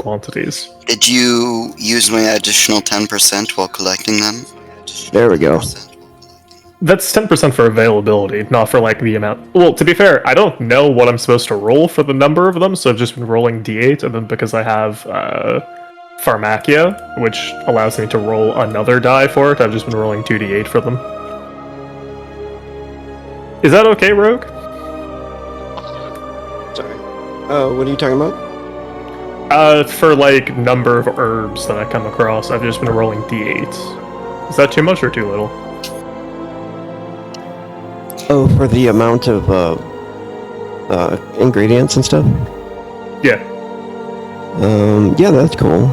quantities. Did you use my additional 10% while collecting them? There we go. That's 10% for availability, not for like the amount. Well, to be fair, I don't know what I'm supposed to roll for the number of them, so I've just been rolling d8, and then because I have Pharmacia, which allows me to roll another die for it, I've just been rolling 2d8 for them. Is that okay, Rogue? Sorry. What are you talking about? For like number of herbs that I come across, I've just been rolling d8s. Is that too much or too little? Oh, for the amount of ingredients and stuff? Yeah. Yeah, that's cool.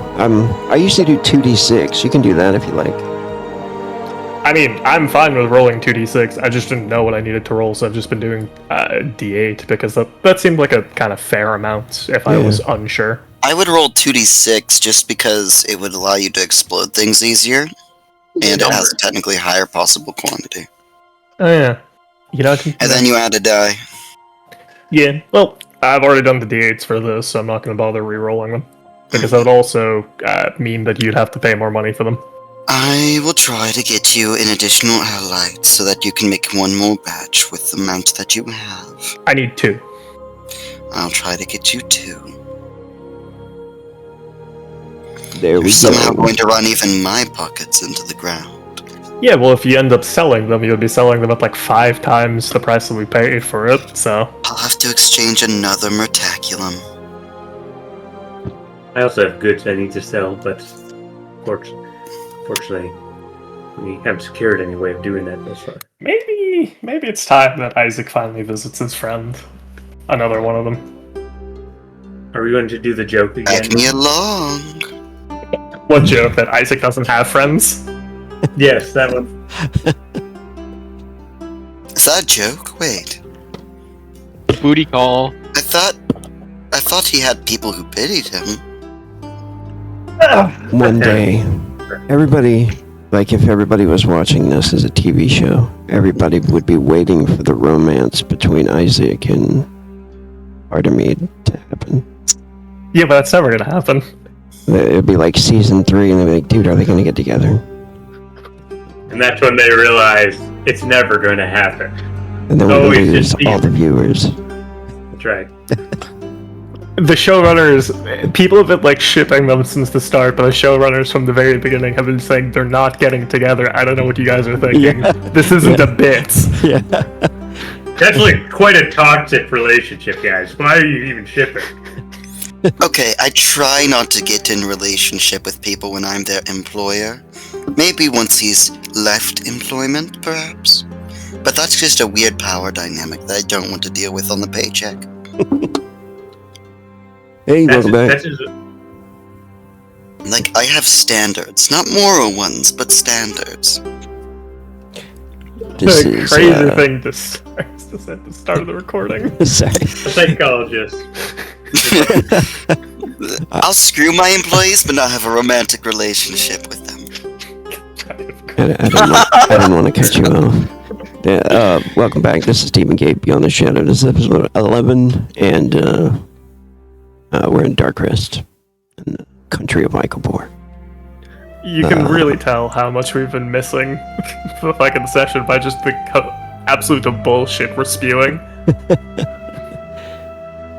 I usually do 2d6. You can do that if you like. I mean, I'm fine with rolling 2d6. I just didn't know what I needed to roll, so I've just been doing d8 because that seemed like a kind of fair amount if I was unsure. I would roll 2d6 just because it would allow you to explode things easier, and it has a technically higher possible quantity. Oh yeah. You know, and then you add a die. Yeah, well, I've already done the d8s for this, so I'm not going to bother re-rolling them. Because that would also mean that you'd have to pay more money for them. I will try to get you an additional highlight so that you can make one more batch with the amount that you have. I need 2. I'll try to get you 2. There we go. You're somehow going to run even my pockets into the ground. Yeah, well, if you end up selling them, you'll be selling them at like 5 times the price that we paid for it, so... I'll have to exchange another Murtaculum. I also have goods I need to sell, but fortunately, we haven't secured any way of doing that thus far. Maybe it's time that Isaac finally visits his friend. Another one of them. Are we going to do the joke again? Drag me along. What joke? That Isaac doesn't have friends? Yes, that one. Is that a joke? Wait. Booty call. I thought he had people who pitied him. One day, everybody, like if everybody was watching this as a TV show, everybody would be waiting for the romance between Isaac and Artemide to happen. Yeah, but that's never gonna happen. It'd be like season 3, and they'd be like, dude, are they gonna get together? And that's when they realize it's never going to happen. And then we lose all the viewers. That's right. The showrunners, people have been like shipping them since the start, but the showrunners from the very beginning have been saying they're not getting together. I don't know what you guys are thinking. Yeah. This isn't a bit. Yeah. That's like quite a toxic relationship, guys. Why are you even shipping? Okay, I try not to get in relationship with people when I'm their employer. Maybe once he's left employment, perhaps. But that's just a weird power dynamic that I don't want to deal with on the paycheck. Hey, welcome back. Like, I have standards. Not moral ones, but standards. This the is crazy thing to start at the start of the recording. Sorry. A psychologist. I'll screw my employees, but not have a romantic relationship with them. I didn't want to cut you off. Yeah, welcome back. This is Stephen Gabe Beyond the Shadow. This is episode 11, and we're in Darkrest, in the country of Ichabor. You can really tell how much we've been missing the fucking session by just the absolute bullshit we're spewing.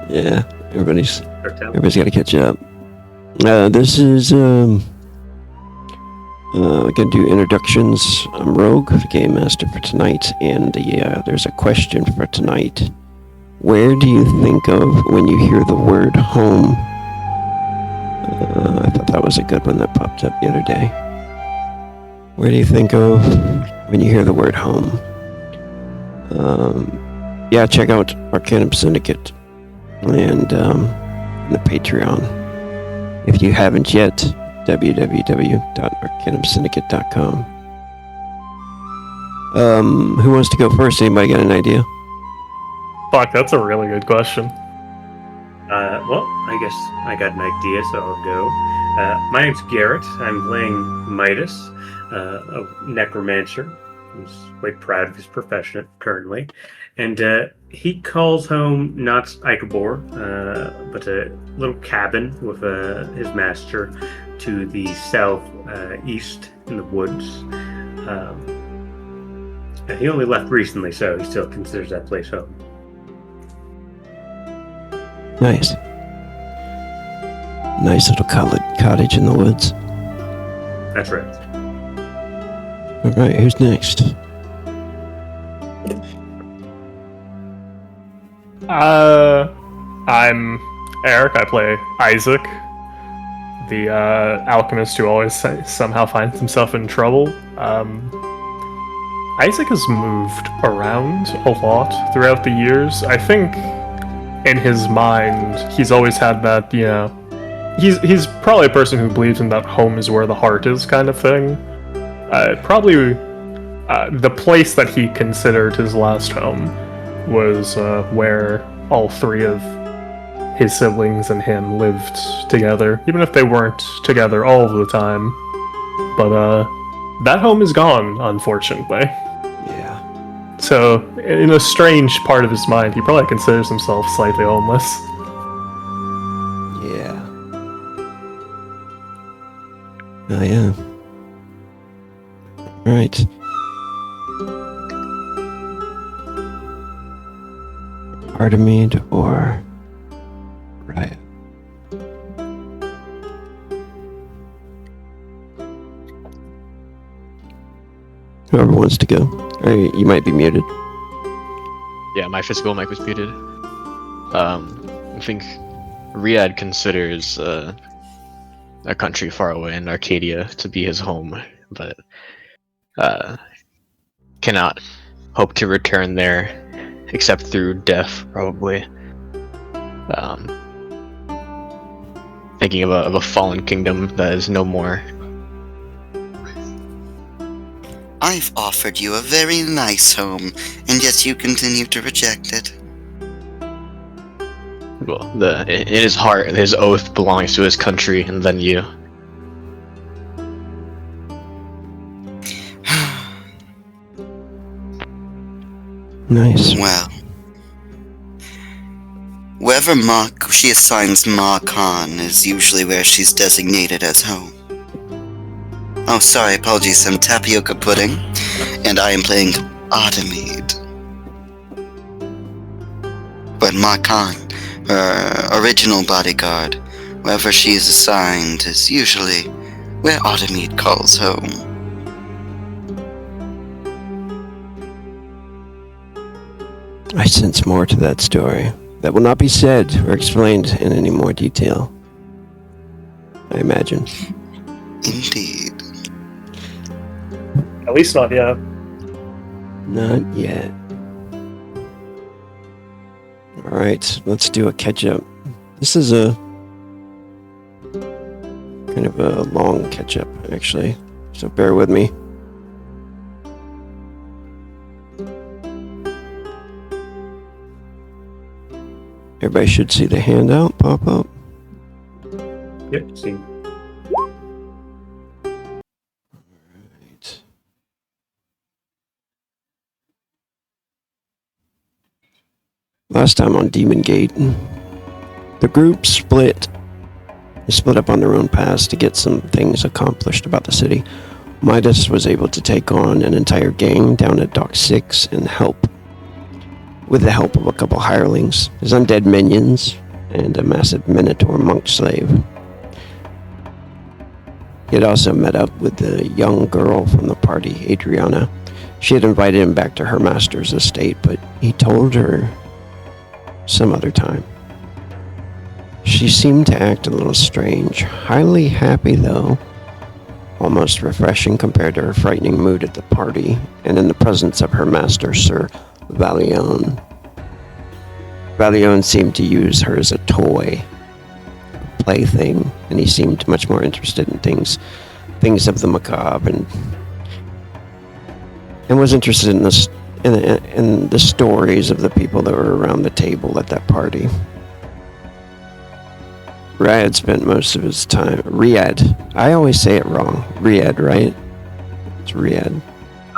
Yeah, everybody's got to catch up. This is gonna do introductions. I'm Rogue, the Game Master for tonight, and there's a question for tonight. Where do you think of when you hear the word home? I thought that was a good one that popped up the other day. Where do you think of when you hear the word home? Yeah, check out Arcanum Syndicate and the Patreon. If you haven't yet, www.arcanumsyndicate.com. Who wants to go first? Anybody got an idea? Fuck, that's a really good question. Well, I guess I got an idea, so I'll go. My name's Garrett. I'm playing Midas, a necromancer. He's quite proud of his profession currently. And he calls home not Ichabor, but a little cabin with his master to the south east in the woods. And he only left recently, so he still considers that place home. Nice. Nice little cottage in the woods. That's right. Alright, who's next? I'm Eric. I play Isaac, the alchemist who always somehow finds himself in trouble. Isaac has moved around a lot throughout the years. I think in his mind, he's always had that, he's probably a person who believes in that home is where the heart is kind of thing. Probably the place that he considered his last home was where all three of his siblings and him lived together, even if they weren't together all the time. But that home is gone, unfortunately. Yeah. So, in a strange part of his mind, he probably considers himself slightly homeless. Yeah. Oh, yeah. Right. Artemide or Riot? Whoever wants to go. You might be muted. Yeah, my physical mic was muted. I think Riyadh considers a country far away in Arcadia to be his home, but cannot hope to return there except through death, probably. Thinking of a fallen kingdom that is no more. I've offered you a very nice home, and yet you continue to reject it. Well, in his heart, his oath belongs to his country, and then you. Nice. Well, wherever she assigns Ma Khan is usually where she's designated as home. Oh, sorry, apologies, I'm Tapioca Pudding, and I am playing Artemide. But Ma Khan, her original bodyguard, wherever she is assigned is usually where Artemide calls home. I sense more to that story that will not be said or explained in any more detail. I imagine. Indeed. At least not yet. Not yet. Alright, let's do a catch-up. This is a kind of a long catch-up, actually. So bear with me. Everybody should see the handout pop up. Yep, see. Right. Last time on Demon Gate, the group split. They split up on their own paths to get some things accomplished about the city. Midas was able to take on an entire gang down at Dock 6 and help with the help of a couple hirelings, his undead minions, and a massive Minotaur monk slave. He had also met up with the young girl from the party, Adriana. She had invited him back to her master's estate, but he told her some other time. She seemed to act a little strange, highly happy though, almost refreshing compared to her frightening mood at the party and in the presence of her master, Sir Valion. Valion seemed to use her as a toy, a plaything, and he seemed much more interested in things of the macabre, and was interested in the stories of the people that were around the table at that party. Riyadh spent most of his time... Riyadh. I always say it wrong. Riyadh, right? It's Riyadh.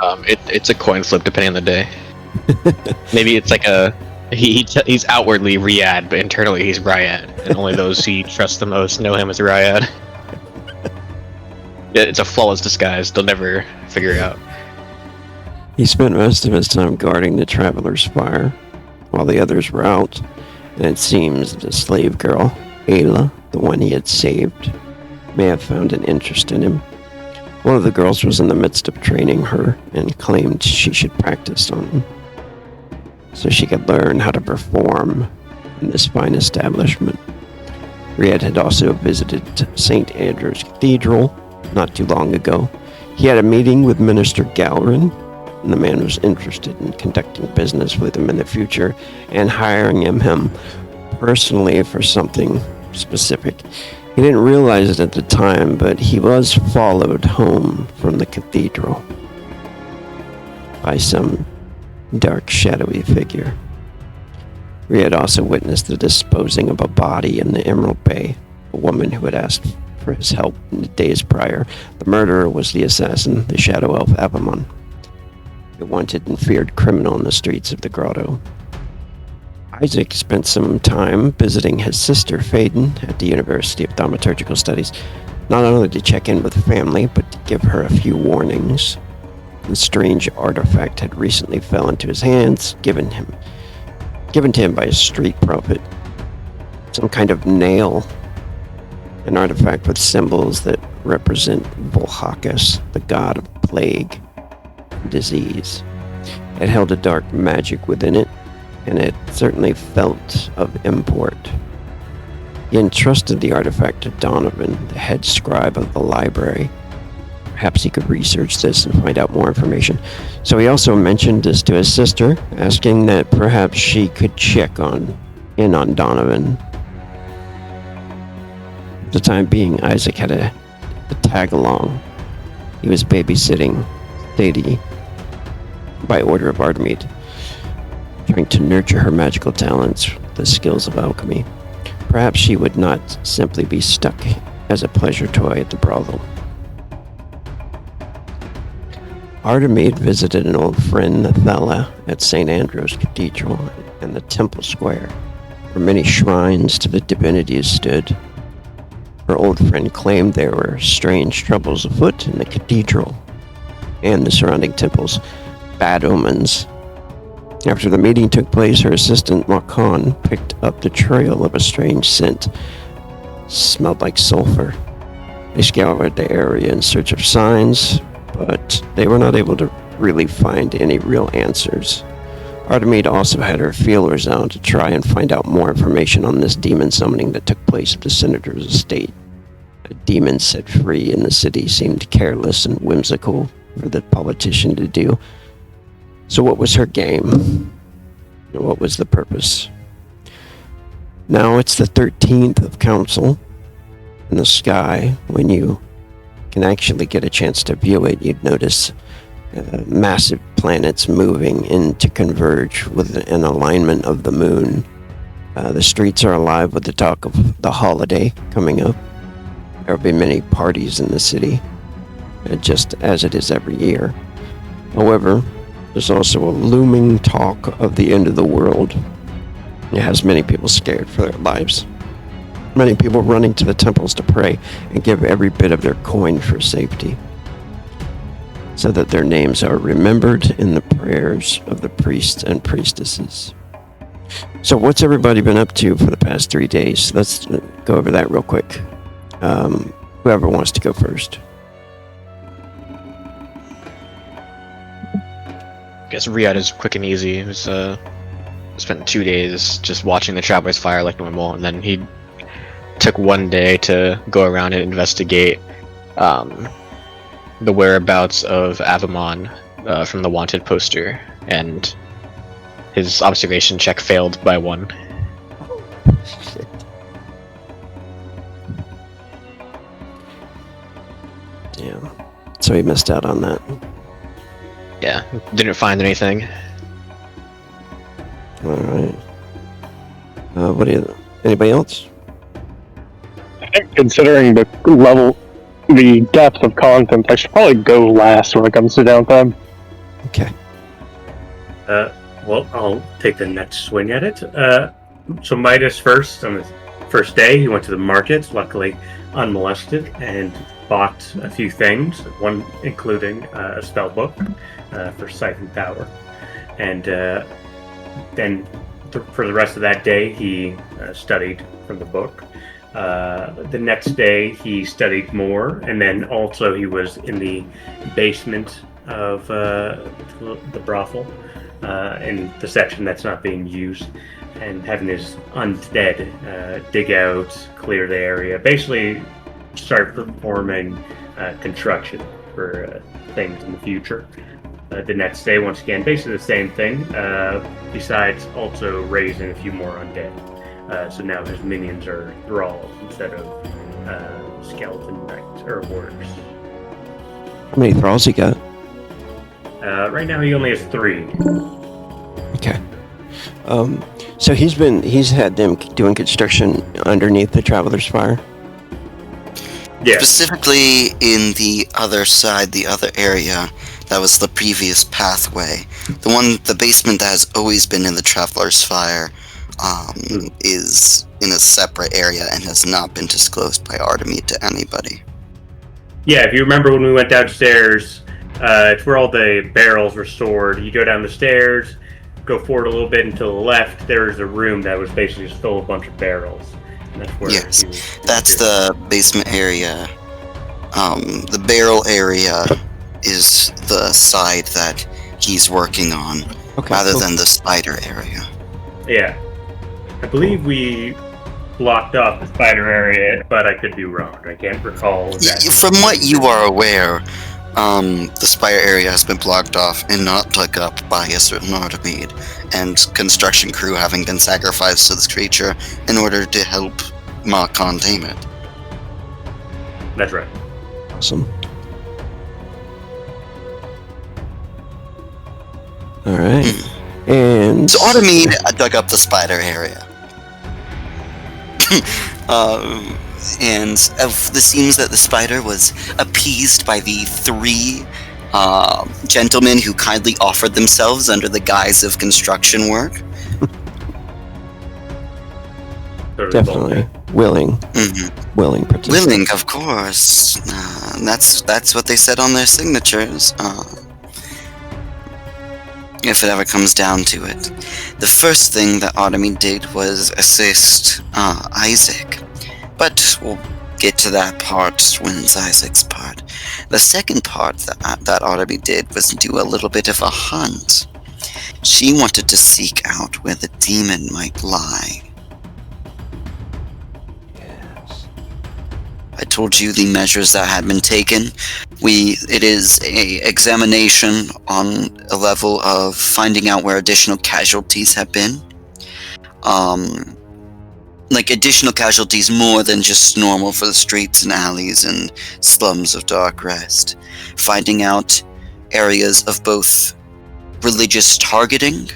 It's a coin flip depending on the day. Maybe it's like he's outwardly Riyadh, but internally he's Ryad, and only those he trusts the most know him as Ryad. It's a flawless disguise. They'll never figure it out. He spent most of his time guarding the Traveler's Fire, while the others were out, and it seems the slave girl, Ayla, the one he had saved, may have found an interest in him. One of the girls was in the midst of training her and claimed she should practice on him, so she could learn how to perform in this fine establishment. Riyadh had also visited St. Andrew's Cathedral not too long ago. He had a meeting with Minister Galrin, and the man was interested in conducting business with him in the future and hiring him personally for something specific. He didn't realize it at the time, but he was followed home from the cathedral by some dark, shadowy figure. Riyadh also witnessed the disposing of a body in the Emerald Bay, a woman who had asked for his help in the days prior. The murderer was the assassin, the shadow elf Avamon, a wanted and feared criminal in the streets of the grotto. Isaac spent some time visiting his sister Faden at the University of Thaumaturgical Studies, not only to check in with the family, but to give her a few warnings. A strange artifact had recently fell into his hands, given to him by a street prophet. Some kind of nail, an artifact with symbols that represent Volhakus, the god of plague and disease. It held a dark magic within it, and it certainly felt of import. He entrusted the artifact to Donovan, the head scribe of the library. Perhaps he could research this and find out more information. So he also mentioned this to his sister, asking that perhaps she could check in on Donovan. For the time being, Isaac had a tag along. He was babysitting Sadie by order of Artemide, trying to nurture her magical talents, the skills of alchemy. Perhaps she would not simply be stuck as a pleasure toy at the brothel. Artemide visited an old friend, Nathella, at St. Andrew's Cathedral and the Temple Square, where many shrines to the divinities stood. Her old friend claimed there were strange troubles afoot in the cathedral and the surrounding temples, bad omens. After the meeting took place, her assistant, Makan, picked up the trail of a strange scent. Smelled like sulfur. They scoured the area in search of signs, but they were not able to really find any real answers. Artemide also had her feelers out to try and find out more information on this demon summoning that took place at the senator's estate. A demon set free in the city seemed careless and whimsical for the politician to do. So what was her game? What was the purpose? Now it's the 13th of Council. In the sky, when you can actually get a chance to view it, you'd notice massive planets moving in to converge with an alignment of the moon. The streets are alive with the talk of the holiday coming up. There will be many parties in the city, just as it is every year. However, there's also a looming talk of the end of the world. It has many people scared for their lives. Many people running to the temples to pray and give every bit of their coin for safety, so that their names are remembered in the prayers of the priests and priestesses. So what's everybody been up to for the past 3 days? Let's go over that real quick. Whoever wants to go first. I guess Riyadh is quick and easy. It was spent 2 days just watching the Traveler's Fire like normal, and then he took 1 day to go around and investigate the whereabouts of Avamon from the wanted poster, and his observation check failed by 1. Shit. Yeah. So he missed out on that. Yeah, didn't find anything. Alright. Anybody else? I think considering the depth of content, I should probably go last when it comes to downtime. Okay. Well, I'll take the next swing at it. So Midas first, on his first day, he went to the market, luckily unmolested, and bought a few things, one including a spell book for Siphon Tower. And then for the rest of that day, he studied from the book. The next day, he studied more, and then also he was in the basement of the brothel, in the section that's not being used, and having his undead dig out, clear the area, basically start performing construction for things in the future. The next day, once again, basically the same thing, besides also raising a few more undead. So now his minions are thralls instead of skeleton knights or warriors. How many thralls he got? Right now, he only has 3. Okay. So he's had them doing construction underneath the Traveler's Fire. Yeah. Specifically in the other side, the other area, that was the previous pathway. The basement that has always been in the Traveler's Fire, is in a separate area and has not been disclosed by Artemide to anybody. Yeah, if you remember when we went downstairs, it's where all the barrels were stored. You go down the stairs, go forward a little bit and to the left, there's a room that was basically just full of a bunch of barrels. And that's where Yes, that's the basement area. The barrel area is the side that he's working on, rather than the spider area. Yeah. I believe we blocked off the spider area, but I could be wrong. I can't recall exactly. From what you are aware, the spider area has been blocked off and not dug up by a certain Artemide, and construction crew having been sacrificed to this creature in order to help Makon tame it. That's right. Awesome. Alright. And So Artemide dug up the spider area. And it seems that the spider was appeased by the 3 gentlemen who kindly offered themselves under the guise of construction work. definitely willing participant. Willing, of course. That's what they said on their signatures. If it ever comes down to it. The first thing that Artemide did was assist Isaac. But we'll get to that part when it's Isaac's part. The second part that Artemide did was do a little bit of a hunt. She wanted to seek out where the demon might lie. Yes. I told you the measures that had been taken. It is a examination on a level of finding out where additional casualties have been. Like additional casualties more than just normal for the streets and alleys and slums of Dark Rest. Finding out areas of both religious targeting,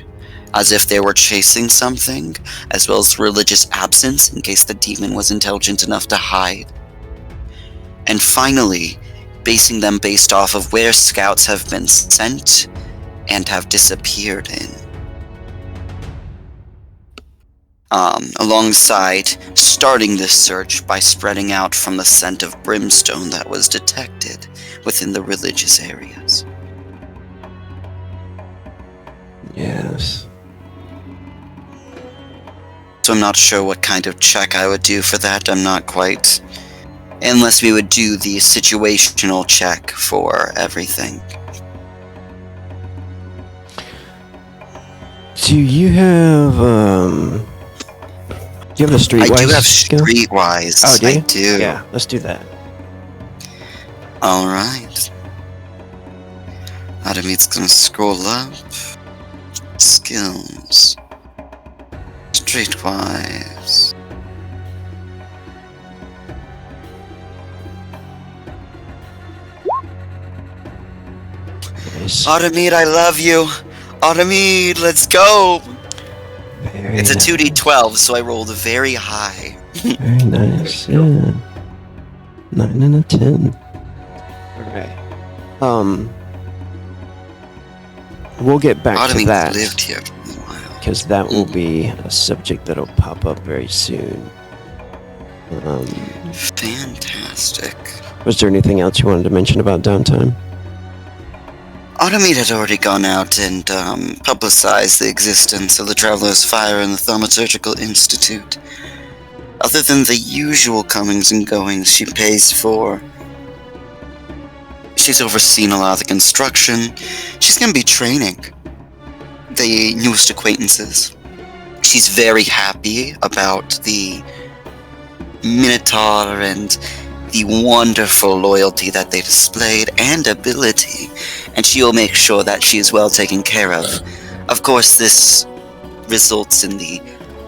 as if they were chasing something, as well as religious absence in case the demon was intelligent enough to hide. And finally, basing them based off of where scouts have been sent and have disappeared in. Alongside starting this search by spreading out from the scent of brimstone that was detected within the religious areas. Yes. So I'm not sure what kind of check I would do for that. I'm not quite... Unless we would do the situational check for everything. Do you have do you have the streetwise? I do have skill? streetwise. Oh, do you? I do. Yeah, let's do that. Alright. Adamide's gonna scroll up. Skills. Streetwise. Nice. Artemide, I love you. Artemide, let's go. Very It's a nice. 2d12, so I rolled very high. Very nice. Yeah. 9 and a 10. Alright. we'll get back to Artemis that, lived here for a while. because that will be a subject that'll pop up very soon. Fantastic. Was there anything else you wanted to mention about downtime? Automate had already gone out and publicized the existence of the Traveler's Fire and the Thaumaturgical Institute. Other than the usual comings and goings she pays for, she's overseen a lot of the construction. She's going to be training the newest acquaintances. She's very happy about the Minotaur and the wonderful loyalty that they displayed and ability, and she'll make sure that she is well taken care of. Of course, this results in the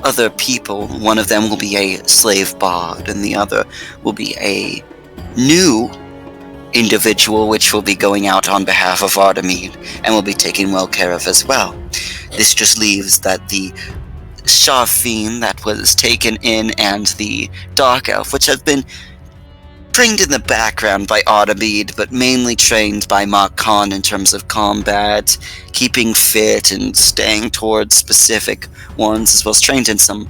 other people. One of them will be a slave bard, and the other will be a new individual which will be going out on behalf of Artemide and will be taken well care of as well. This just leaves that the Sharfine that was taken in and the Dark Elf, which have been trained in the background by Artemide, but mainly trained by Mark Khan in terms of combat, keeping fit and staying towards specific ones, as well as trained in some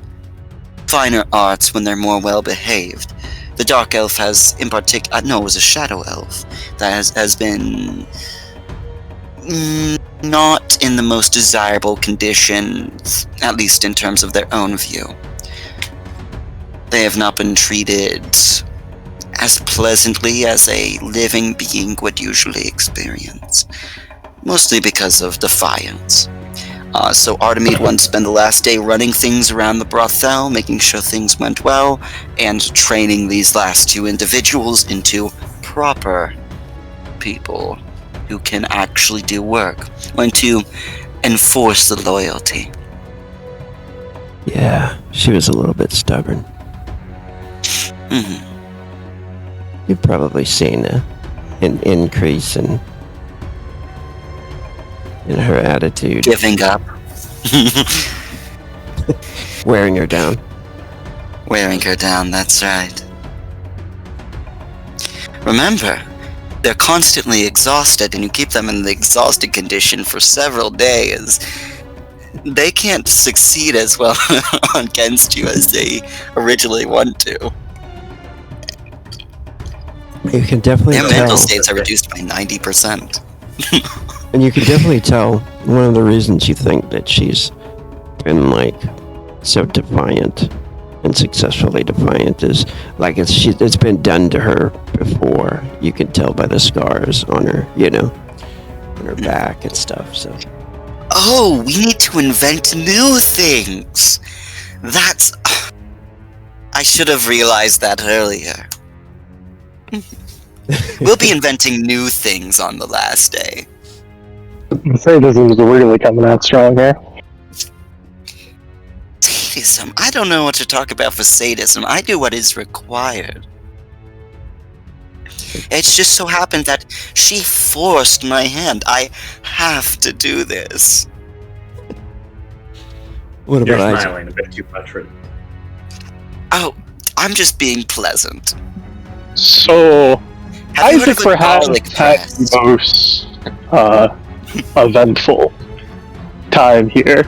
finer arts when they're more well behaved. The Dark Elf has, in particular, no, it was a Shadow Elf that has been not in the most desirable conditions, at least in terms of their own view. They have not been treated as pleasantly as a living being would usually experience, mostly because of defiance. So Artemide wanted to spend the last day running things around the brothel, making sure things went well, and training these last two individuals into proper people who can actually do work, and to enforce the loyalty. Yeah, she was a little bit stubborn. Mm-hmm. You've probably seen an increase in her attitude. Giving up. Wearing her down. Wearing her down, that's right. Remember, they're constantly exhausted, and you keep them in the exhausted condition for several days. They can't succeed as well against you as they originally want to. You can definitely Their tell. mental states are reduced by 90%. And you can definitely tell one of the reasons you think that she's been like so defiant and successfully defiant is like it's been done to her before. You can tell by the scars on her, on her back and stuff. So. Oh, we need to invent new things. That's. I should have realized that earlier. We'll be inventing new things on the last day. Sadism is really coming out strong here. Sadism? I don't know what to talk about for sadism. I do what is required. It just so happened that she forced my hand. I have to do this. What You're about Isaac? smiling a bit too much, right? Oh, I'm just being pleasant. So, Have you heard Isaac of a perhaps garlic had press? the most eventful time here.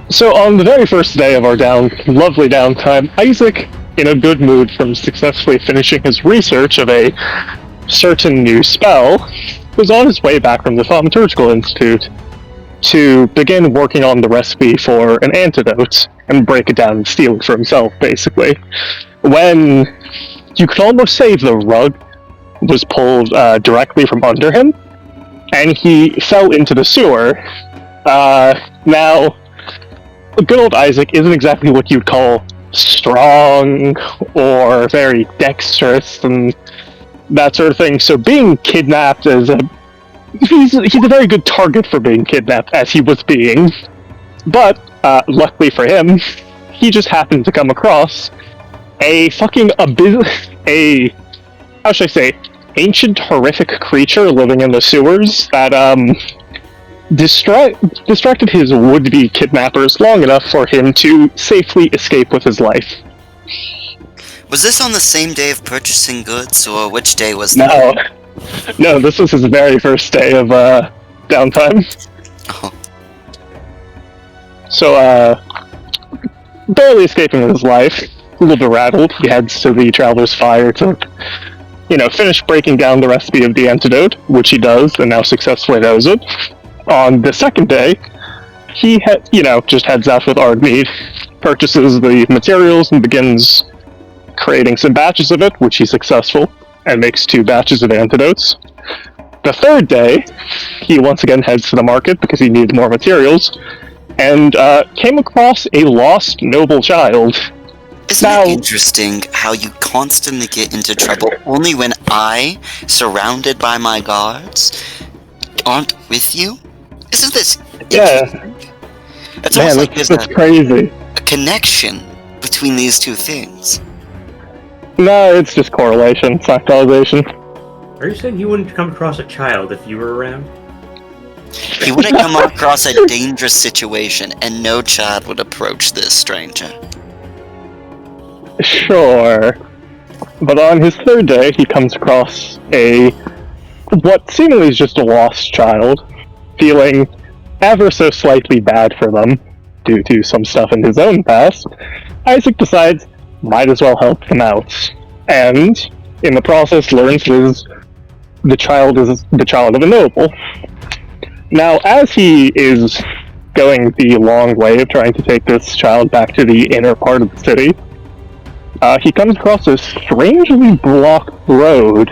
So on the very first day of our lovely downtime, Isaac, in a good mood from successfully finishing his research of a certain new spell, was on his way back from the Thaumaturgical Institute to begin working on the recipe for an antidote and break it down and steal it for himself, basically. When you could almost say the rug was pulled directly from under him, and he fell into the sewer. Now, good old Isaac isn't exactly what you'd call strong or very dexterous and that sort of thing, so being kidnapped is he's a very good target for being kidnapped, as he was being. But, luckily for him, he just happened to come across a fucking how should I say, ancient horrific creature living in the sewers that distracted his would-be kidnappers long enough for him to safely escape with his life. Was this on the same day of purchasing goods, or which day was that? No, this was his very first day of downtime. Oh, So, barely escaping with his life, a little bit rattled, he heads to the Traveler's Fire to, finish breaking down the recipe of the antidote, which he does, and now successfully knows it. On the second day, he, just heads out with Ardmead, purchases the materials, and begins creating some batches of it, which he's successful, and makes 2 batches of antidotes. The third day, he once again heads to the market because he needs more materials, and came across a lost noble child. isn't it interesting how you constantly get into trouble only when I, surrounded by my guards, aren't with you? Isn't this interesting? It's almost like there's that's crazy. a connection between these two things. No, it's just correlation, it's not causation. Are you saying you wouldn't come across a child if you were around? He would have come across a dangerous situation, and no child would approach this stranger. Sure. But on his third day, he comes across what seemingly is just a lost child, feeling ever so slightly bad for them, due to some stuff in his own past. Isaac decides, might as well help them out. And, in the process, learns the child is the child of a noble. Now, as he is going the long way of trying to take this child back to the inner part of the city, he comes across a strangely blocked road.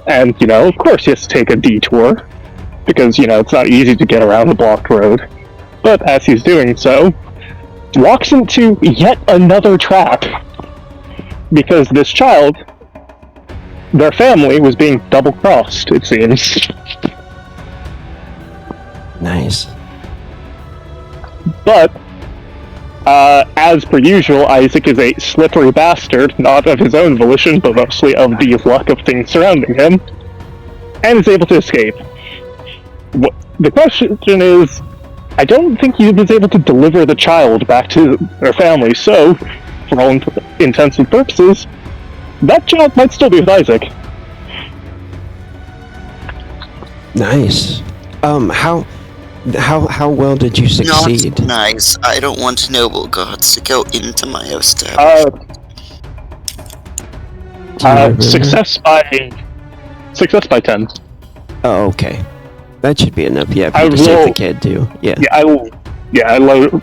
And, of course he has to take a detour, because, it's not easy to get around a blocked road. But as he's doing so, walks into yet another trap. Because this child, their family, was being double-crossed, it seems. Nice. But, as per usual, Isaac is a slippery bastard, not of his own volition, but mostly of the luck of things surrounding him, and is able to escape. The question is, I don't think he was able to deliver the child back to their family, so, for all intents and purposes, that child might still be with Isaac. Nice. How well did you succeed? Not nice. I don't want noble gods to go into my establishment. Success by 10. Oh, okay. That should be enough. Yeah, I to save the kid too. Yeah. I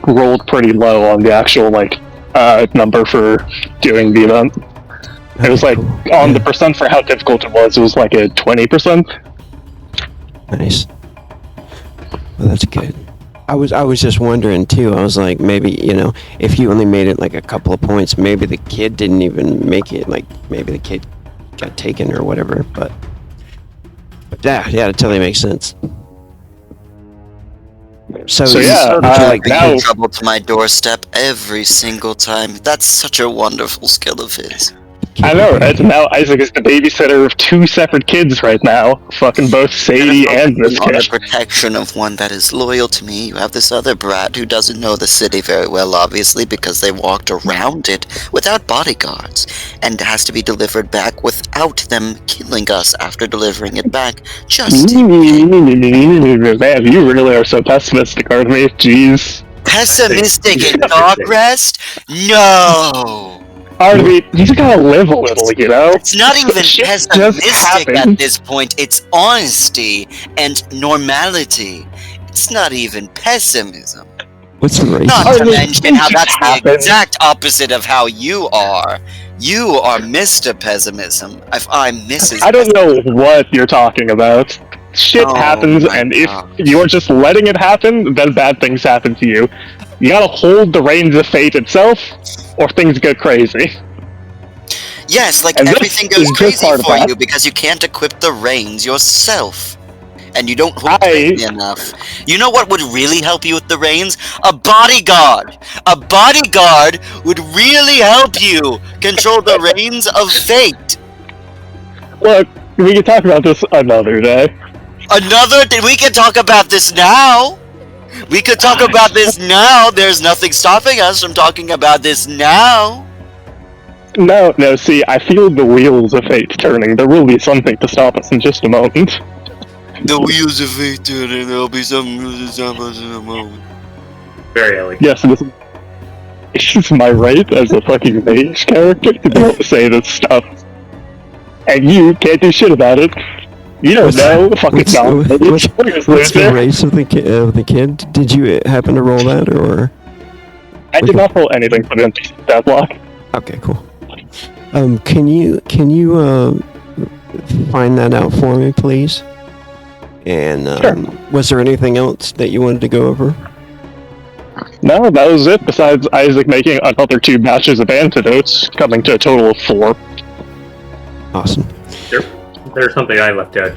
rolled pretty low on the actual number for doing the event. It was on the percent for how difficult it was like a 20%. Nice. Well, that's good. I was just wondering too. I was like, maybe if you only made it like a couple of points, maybe the kid didn't even make it. Like maybe the kid got taken or whatever. But yeah, it totally makes sense. So yeah, would you like now trouble to my doorstep every single time. That's such a wonderful skill of his. I know, right? Now Isaac is the babysitter of 2 separate kids right now. Fucking both Sadie and this On kid. the protection of one that is loyal to me, you have this other brat who doesn't know the city very well, obviously, because they walked around it without bodyguards, and has to be delivered back without them killing us after delivering it back. Just Man, you really are so pessimistic, aren't we? Jeez. pessimistic in dog rest? No! Arby, you just gotta live a little, It's not even Shit pessimistic just at happened. this point, it's honesty and normality. It's not even pessimism. What's the race? Not to mention how that's the happened. exact opposite of how you are. You are Mr. Pessimism. If I'm Mrs. I don't know what you're talking about. Shit Oh happens, my and if God. you're just letting it happen, then bad things happen to you. You gotta hold the reins of fate itself, or things get crazy. Yes, like And this everything is goes just crazy part of for that. you because you can't equip the reins yourself. And you don't hold I- tightly enough. You know what would really help you with the reins? A bodyguard! A bodyguard would really help you control the reins of fate. Look, we can talk about this another day. We can talk about this now. We could talk about this now. There's nothing stopping us from talking about this now. No, see, I feel the wheels of fate turning. There will be something to stop us in just a moment. The wheels of fate turn and there'll be some in a moment. Very elegant. Yes, it's my right as a fucking mage character to be able to say this stuff. And you can't do shit about it. You don't know. Fucking What's the race of the kid? Did you happen to roll that, or? I did not roll anything for the NPC stat block. Okay, cool. Can you find that out for me, please? And Sure. Was there anything else that you wanted to go over? No, that was it, besides Isaac making another 2 batches of antidotes, coming to a total of 4. Awesome. There's something I left out,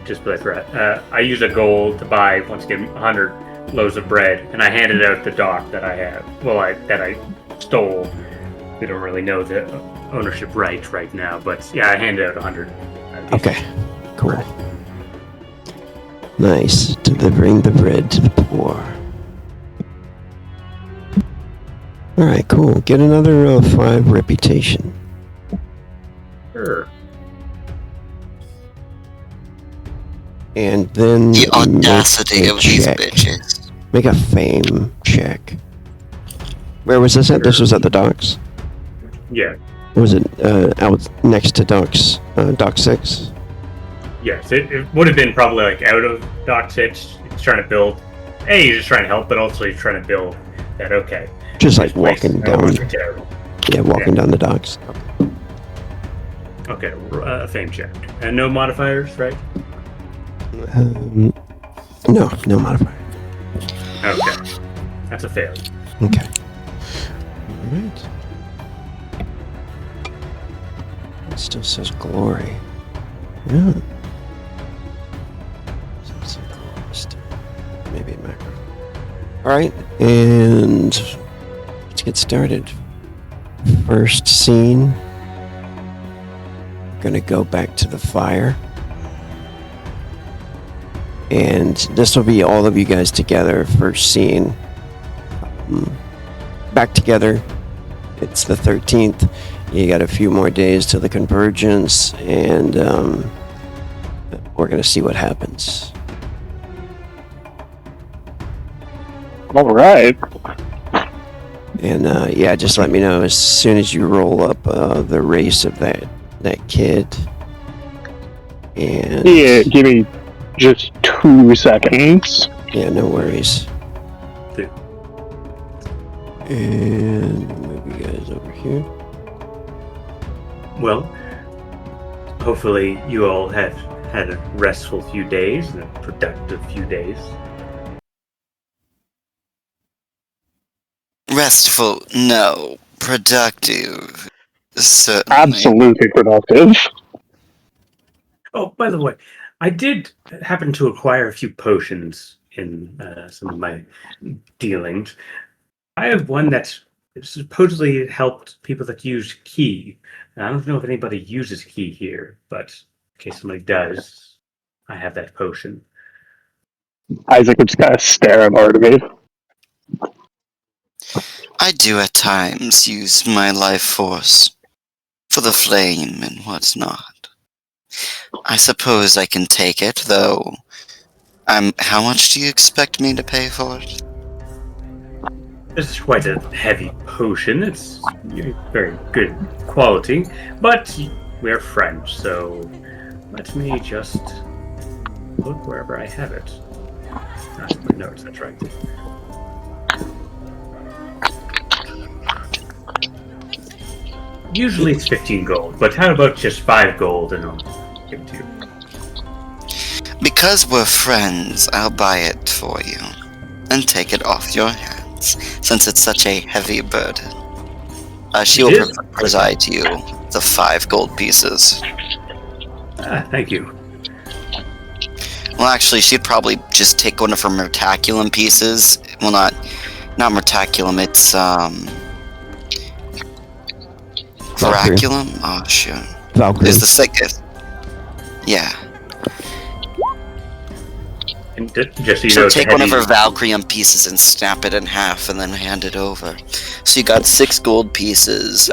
just but I forgot. I use a gold to buy, once again, 100 loaves of bread, and I handed out the dock that I have. Well, that I stole. We don't really know the ownership right now, but yeah, I handed out 100. Okay, cool. Nice. Delivering the bread to the poor. Alright, cool. Get another 5 reputation. Sure. And then The audacity make a of these check. bitches. Make a fame check. Where was this at? This was at the docks? Yeah. Or was it out next to docks? Dock 6? Yes, it would have been probably like out of Dock 6. He's trying to build. He's just trying to help, but also he's trying to build that, okay. Just like this place walking wasn't down. terrible. Yeah, walking down the docks. Okay, fame check. And no modifiers, right? No modifier. Okay. That's a failure. Okay. Alright. It still says glory. Yeah. Says glory still. Maybe a macro. Alright, and let's get started. First scene. We're gonna go back to the fire. And this will be all of you guys together. First scene. Back together. It's the 13th. You got a few more days till the convergence, and we're gonna see what happens. Alright. And yeah, just let me know as soon as you roll up the race of that kid. And Yeah, give me just 2 seconds. yeah, no worries. Two. And move you guys over here. Well, hopefully you all have had a restful few days and a productive few days. Restful, no. Productive, certainly. Absolutely productive. Oh, by the way, I did happen to acquire a few potions in some of my dealings. I have one that supposedly helped people that use Ki. I don't know if anybody uses Ki here, but in case somebody does, I have that potion. Isaac would just kind of stare at Artemis. I do at times use my life force for the flame and whatnot. I suppose I can take it, though. How much do you expect me to pay for it? This is quite a heavy potion. It's very good quality, but we're French, so let me just look wherever I have it. That's my notes, that's right. Usually it's 15 gold, but how about just 5 gold and I'll give it to you. Because we're friends, I'll buy it for you and take it off your hands, since it's such a heavy burden. She will preside to you the 5 gold pieces. Thank you. Well, actually, she'd probably just take one of her Mertaculum pieces. Well, not Mertaculum, it's, Veraculum? Oh, shoot. Valkyrie. Is the sickest. Yeah. And just so you So know, it's a take one of heavy- her Valkyrium pieces and snap it in half and then hand it over. So you got 6 gold pieces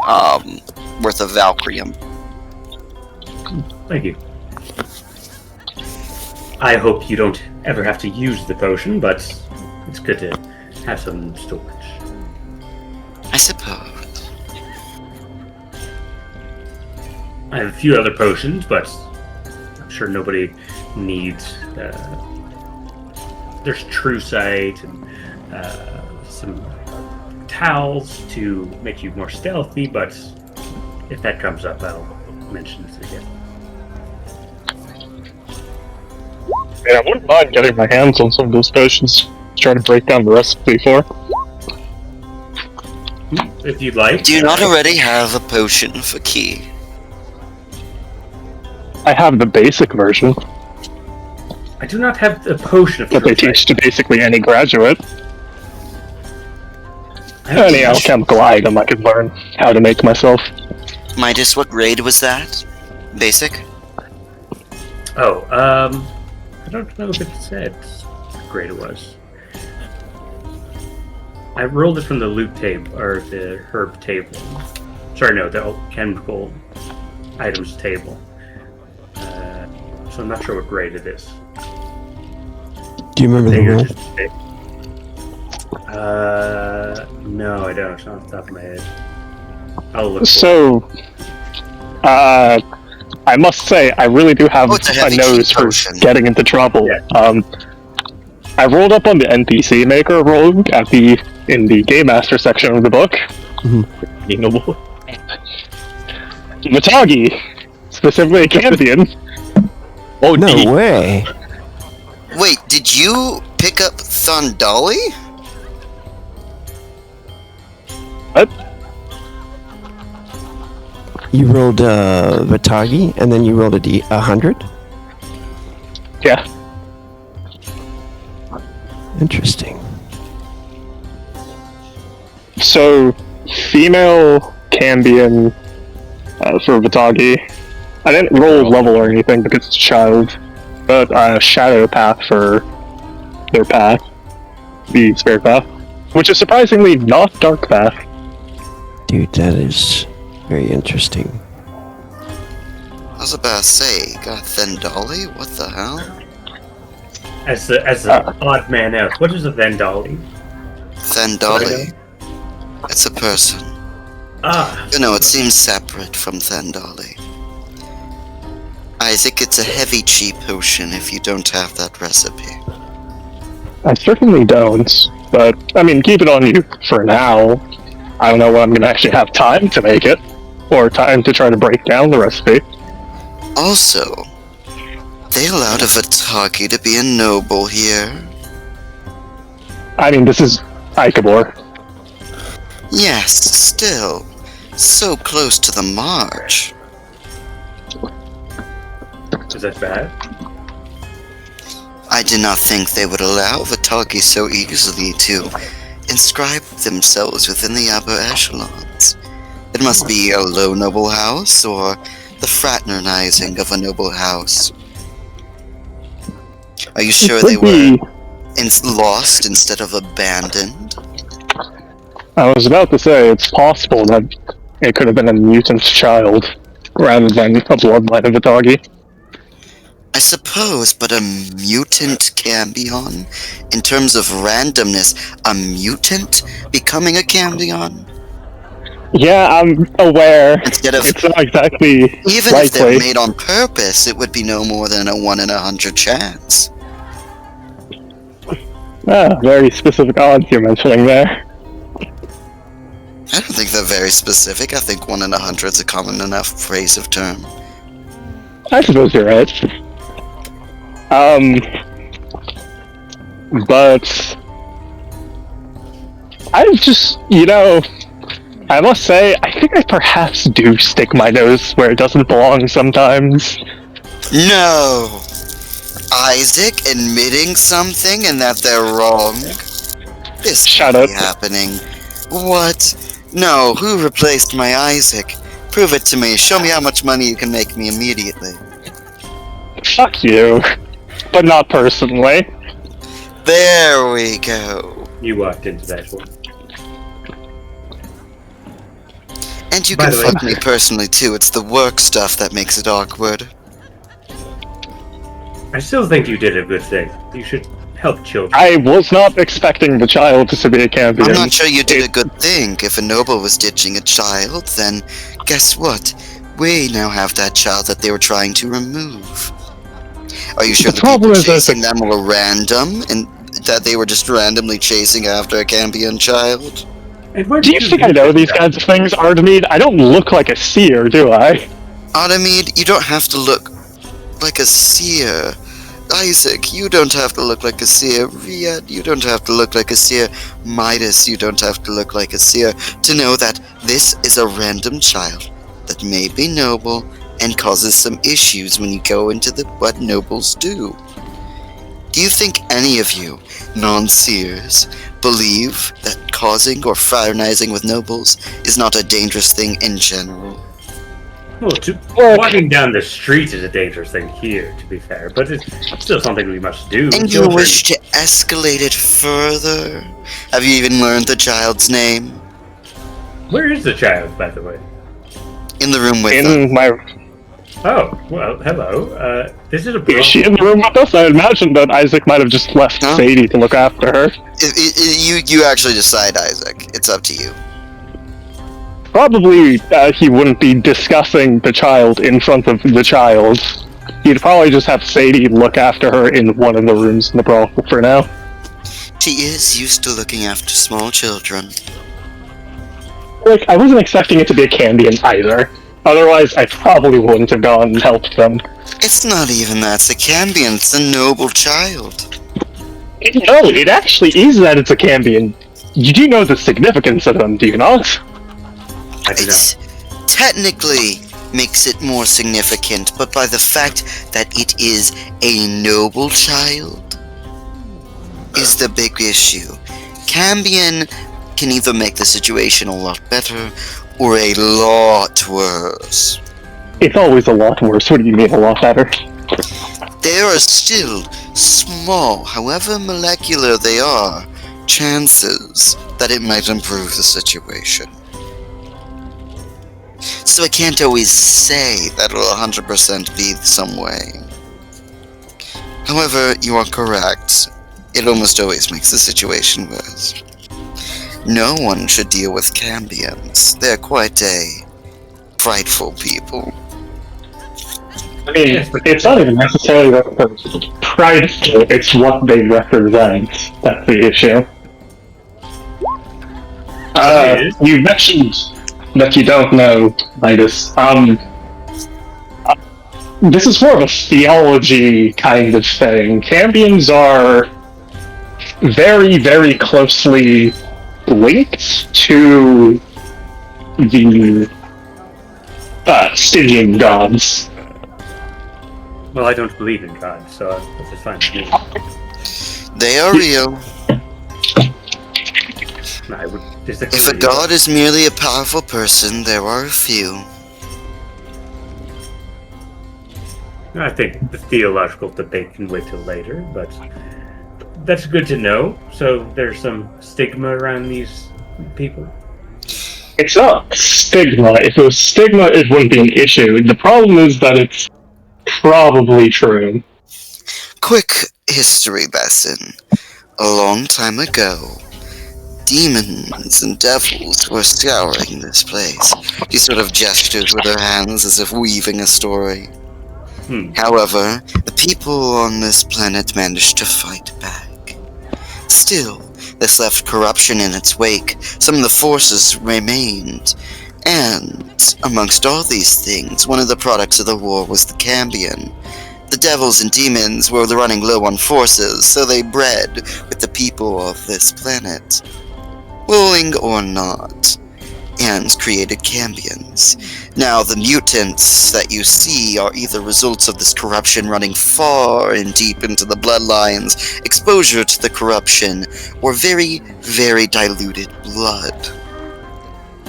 worth of Valkyrium. Thank you. I hope you don't ever have to use the potion, but it's good to have some storage. I suppose. I have a few other potions, but I'm sure nobody needs. There's True Sight and some towels to make you more stealthy, but if that comes up, I'll mention it again. Yeah, I wouldn't mind getting my hands on some of those potions. Trying to break down the recipe for. If you'd like. Do you not already have a potion for key? I have the basic version I do not have a potion of that they True teach Sight. to basically any graduate. I have Any alchemical item I could learn how to make myself. Midas, what grade was that? Basic? Oh, I don't know if it said what grade it was. I rolled it from the loot table, or the herb table. Sorry, no, the alchemical items table. So I'm not sure what grade it is. Do you remember the Figure roll? No, I don't. It's not off the top of my head. I'll look for it. So, I must say, I really do have it's a a heavy nose cheat for potion. getting into trouble. Yeah. I rolled up on the NPC maker rogue in the Game Master section of the book. Noble. Matagi, specifically a champion. Oh No way. Wait, did you pick up Thundali? What? You rolled Vitagi, and then you rolled a 100? Yeah. Interesting. So, female Cambion for Vitagi. I didn't roll level or anything because it's a child, but Shadow Path for their path, the Spirit Path, which is surprisingly not Dark Path. Dude, that is very interesting. I was about to say, got Thundali? What the hell? As the odd man out, what is a Vendali? Thundali. It's a person. Ah, You know, it seems separate from Thundali. I think it's a heavy cheap potion if you don't have that recipe. I certainly don't, but I mean, keep it on you for now. I don't know when I'm gonna actually have time to make it, or time to try to break down the recipe. Also, they allowed a Vataki to be a noble here. I mean, this is Ikabor. Yes, still. So close to the march. is that bad? I did not think they would allow Vataki so easily to inscribe themselves within the upper echelons. It must be a low noble house, or the fraternizing of a noble house. Are you sure they were lost instead of abandoned? I was about to say, it's possible that it could have been a mutant child, rather than a bloodline of Vitagi. I suppose, but a mutant Cambion? In terms of randomness, a mutant becoming a Cambion? Yeah, I'm aware. Instead of, It's not exactly even if they're likely. made on purpose, it would be no more than a 1 in 100 chance. Very specific odds you're mentioning there. I don't think they're very specific. I think 1 in 100 is a common enough phrase of term. I suppose you're right. But I just, I must say, I think I perhaps do stick my nose where it doesn't belong sometimes. No! Isaac admitting something and that they're wrong? This Shut can't up. be happening. What? No, who replaced my Isaac? Prove it to me. Show me how much money you can make me immediately. Fuck you. But not personally. There we go. You walked into that one. And you By can the way- fuck me personally too. It's the work stuff that makes it awkward. I still think you did a good thing. You should help children. I was not expecting the child to be a champion. I'm not sure you did a good thing. If a noble was ditching a child, then guess what? We now have that child that they were trying to remove. Are you sure The the problem people is that chasing them were random, and that they were just randomly chasing after a Cambion child? And where Do you did think I get know this these guy? kinds of things, Artemide? I don't look like a seer, do I? Artemide, you don't have to look like a seer. Isaac, you don't have to look like a seer. Riyadh, you don't have to look like a seer. Midas, you don't have to look like a seer to know that this is a random child that may be noble and causes some issues when you go into what nobles do. Do you think any of you, non-seers, believe that causing or fraternizing with nobles is not a dangerous thing in general? Well, walking down the street is a dangerous thing here, to be fair, but it's still something we must do. And you wish to escalate it further? Have you even learned the child's name? Where is the child, by the way? In the room with them. In my... Oh, well, hello. This is a Is she in the room with us? I imagine that Isaac might have just left Huh? Sadie to look after her. You actually decide, Isaac. It's up to you. Probably he wouldn't be discussing the child in front of the child. He'd probably just have Sadie look after her in one of the rooms in the brothel for now. She is used to looking after small children. Like, I wasn't expecting it to be a Cambion either. Otherwise, I probably wouldn't have gone and helped them. It's not even that it's a Cambion, it's a noble child. No, it actually is that it's a Cambion. You do know the significance of them, do you not? I do not. It technically makes it more significant, but by the fact that it is a noble child is the big issue. Cambion can either make the situation a lot better or a lot worse. It's always a lot worse. What do you mean a lot better? There are still small, however molecular they are, chances that it might improve the situation. So I can't always say that it'll 100% be some way. However, you are correct. It almost always makes the situation worse. No one should deal with Cambions. They're quite a frightful people. I mean, it's not even necessarily that they're prideful, it's what they represent that's the issue. You mentioned that you don't know Midas. This is more of a theology kind of thing. Cambions are very, very closely linked to the Stygian gods. Well, I don't believe in God, so this is fine with me. They are real. I would disagree. If a with you. god is merely a powerful person, there are a few. I think the theological debate can wait till later, but that's good to know. So there's some stigma around these people. It's not stigma. If it was stigma, it wouldn't be an issue. The problem is that it's probably true. Quick history lesson. A long time ago, demons and devils were scouring this place. She sort of gestures with her hands as if weaving a story. However, the people on this planet managed to fight back. Still, this left corruption in its wake. Some of the forces remained. And, amongst all these things, one of the products of the war was the Cambion. The devils and demons were running low on forces, so they bred with the people of this planet. Willing or not, and created Cambions. Now, the mutants that you see are either results of this corruption running far and deep into the bloodlines, exposure to the corruption, or very, very diluted blood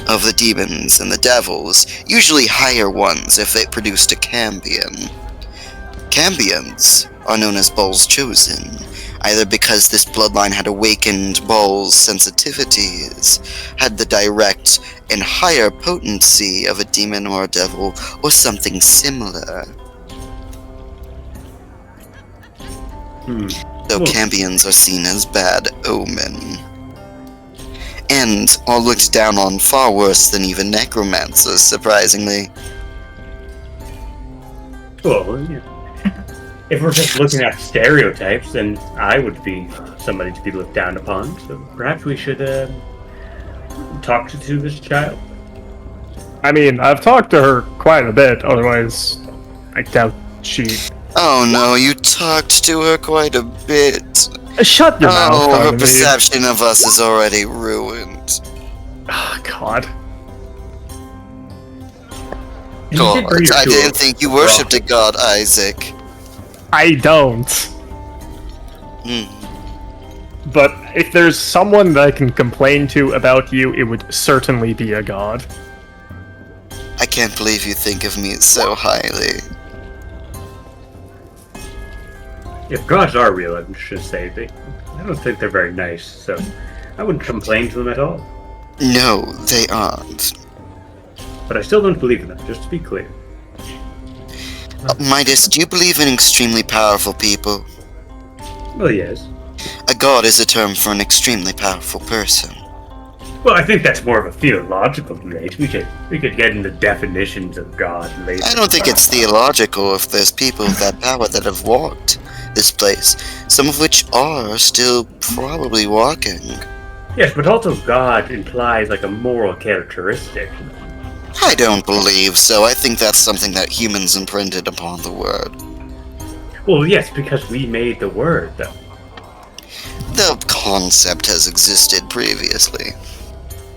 of the demons and the devils, usually higher ones if they produced a Cambion. Cambions are known as Balls Chosen, either because this bloodline had awakened Ball's sensitivities, had the direct and higher potency of a demon or a devil, or something similar. So Well- Cambions are seen as bad omen. And are looked down on far worse than even necromancers, surprisingly. Well, yeah. If we're just looking at stereotypes, then I would be somebody to be looked down upon. So perhaps we should talk to this child. I mean, I've talked to her quite a bit, otherwise I doubt she... Oh no, you talked to her quite a bit. Shut your mouth, Oh, her Artemis. perception of us is already ruined. Oh, God. You God, did bring her I to didn't a think you brothel. worshipped a god, Isaac. I don't. Hmm. But if there's someone that I can complain to about you, it would certainly be a god. I can't believe you think of me so highly. If gods are real, I should say, I don't think they're very nice, so I wouldn't complain to them at all. No, they aren't. But I still don't believe in them, just to be clear. Midas, do you believe in extremely powerful people? Well, yes. A god is a term for an extremely powerful person. Well, I think that's more of a theological debate. We could get into definitions of God later. I don't think it's theological if there's people of that power that have walked this place, some of which are still probably walking. Yes, but also God implies like a moral characteristic. I don't believe so. I think that's something that humans imprinted upon the word. Well, yes, because we made the word, though. The concept has existed previously.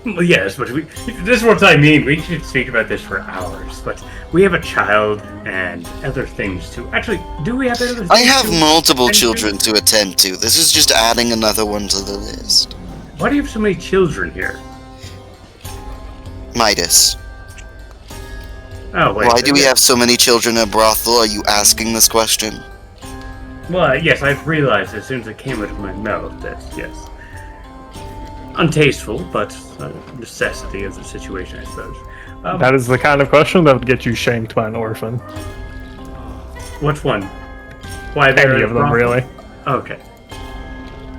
Well, yes, but this is what I mean. We should speak about this for hours, but we have a child and other things to... Actually, do we have other things I have to multiple attend to? children to attend to. This is just adding another one to the list. Why do you have so many children here? Midas, Oh, wait. why do we have so many children at brothel? Are you asking this question? Well, yes, I've realized as soon as it came out of my mouth that, yes. Untasteful, but a necessity of the situation, I suppose. That is the kind of question that would get you shanked by an orphan. Which one? Why they're Any of them, brothel? really. Okay.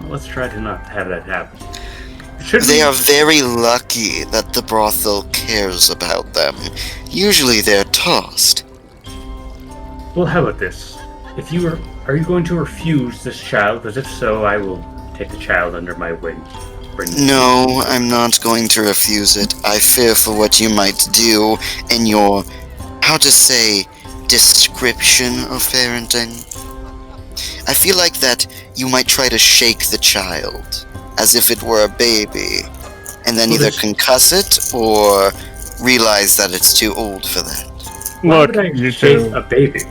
Well, let's try to not have that happen. Should They we- are very lucky that the brothel cares about them. Usually they're tossed. Well, how about this? If you are you going to refuse this child? Because if so, I will take the child under my wing. No, I'm not going to refuse it. I fear for what you might do in your, how to say, description of parenting. I feel like that you might try to shake the child as if it were a baby, and then Well, either there's- concuss it or realize that it's too old for that. Why Look, would I you shake two. a baby?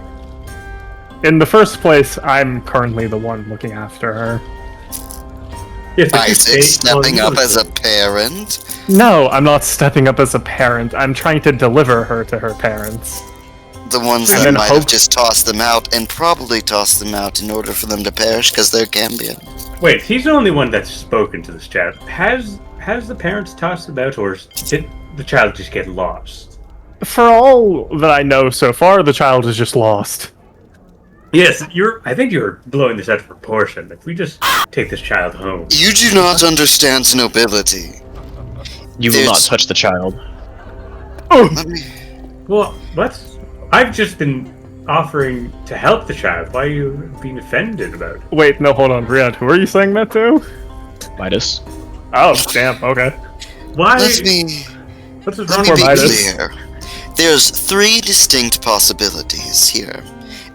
In the first place, I'm currently the one looking after her. Yes, but you Isaac say- stepping well, up as a parent? No, I'm not stepping up as a parent. I'm trying to deliver her to her parents. The ones And that then might have hope- just tossed them out, and probably tossed them out in order for them to perish because they're Cambion. Wait, he's the only one that's spoken to this child. Has the parents tossed about, or did the child just get lost? For all that I know so far, the child is just lost. Yes, I think you're blowing this out of proportion. If we just take this child home. You do not understand nobility. You will not There's- touch the child. Let me... Well, what? I've just been offering to help the child. Why are you being offended about it? Wait, no, hold on, Riyadh, who are you saying that to? Midas. Oh, damn, okay. Why? Let me... What's Let wrong me Poor be with Midas. clear. There's 3 distinct possibilities here.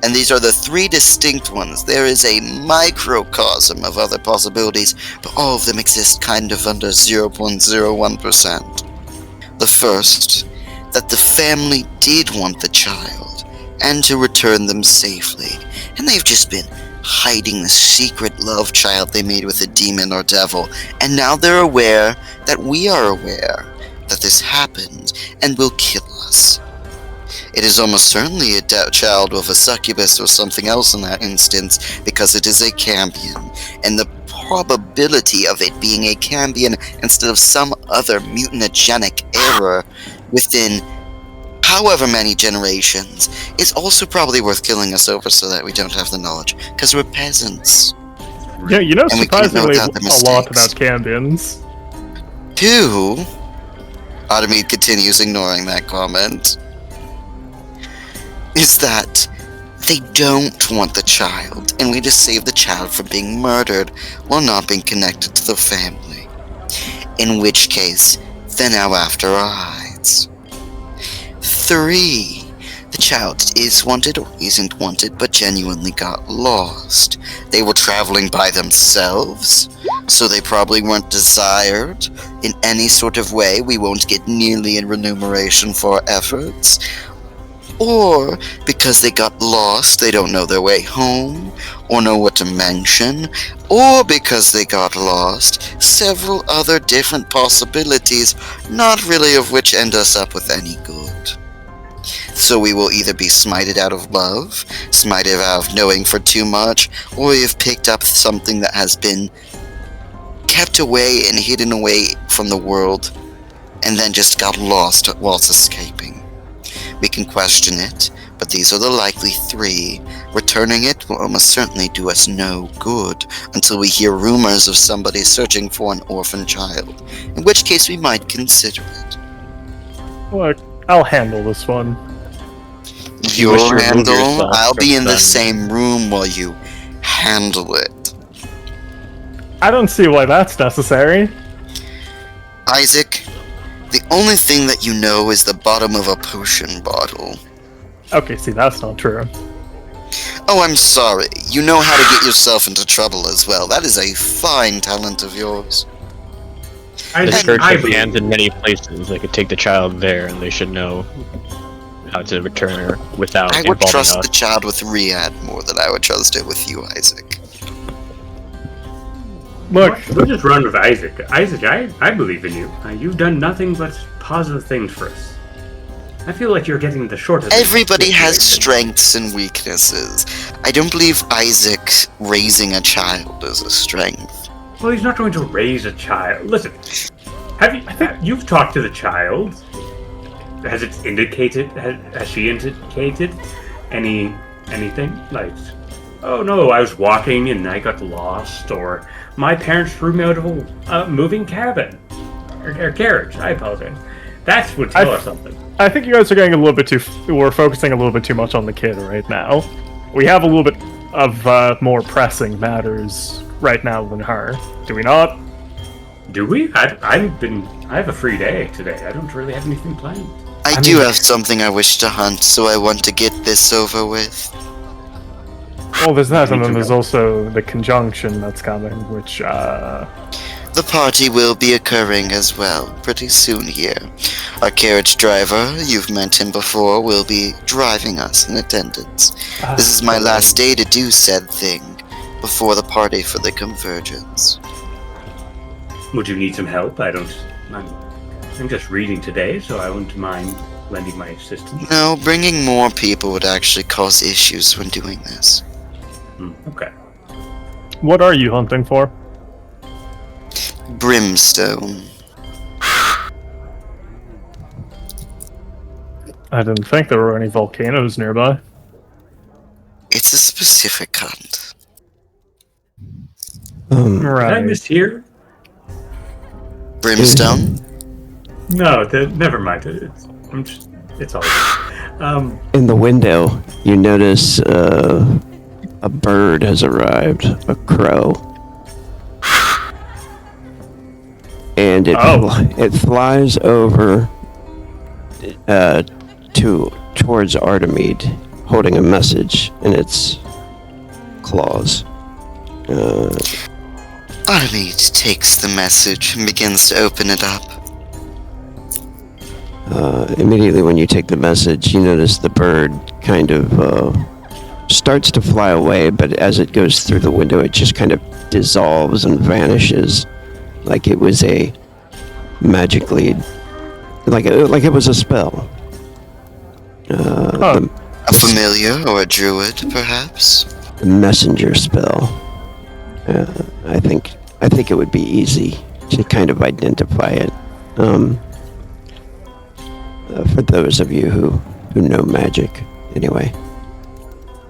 And these are the 3 distinct ones. There is a microcosm of other possibilities, but all of them exist kind of under 0.01%. The first, that the family did want the child, and to return them safely, and they've just been hiding the secret love child they made with a demon or devil, and now they're aware that we are aware that this happened and will kill us. It is almost certainly a child of a succubus or something else in that instance, because it is a cambion, and the probability of it being a cambion instead of some other mutagenic error within however many generations, it's also probably worth killing us over so that we don't have the knowledge, because we're peasants. Yeah, you know And we can't know surprisingly without the a lot mistakes. about Cambians. 2, Artemide continues ignoring that comment, is that they don't want the child, and we just save the child from being murdered while not being connected to the family. In which case, they're now after our hides. 3, the child is wanted or isn't wanted, but genuinely got lost. They were traveling by themselves, so they probably weren't desired in any sort of way. We won't get nearly a remuneration for our efforts. Or because they got lost, they don't know their way home, or know what to mention, or because they got lost, several other different possibilities, not really of which end us up with any good. So we will either be smited out of love, smited out of knowing for too much, or we have picked up something that has been kept away and hidden away from the world, and then just got lost whilst escaping. We can question it, but these are the likely 3. Returning it will almost certainly do us no good until we hear rumors of somebody searching for an orphan child, in which case we might consider it. Look, I'll handle this one. You wish to Your remove handle, yourself I'll from be in the them. same room while you handle it. I don't see why that's necessary. Isaac, the only thing that you know is the bottom of a potion bottle. Okay, see, that's not true. Oh, I'm sorry. You know how to get yourself into trouble as well. That is a fine talent of yours. I The think church I has believe hands in many places. They could take the child there, and they should know how to return her without I would involving trust us. the child with Riyadh more than I would trust it with you, Isaac. Look, we'll just run with Isaac. Isaac, I believe in you. You've done nothing but positive things for us. I feel like you're getting the short of this Everybody has situation. strengths and weaknesses. I don't believe Isaac raising a child is a strength. Well, he's not going to raise a child. Listen, you've talked to the child? Has it indicated? Has she indicated anything like? Oh no, I was walking and I got lost, or my parents threw me out of a moving cabin or carriage. I apologize. That would tell us something. I think you guys are getting a little bit too... We're focusing a little bit too much on the kid right now. We have a little bit of more pressing matters right now than her. Do we not? Do we? I have a free day today. I don't really have anything planned. I do have something I wish to hunt, so I want to get this over with. Well, there's that, Me and then too. there's also the conjunction that's coming, which, The party will be occurring as well, pretty soon here. Our carriage driver, you've met him before, will be driving us in attendance. This is my last day to do said thing, before the party for the convergence. Would you need some help? I'm just reading today, so I wouldn't mind lending my assistance. No, bringing more people would actually cause issues when doing this. Okay. What are you hunting for? Brimstone. I didn't think there were any volcanoes nearby. It's a specific hunt. Did I Right. mishear? Brimstone? No, never mind. It's all good. In the window, you notice a bird has arrived, a crow. And it flies over towards Artemide, holding a message in its claws. Artemide takes the message and begins to open it up. Immediately when you take the message, you notice the bird kind of starts to fly away, but as it goes through the window, it just kind of dissolves and vanishes, like it was a magically, like it was a spell. Huh. A familiar or a druid, perhaps? The messenger spell. I think it would be easy to kind of identify it. for those of you who know magic. Anyway,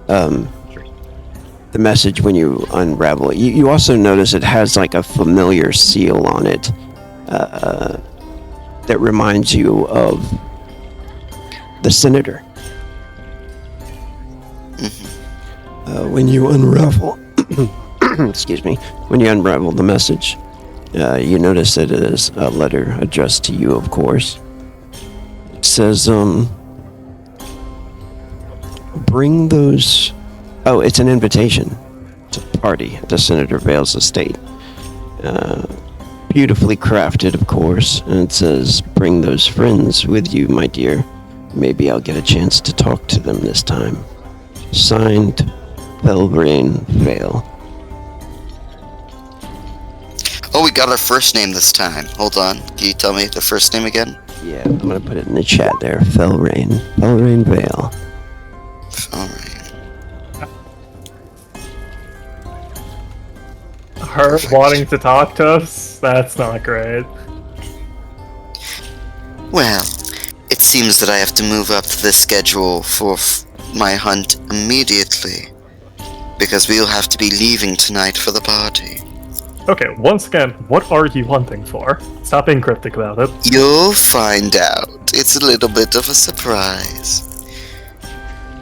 the message when you unravel it, you also notice it has like a familiar seal on it that reminds you of the senator. When you unravel, excuse me, when you unravel the message, you notice it is a letter addressed to you, of course. It says, bring those... Oh, it's an invitation to party at the Senator Vale's estate. Beautifully crafted, of course, and it says, bring those friends with you, my dear. Maybe I'll get a chance to talk to them this time. Signed, Belrain Vale. Oh, we got our first name this time. Hold on. Can you tell me the first name again? Yeah, I'm gonna put it in the chat there. Belrain Vale. Alright. Her wanting to talk to us? That's not great. Well, it seems that I have to move up the schedule for my hunt immediately, because we'll have to be leaving tonight for the party. Okay, once again, what are you hunting for? Stop being cryptic about it. You'll find out. It's a little bit of a surprise.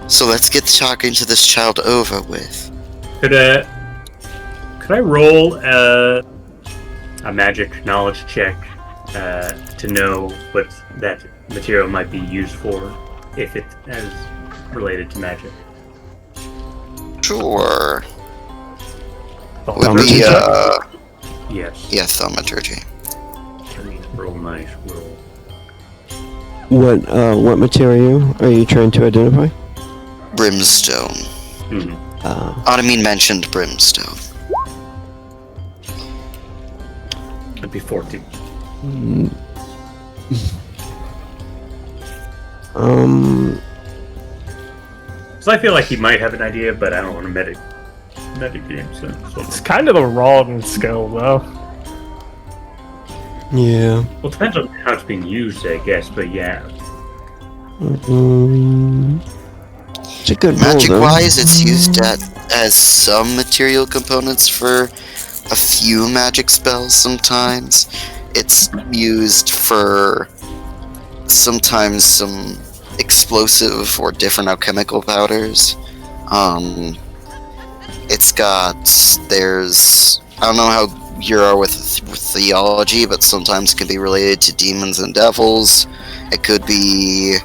So let's get talking to this child over with. Could I roll a magic knowledge check to know what that material might be used for, if it is related to magic? Sure. Oh, Would be, Yes. yeah, thaumaturgy. Let me roll nice roll. What material are you trying to identify? Brimstone. Automine mentioned brimstone. It'd be 14. So I feel like he might have an idea, but I don't want to metagame, so It's kind of a wrong skill, though. Yeah. well, it depends on how it's being used, I guess. But yeah, It's a good roll, though. Magic-wise, it's used as some material components for a few magic spells sometimes. It's used for sometimes some explosive or different alchemical powders. There's... I don't know how you are with theology, but sometimes it can be related to demons and devils. It could be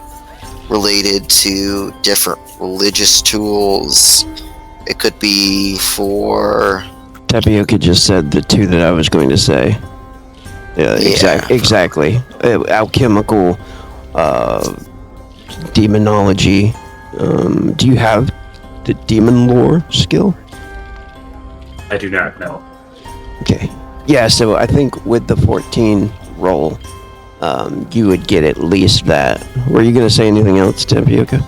related to different religious tools. It could be for... Tapioca just said the two that I was going to say. Exactly. Alchemical, demonology. Do you have the demon lore skill? I do not know. Okay. Yeah, so I think with the 14 roll, you would get at least that. Were you going to say anything else, Tapioca?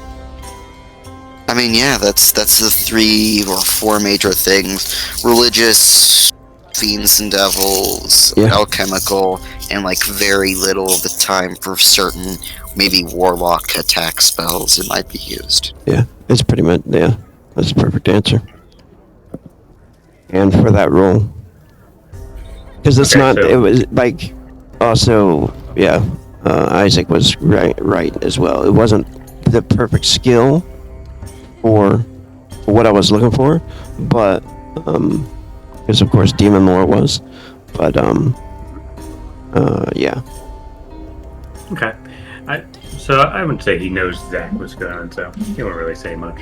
I mean, yeah, that's the 3 or 4 major things. Religious, fiends and devils, Yeah. alchemical, and like very little of the time for certain, maybe warlock attack spells it might be used. Yeah, it's pretty much, yeah. That's the perfect answer. And for that roll. Because it's Okay, not, so- it was like, also, yeah, Isaac was right as well. It wasn't the perfect skill for what I was looking for, but, because of course Demon Lore was, but, yeah. Okay. So I wouldn't say he knows exactly what's going on, so he won't really say much.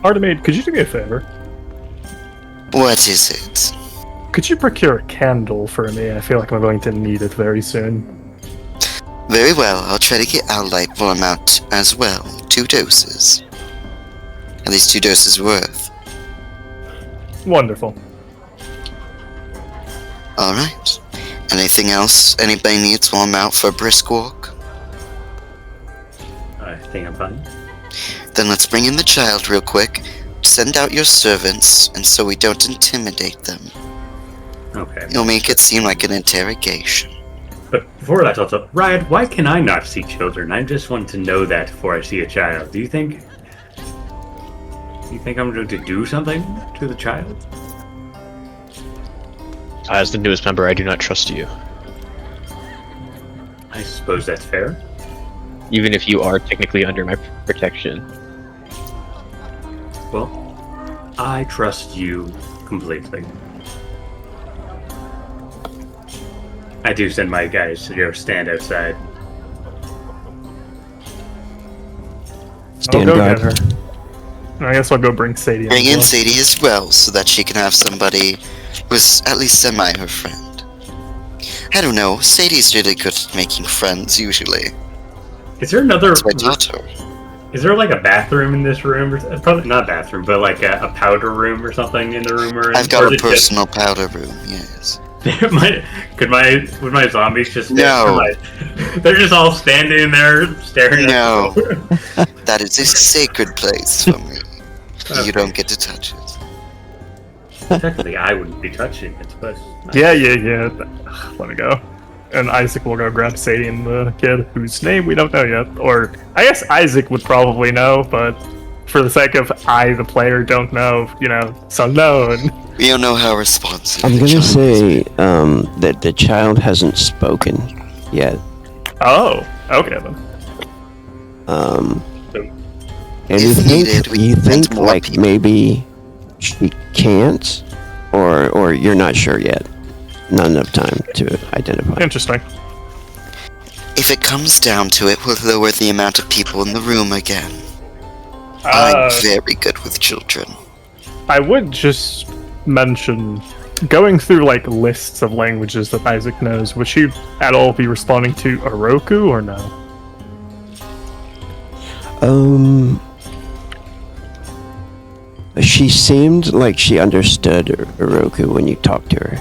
Artemide, could you do me a favor? What is it? Could you procure a candle for me? I feel like I'm going to need it very soon. Very well, I'll try to get our light form out as well. 2 doses. At least 2 doses worth. Wonderful. Alright. Anything else anybody needs while I'm out for a brisk walk? I think I'm fine. Then let's bring in the child real quick. Send out your servants, and so we don't intimidate them. Okay. You'll make it seem like an interrogation. But before that, also, Riot, why can I not see children? I just want to know that before I see a child. Do you think I'm going to do something to the child? As the newest member, I do not trust you. I suppose that's fair. Even if you are technically under my protection. Well, I trust you completely. I do send my guys to go stand outside. Stand I'll go guard. get her. I guess I'll go bring Sadie. Bring as in well. Sadie as well, so that she can have somebody who's at least semi her friend. I don't know, Sadie's really good at making friends, usually. Is there another? That's my daughter. Is there like a bathroom in this room? Or, probably not a bathroom, but like a powder room or something in the room. Or I've got a personal powder room, yes. Would my zombies just? No. They're just all standing there staring. No. At the door. That is a sacred place for me. Okay. You don't get to touch it. Technically, I wouldn't be touching it, but Yeah. Let me go. And Isaac will go grab Sadie and the kid, whose name we don't know yet. Or, I guess Isaac would probably know, but for the sake of I, the player, don't know, it's unknown. We don't know how responsive I'm the gonna child say that the child hasn't spoken yet. Oh, okay then. And you If think needed, we can send more like people. maybe she can't, or you're not sure yet. Not enough time to identify. Interesting. If it comes down to it, we'll lower the amount of people in the room again. Uh, I'm very good with children. I would just mention, going through like lists of languages that Isaac knows, would she at all be responding to Oroku or no? She seemed like she understood Oroku when you talked to her.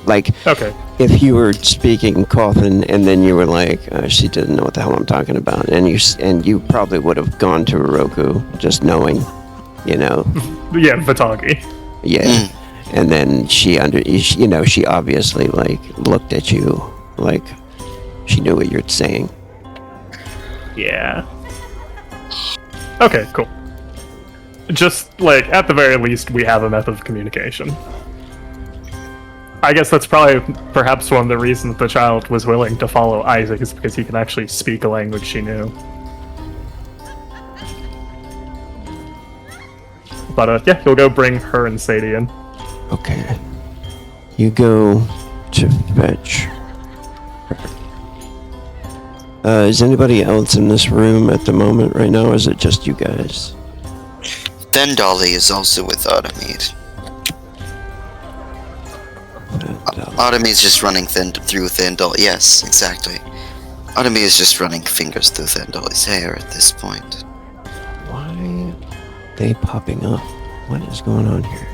Like, Okay. if you were speaking Kothan and then you were like, she didn't know what the hell I'm talking about, and you probably would have gone to Oroku just knowing, Yeah, Vitagi. yeah. And then she obviously like looked at you like she knew what you're saying. Yeah. Okay, cool. Just, like, at the very least, we have a method of communication. I guess that's probably perhaps one of the reasons the child was willing to follow Isaac, is because he can actually speak a language she knew. But, yeah, you'll go bring her and Sadie in. Okay. You go to fetch her. Is anybody else in this room at the moment right now, or is it just you guys? Dolly is also with Artemide. Artemide's just running through Dolly. Yes, exactly. Artemide is just running fingers through Dolly's hair at this point. Why are they popping up? What is going on here?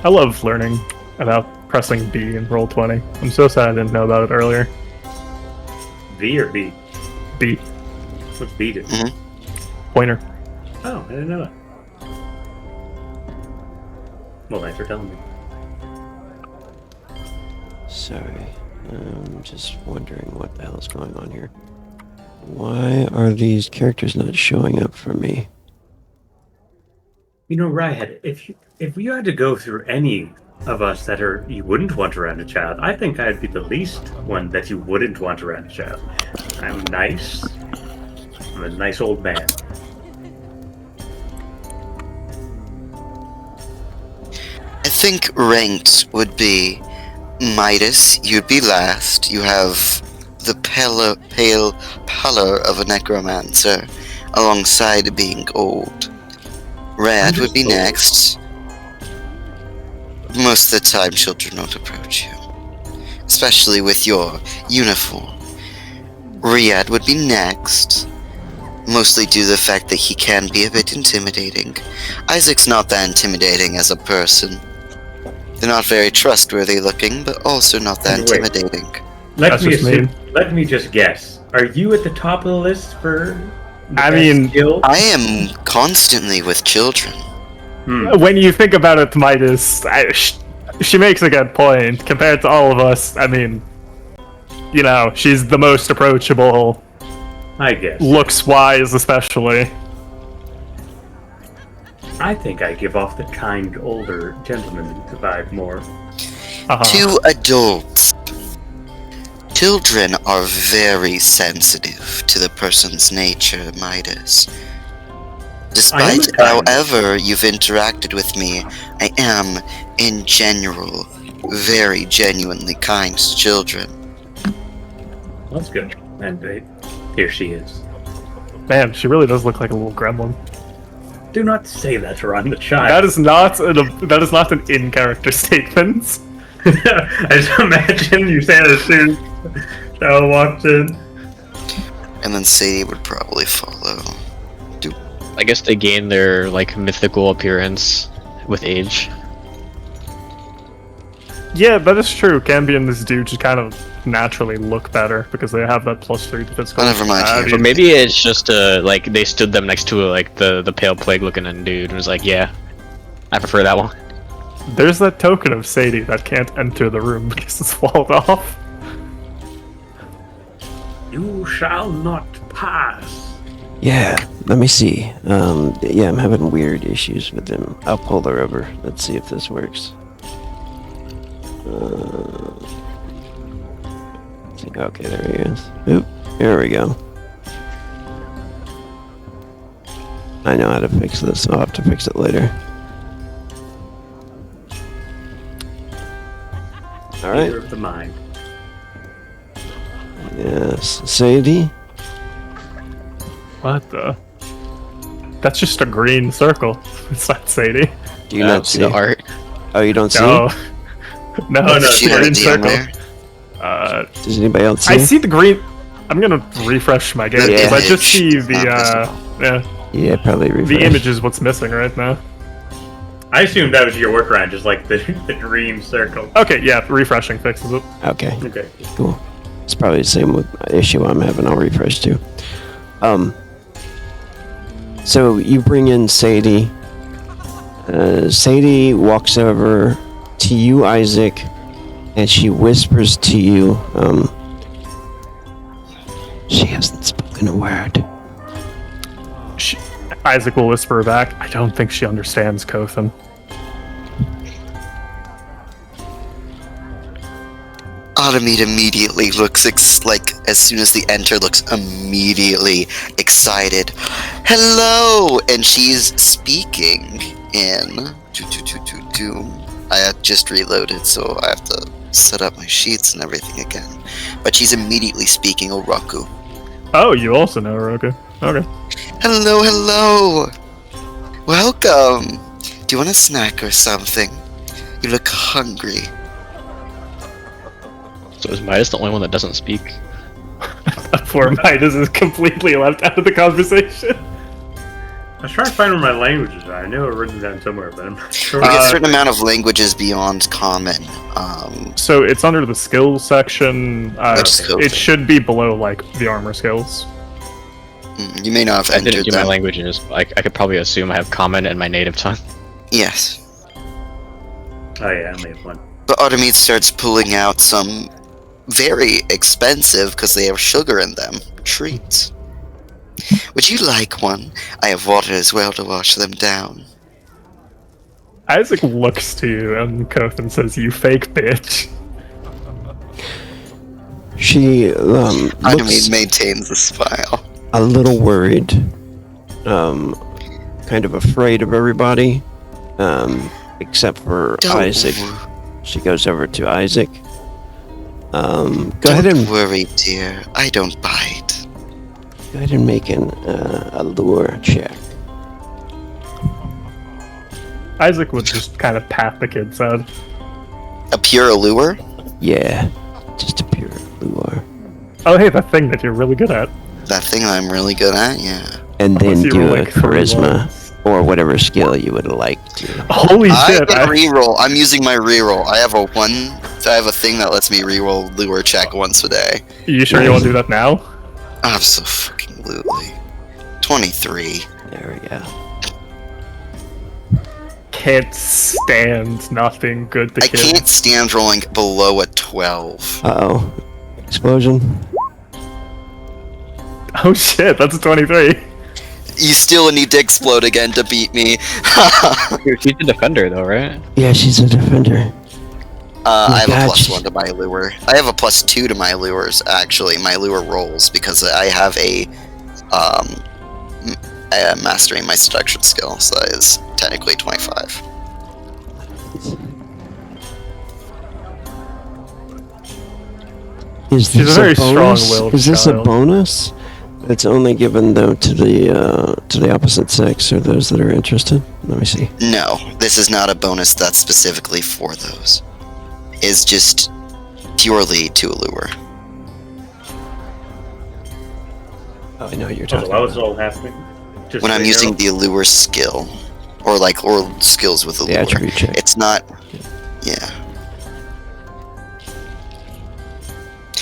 I love learning about pressing B in Roll20. I'm so sad I didn't know about it earlier. V or B? B. What's B do? Pointer. Oh, I didn't know that. Well, thanks for telling me. Sorry. I'm just wondering what the hell is going on here. Why are these characters not showing up for me? Riot, if you had to go through any of us that you wouldn't want around a child, I think I'd be the least one that you wouldn't want around a child. I'm nice. I'm a nice old man. I think ranked would be Midas, you'd be last. You have the pale pallor of a necromancer alongside being old. Red would be old. Next. Most of the time children don't approach you, especially with your uniform. Riyadh would be next, mostly due to the fact that he can be a bit intimidating. Isaac's not that intimidating as a person. They're not very trustworthy looking, but also not that Wait. intimidating. Let me just guess. Are you at the top of the list for the I best mean, skill? I am constantly with children. When you think about it, Midas, she makes a good point. Compared to all of us, I mean, you know, she's the most approachable, I guess. looks-wise especially. I think I give off the kind older gentleman vibe more. To adults, children are very sensitive to the person's nature, Midas. Despite however you've interacted with me, I am, in general, very genuinely kind to children. That's good. And here she is. Man, she really does look like a little gremlin. Do not say that around the child. That is not an in-character statement. I just imagine you say that as soon as Shao walks in. And then Sadie would probably follow. I guess they gain their like mythical appearance with age. Yeah, that is true. Camby and this dude just kind of naturally look better because they have that +3 to physical. Oh, never mind. Or maybe it's just like they stood them next to like the pale plague looking dude and was like, yeah, I prefer that one. There's that token of Sadie that can't enter the room because it's walled off. You shall not pass. Yeah, let me see. Yeah, I'm having weird issues with them. I'll pull her over. Let's see if this works. Okay, there he is. Oop, there we go. I know how to fix this. I'll have to fix it later. Alright. Of the mind. Yes. Sadie? What the? That's just a green circle. It's not Sadie. Do you not see the art? Oh, you don't see? No. No, Oh, it's she a had a green DM circle. there? Does anybody else see? I see the green. I'm gonna refresh my game because I just see image is the not yeah, Yeah, probably refresh. the image is what's missing right now. I assumed that was your workaround, just like the green circle. Okay, yeah, refreshing fixes it. Okay, Okay. cool. It's probably the same with issue I'm having. I'll refresh too. So you bring in Sadie. Sadie walks over to you, Isaac, and she whispers to you. She hasn't spoken a word. Isaac will whisper back. I don't think she understands Kothan. Automate immediately looks like, as soon as they enter, looks immediately excited. Hello! And she's speaking in... I had just reloaded, so I have to set up my sheets and everything again. But she's immediately speaking Oroku. Oh, you also know Oroku. Okay. Hello, hello! Welcome! Do you want a snack or something? You look hungry. So is Midas the only one that doesn't speak? Poor Midas is completely left out of the conversation. I was trying to find where my languages are. I know I've written them down somewhere, but I'm not sure. We get a certain amount of languages beyond common. So it's under the skills section. Which skill It thing? should be below, like, the armor skills. You may not have I didn't entered do my them. languages. I could probably assume I have common and my native tongue. Yes. Oh yeah, I only have one. But Automate starts pulling out some very expensive, because they have sugar in them, treats. Would you like one? I have water as well to wash them down. Isaac looks to you and Kothan says, "You fake bitch." She looks Automate maintains a smile. a little worried, kind of afraid of everybody, except for Don't Isaac. She goes over to Isaac. Go ahead Don't and worry, dear. I don't bite. go ahead and make an allure check. Isaac would just kind of pat the kid's head. A pure allure? Yeah, just a pure allure. Oh, hey, that thing that you're really good at. That thing I'm really good at, yeah. And then Unless you do roll, a like, 3 charisma ones. or whatever skill you would like to. Holy I shit! can reroll. I'm using my reroll. I have a thing that lets me reroll lure check once a day. You sure you want to do that now? Absolutely. 23. There we go. Can't stand not being good to I kids. can't stand rolling below a 12. Uh-oh. explosion. Oh shit, that's a 23. You still need to explode again to beat me. She's a defender, though, right? Yeah, she's a defender. I have God, a plus she's- 1 to my lure. I have a plus 2 to my lures, actually. My lure rolls because I have a mastering my seduction skill, so that is technically 25. Is She's this a very bonus? strong-willed Is this a child. bonus? It's only given though to the opposite sex or those that are interested. Let me see. No, this is not a bonus that's specifically for those. It's just purely to a lure. Oh, I know what you're So talking that was about. all happening. Just When so I'm you using know. the allure skill, or skills with The allure, attribute check. it's not. Yeah.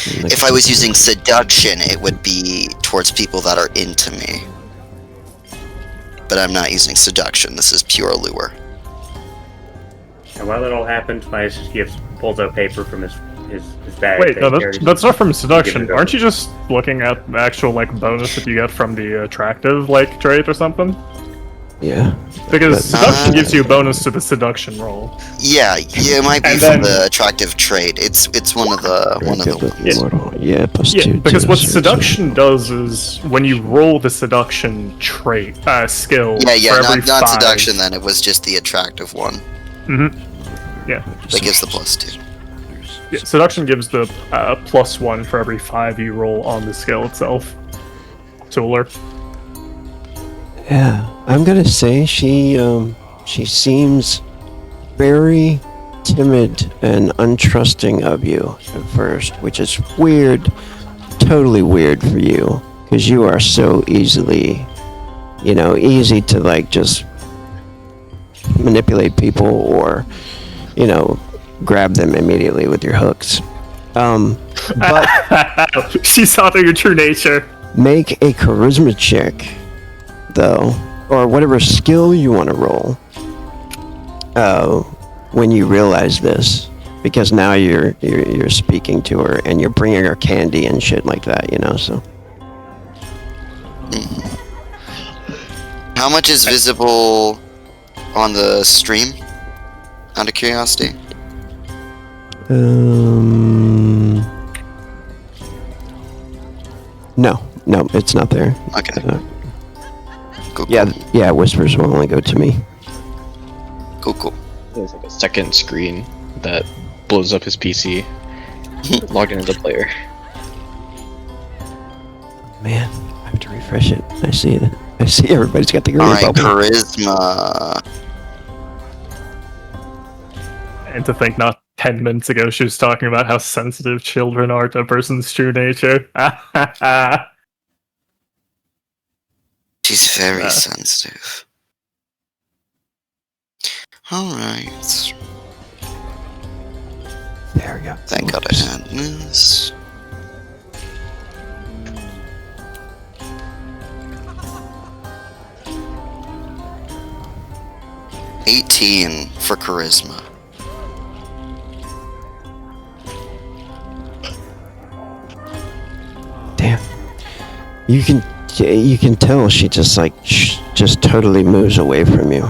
If I was using seduction, it would be towards people that are into me. But I'm not using seduction. This is pure allure. And while that all happened, Midas just pulls out paper from his bag. Wait, that no, he carries. that's not from Give seduction. it over. Aren't you just looking at the actual like bonus that you get from the attractive like trait or something? Yeah. Because But- seduction gives you a bonus to the seduction roll. Yeah, it might be And from then- the attractive trait. It's one of the ones. Yeah, plus Yeah, 2. because to what a certain- seduction does is when you roll the seduction trait skill Yeah, for every not 5, seduction. Then it was just the attractive one that gives the plus 2. Yeah, seduction gives the +1 for every 5 you roll on the skill itself. Tooler. Yeah, I'm gonna say she seems very timid and untrusting of you at first, which is weird, totally weird for you, because you are so easily, easy to like just manipulate people or, grab them immediately with your hooks. But She saw through your true nature. make a charisma check, though, or whatever skill you want to roll. When you realize this, because now you're speaking to her and you're bringing her candy and shit like that, So How much is visible on the stream? Out of curiosity. no, it's not there. Okay. Cool. Yeah, whispers will only go to me. Cool. There's like a second screen that blows up his PC. Log in as a player. Man, I have to refresh it. I see it. I see everybody's got the green Alright, bubble. charisma. And to think not 10 minutes ago she was talking about how sensitive children are to a person's true nature. She's very Yeah. sensitive. Alright. There we go. Thank God I had this. $18 for charisma. Damn. You can tell she just just totally moves away from you.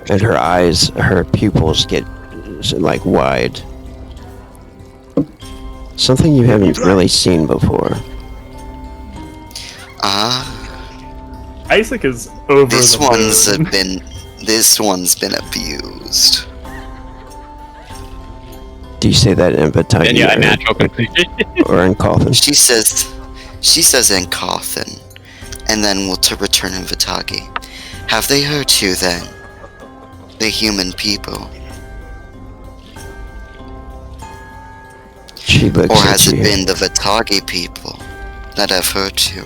And her eyes, her pupils get like wide. Something you haven't really seen before. Isaac is over This the moon. this one's been abused. Do you say that in Batagi And yeah, natural completion. or in Coffin? She says in Cawthon, and then we'll to return in Vitagi. Have they hurt you then? The human people. She looks Or at has it you. been the Vitagi people that have hurt you?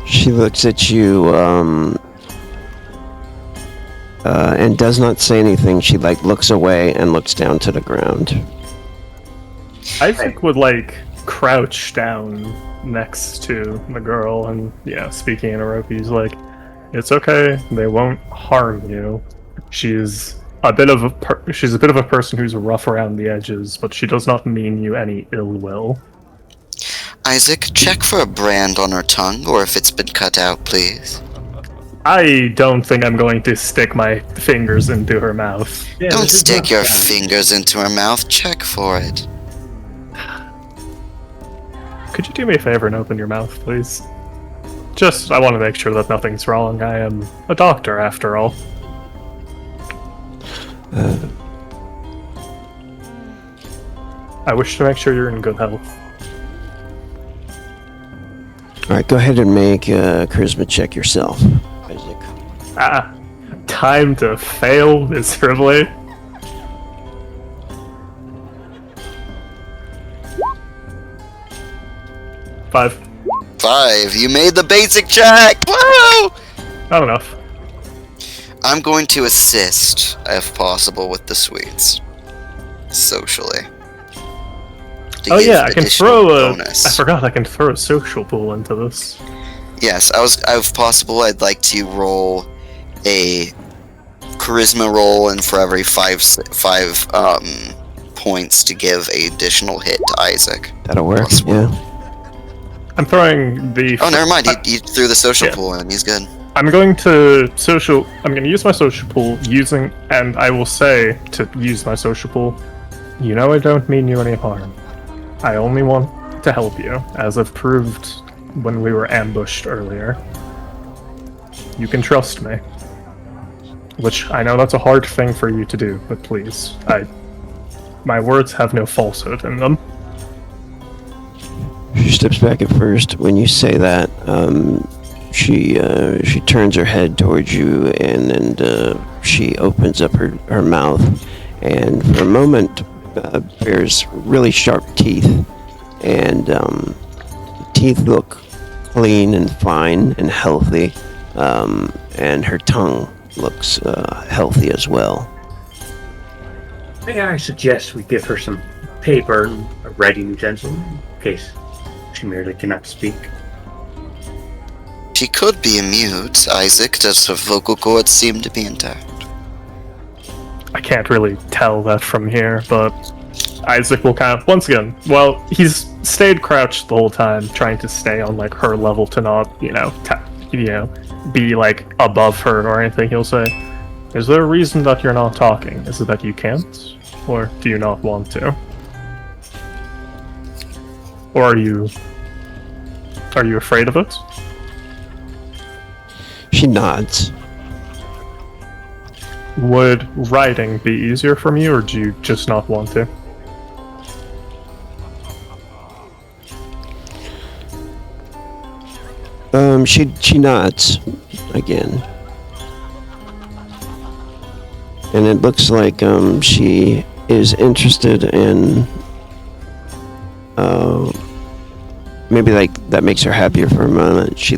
She looks at you, and does not say anything. She looks away and looks down to the ground. Isaac would crouch down next to the girl and speaking in Oroki, he's like, "It's okay, they won't harm you. She's she's a bit of a person who's rough around the edges, but she does not mean you any ill will. Isaac, check for a brand on her tongue, or if it's been cut out, please. I don't think I'm going to stick my fingers into her mouth. Yeah, Don't this is stick not your bad. fingers into her mouth. Check for it. Could you do me a favor and open your mouth, please? I want to make sure that nothing's wrong. I am a doctor, after all. I wish to make sure you're in good health. Alright, go ahead and make a charisma check yourself, Isaac. Time to fail miserably. Five. 5. You made the basic check! Woo! Not enough. I'm going to assist, if possible, with the sweets. Socially. To Oh give yeah, I can additional throw bonus. I forgot I can throw a social pool into this. Yes, if possible, I'd like to roll a charisma roll, and for every five points to give a additional hit to Isaac. That'll work, Plus one. yeah. I'm throwing the. Oh, never mind. You threw the social Yeah. pool in. He's good. I'm going to use my social pool and I will say to use my social pool. You know I don't mean you any harm. I only want to help you, as I've proved when we were ambushed earlier. You can trust me. Which I know that's a hard thing for you to do, but please, my words have no falsehood in them. She steps back at first. When you say that, she turns her head towards you, and then she opens up her mouth, and for a moment bears really sharp teeth, and the teeth look clean and fine and healthy, and her tongue looks healthy as well. May I suggest we give her some paper and a writing utensil in case she merely cannot speak? She could be mute, Isaac. Does her vocal cords seem to be intact? I can't really tell that from here, but Isaac will kind of, once again, well, he's stayed crouched the whole time, trying to stay on, like, her level to not, be, like, above her or anything. He'll say, is there a reason that you're not talking? Is it that you can't? Or do you not want to? Or are you afraid of it? She nods. Would writing be easier for me, or do you just not want to? She nods again. And it looks like she is interested in maybe like that makes her happier for a moment. She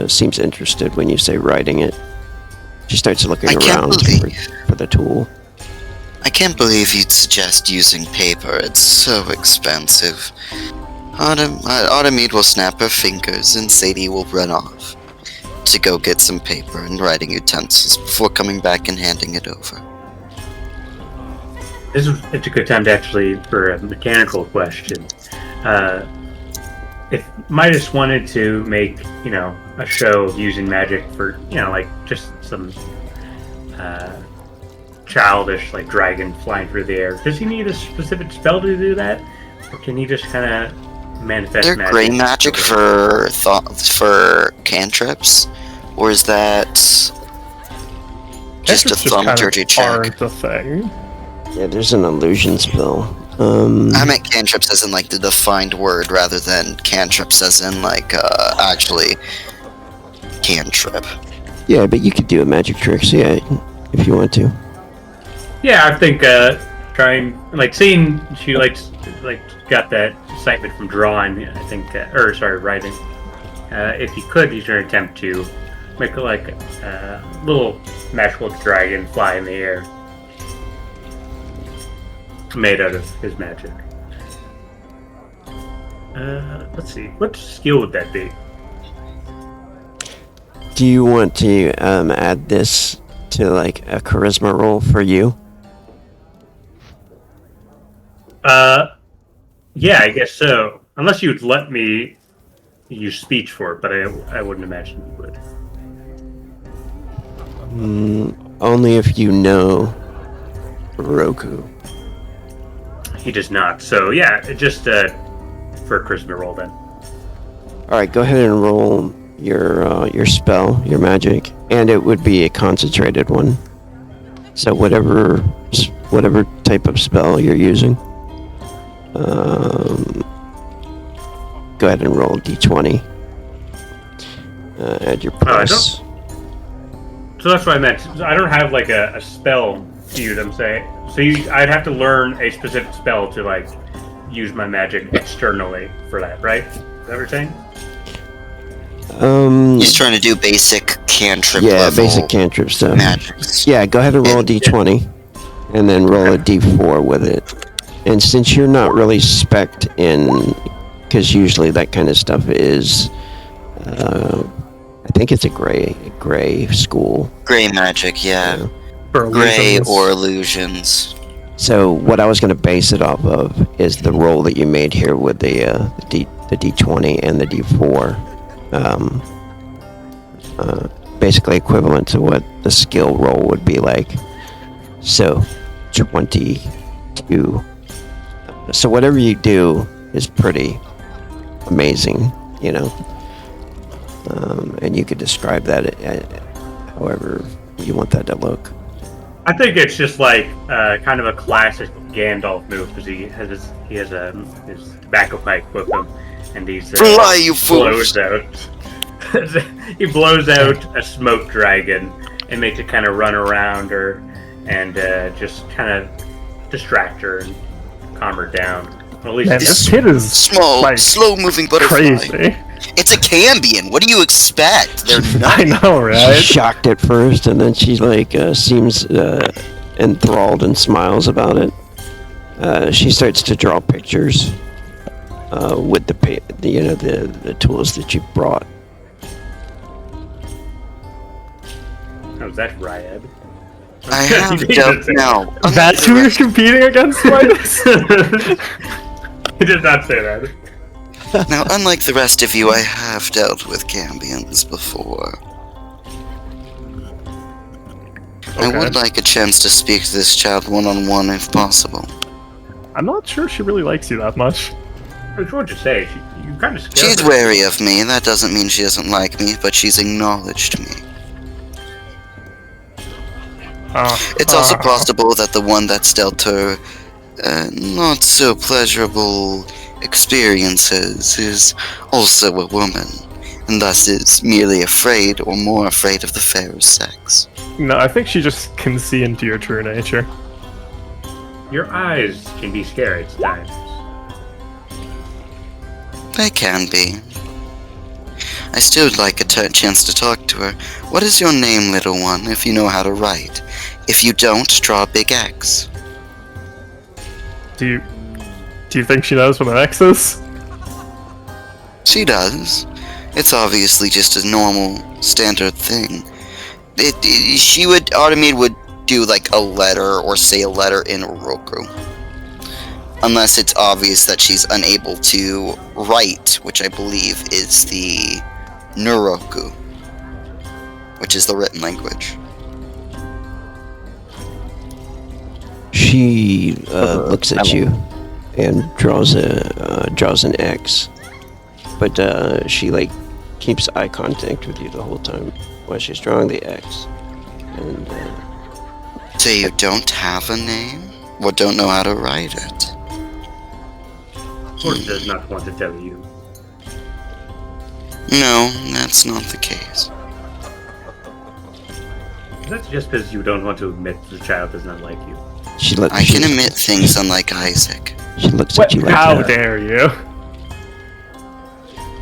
seems interested when you say writing it. She starts looking around for the tool. I can't believe you'd suggest using paper. It's so expensive. Autumnmead will snap her fingers, and Sadie will run off to go get some paper and writing utensils before coming back and handing it over. It's a good time to for a mechanical question. If Midas wanted to make, a show of using magic for, just some childish, like, dragon flying through the air, does he need a specific spell to do that? Or can he just kind of manifest Is there magic? gray magic for cantrips? Or is that just a thaumaturgy check? Aren't a thing. Yeah, there's an illusion spell. I meant cantrips as in, like, the defined word rather than cantrips as in, like, actually cantrip. Yeah, but you could do a magic trick, so yeah, if you want to. Yeah, I think seeing she got that excitement from drawing. I think, writing. If you could, use your attempt to make a little magical dragon fly in the air, made out of his magic. Let's see, what skill would that be? Do you want to add this to like a charisma roll for you? Yeah, I guess so. Unless you'd let me use speech for it, but I wouldn't imagine you would. Only if you know Roku. He does not. So yeah, just for a charisma roll then. All right, go ahead and roll your spell, your magic, and it would be a concentrated one. So whatever type of spell you're using, go ahead and roll a d20. Add your plus. So that's what I meant. I don't have like a spell to use. I'm saying. So I'd have to learn a specific spell to like use my magic externally for that, right? Is that what you're saying? He's trying to do basic cantrip. Yeah, level basic cantrip stuff. magics. Yeah, go ahead and roll a d20, and then roll a d4 with it. And since you're not really spec'd in, because usually that kind of stuff is, I think it's a gray school. Gray magic, yeah. For Gray illusions. or illusions. So what I was going to base it off of is the roll that you made here with the d20 and the d4. Basically equivalent to what the skill roll would be like. So 22. So whatever you do is pretty amazing, you know. And you could describe that however you want that to look. I think it's just like kind of a classic Gandalf move because he has his tobacco pipe with him, and he's Fly, you fools! blows out. He blows out a smoke dragon and makes it kind of run around her and just kind of distract her and calm her down. Well, at least Man, this kid is Small, like slow-moving butterfly. crazy. It's a Cambion. What do you expect? They're I not. know, right? She's shocked at first, and then she like seems enthralled and smiles about it. She starts to draw pictures with the tools that you brought. Oh, that's Ryad. I have doubt now. That's who you're competing against, Midas? He did not say that. Now, unlike the rest of you, I have dealt with Cambions before. I would like a chance to speak to this child one-on-one if possible. I'm not sure she really likes you that much. Which would you say? You kind of scared She's her. wary of me. That doesn't mean she doesn't like me, but she's acknowledged me. It's also possible that the one that's dealt her not so pleasurable experiences is also a woman, and thus is merely afraid or more afraid of the fairer sex. No, I think she just can see into your true nature. Your eyes can be scary at times. They can be. I still would like a chance to talk to her. What is your name, little one, if you know how to write? If you don't, draw a big X. Do you think she knows what an X is? She does. It's obviously just a normal, standard thing. Artemis would do like a letter or say a letter in Roku. Unless it's obvious that she's unable to write, which I believe is the Nuroku, which is the written language. She looks at you and draws an X, but she like keeps eye contact with you the whole time while she's drawing the X. And So you don't have a name? Or don't know how to write it? Or does not want to tell you. No, that's not the case. That's just because you don't want to admit the child does not like you. I can admit things unlike Isaac. She looks at you like How that. dare you?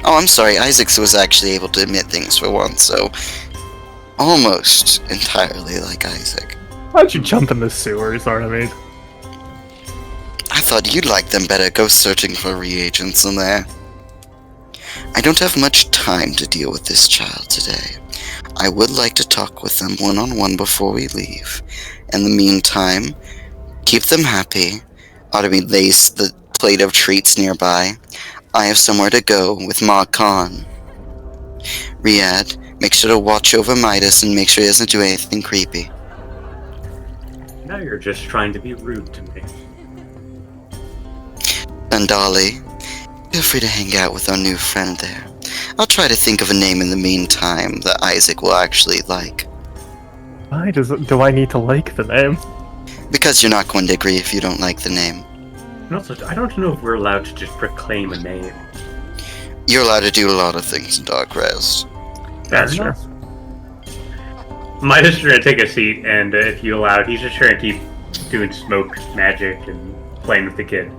Oh, I'm sorry, Isaac was actually able to admit things for once, so almost entirely like Isaac. Why'd you jump in the sewers, Artemis? I thought you'd like them better. Go searching for reagents in there. I don't have much time to deal with this child today. I would like to talk with them one-on-one before we leave. In the meantime, keep them happy. Artemis lays the plate of treats nearby. I have somewhere to go with Ma Khan. Riyadh, make sure to watch over Midas and make sure he doesn't do anything creepy. Now you're just trying to be rude to me. Dandali, feel free to hang out with our new friend there. I'll try to think of a name in the meantime that Isaac will actually like. Why do I need to like the name? Because you're not going to agree if you don't like the name. And also, I don't know if we're allowed to just proclaim a name. You're allowed to do a lot of things in Dark Rest. That's true. Midas is going to take a seat, and if you allow it, he's just trying to keep doing smoke magic and playing with the kid.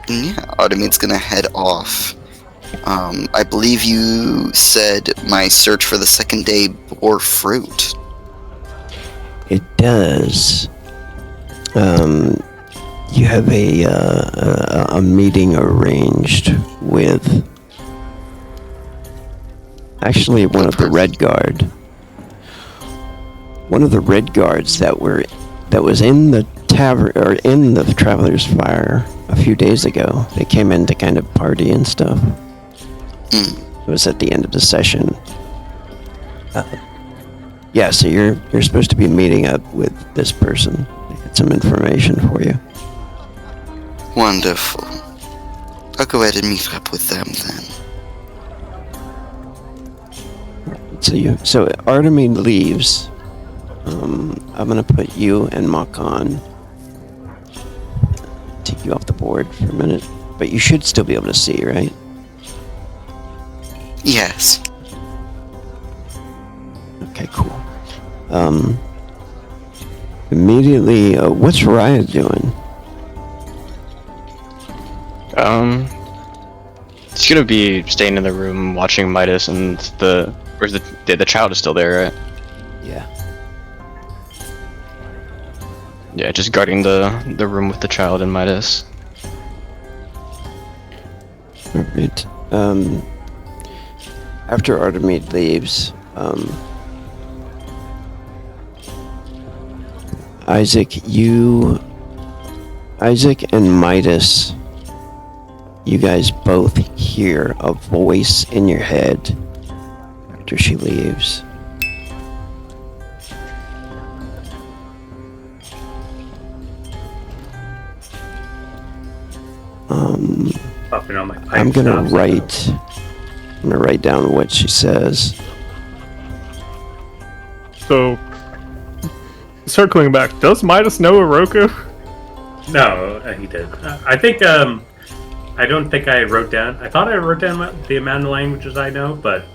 And yeah, Artemis gonna head off. I believe you said my search for the second day bore fruit. It does. You have a meeting arranged with actually one of the Red Guard. One of the Red Guards that was in the tavern or in the Traveler's Fire a few days ago. They came in to kind of party and stuff. It was at the end of the session. Yeah, so you're supposed to be meeting up with this person. Get some information for you. Wonderful. I'll go ahead and meet up with them then. So Artemis leaves. I'm gonna put you and Makan. Take you off the board for a minute, but you should still be able to see, right? Yes. Okay, cool. Immediately, what's Raya doing? It's gonna be staying in the room watching Midas and the child is still there, right? Yeah. Yeah, just guarding the room with the child and Midas. Alright. After Artemis leaves, Isaac and Midas, you guys both hear a voice in your head after she leaves. Puffing on my pipe I'm gonna stops. write down what she says. So, circling back, does Midas know Oroku? No, he did. I think, I don't think I wrote down, I thought I wrote down the amount of languages I know, but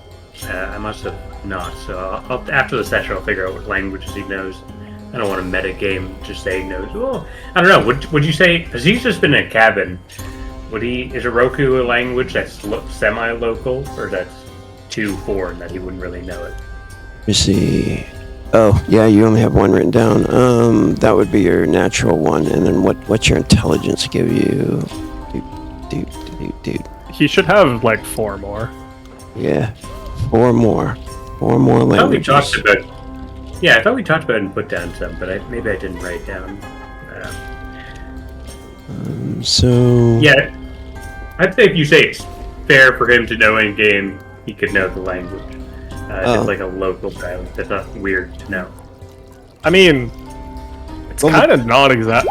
I must have not. So after the session, I'll figure out what languages he knows. I don't want to meta game, just say he knows. Well, I don't know. Would you say, because he's just been in a cabin, is Oroku a language that's semi-local, or that's too foreign that he wouldn't really know it? Let me see. Oh, yeah, you only have one written down. That would be your natural one, and then what's your intelligence give you? Dude. He should have like 4 more. Yeah, 4 more. 4 more languages. I thought we talked about it and put down some, but maybe I didn't write down. So... Yeah, I think you say it's fair for him to know in game he could know the language. Just like a local dialect. That's not weird to know. I mean, it's kind of not exact.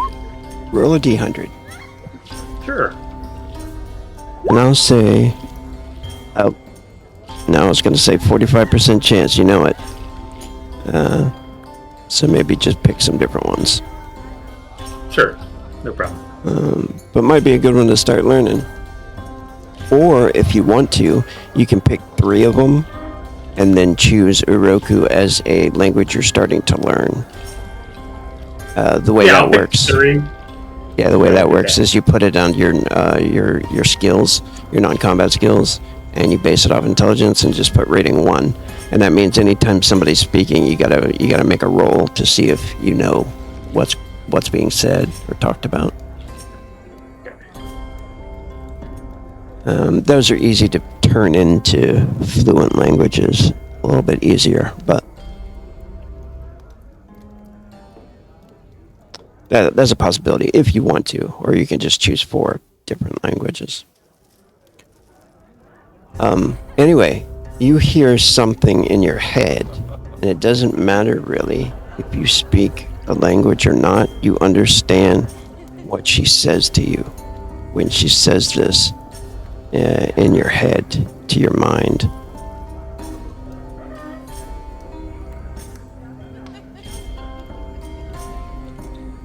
Roll a d100. Sure. And I'll say... Oh. No, I was going to say 45% chance you know it. So maybe just pick some different ones. Sure. No problem. But might be a good one to start learning. Or, if you want to, you can pick 3 of them and then choose Oroku as a language you're starting to learn. The way that works. Yeah, the way that works is you put it on your skills, your non-combat skills, and you base it off intelligence and just put rating 1. And that means anytime somebody's speaking, you gotta make a roll to see if you know what's being said or talked about. Those are easy to turn into fluent languages a little bit easier, but that's a possibility if you want to, or you can just choose 4 different languages. Anyway, you hear something in your head, and it doesn't matter really if you speak a language or not. You understand what she says to you when she says this in your head to your mind.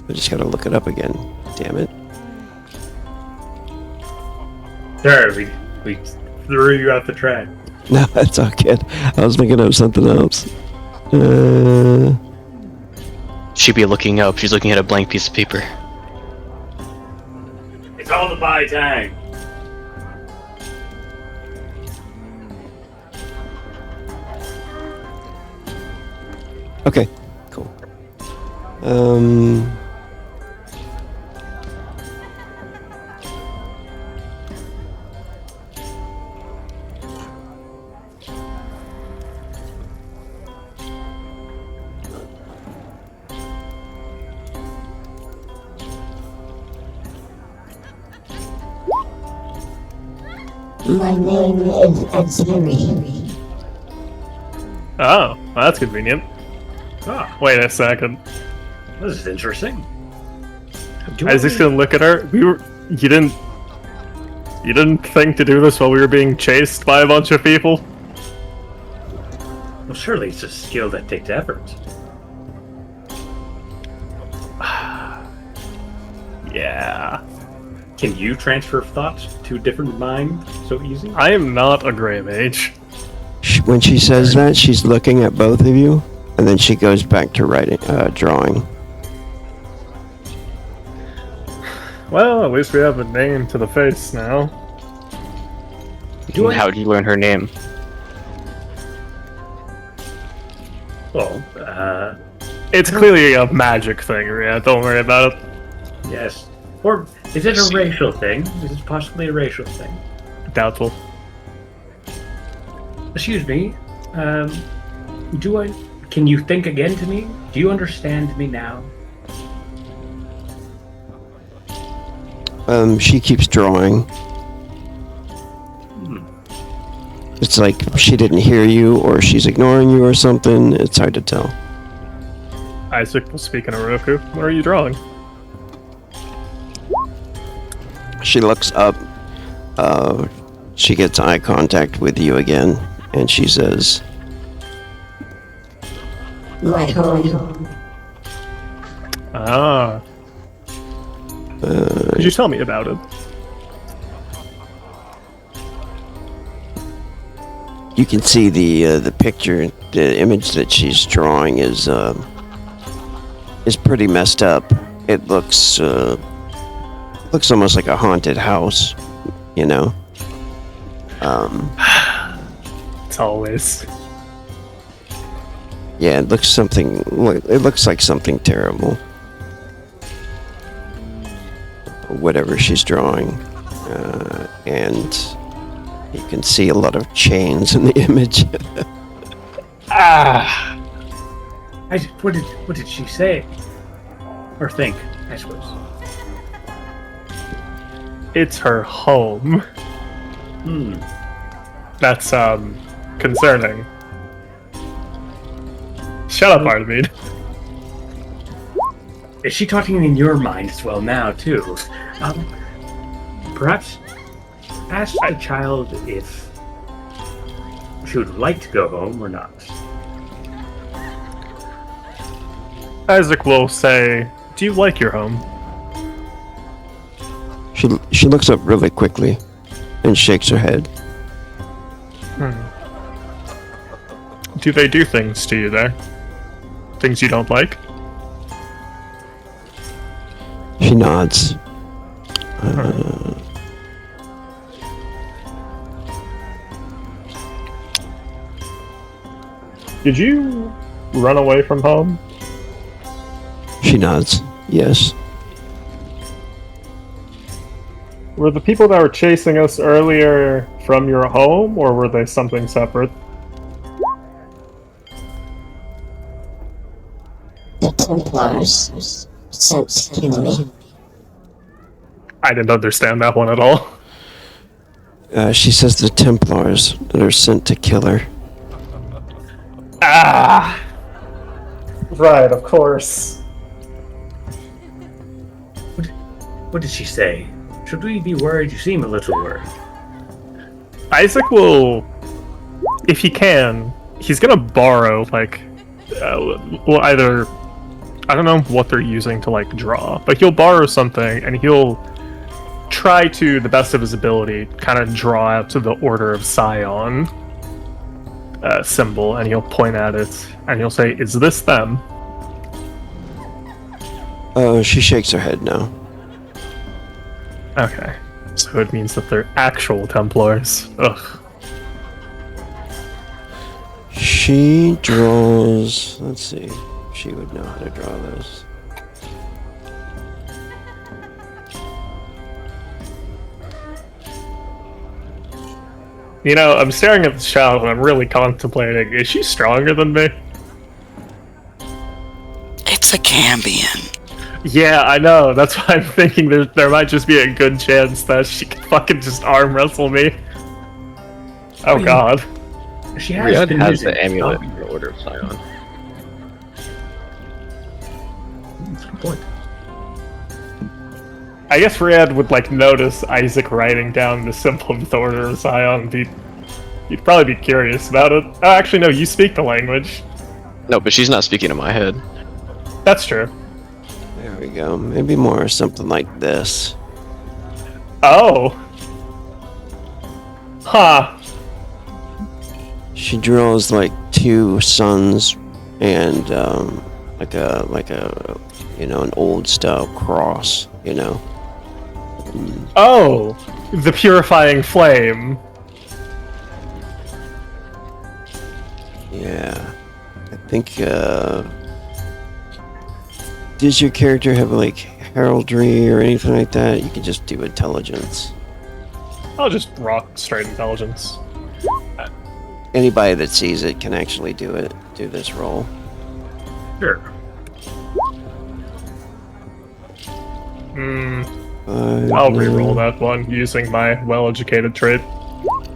I just gotta look it up again. Damn it. Sorry, we threw you off the track. No, that's all good. I was thinking of something else. She'd be looking up. She's looking at a blank piece of paper. It's all the buy time. Okay, cool. My name is Azuri. Oh, well, that's convenient. Ah, Wait a second. this is interesting. Isaac's gonna look at her. You didn't think to do this while we were being chased by a bunch of people? Well, surely it's a skill that takes effort. Yeah. Can you transfer thoughts to a different mind so easy? I am not a gray mage. When she says that, she's looking at both of you, and then she goes back to writing, drawing. Well, at least we have a name to the face now. How did you learn her name? Well, It's clearly a magic thing, Rhea. Don't worry about it. yes. Or is it a racial thing? Is it possibly a racial thing? Doubtful. Excuse me. Can you think again to me? Do you understand me now? She keeps drawing. It's like she didn't hear you, or she's ignoring you, or something. It's hard to tell. Isaac will speak in Oroku. What are you drawing? She looks up. She gets eye contact with you again, and she says, My home. Ah. Could you tell me about it? you can see the picture, the image that she's drawing is pretty messed up. It looks almost like a haunted house, you know. It's always. Yeah, it looks like something terrible. Whatever she's drawing, and you can see a lot of chains in the image. What did she say? Or think, I suppose. It's her home. That's concerning. Shut up, Artemis. Is she talking in your mind as well now, too? Perhaps ask the child if she would like to go home or not. Isaac will say, "Do you like your home?" She looks up really quickly and shakes her head. Do they do things to you there? Things you don't like? She nods. Did you run away from home? She nods. Yes. Were the people that were chasing us earlier from your home, or were they something separate? The Templars sent to kill me. I didn't understand that one at all. She says the Templars that are sent to kill her. Ah! Right, of course. What did she say? Should we be worried? You seem a little worried. Isaac will, if he can, he's gonna borrow, like, well, either, I don't know what they're using to, like, draw, but he'll borrow something, and he'll try to, the best of his ability, kind of draw out to the Order of Scion symbol, and he'll point at it, and he'll say, "Is this them?" She shakes her head no. Okay. So it means that they're actual Templars. Ugh. She draws... Let's see. She would know how to draw this. You know, I'm staring at the child and I'm really contemplating, is she stronger than me? It's a Cambion. Yeah, I know. That's why I'm thinking there might just be a good chance that she can fucking just arm wrestle me. Oh god. She has Riyadh been has using the amulet zombie. in the Order of Scion. That's a good point. I guess Riyadh would like notice Isaac writing down the symbol of the Order of Scion and he'd probably be curious about it. Oh, actually no, you speak the language. No, but she's not speaking in my head. That's true. There we go. Maybe more something like this. Oh. Huh. She draws like two suns and like a an old style cross, Oh, the purifying flame. Yeah. I think does your character have like heraldry or anything like that? You can just do intelligence. I'll just rock straight intelligence. Anybody that sees it can actually do this roll. Sure. I'll re-roll that one using my well-educated trait.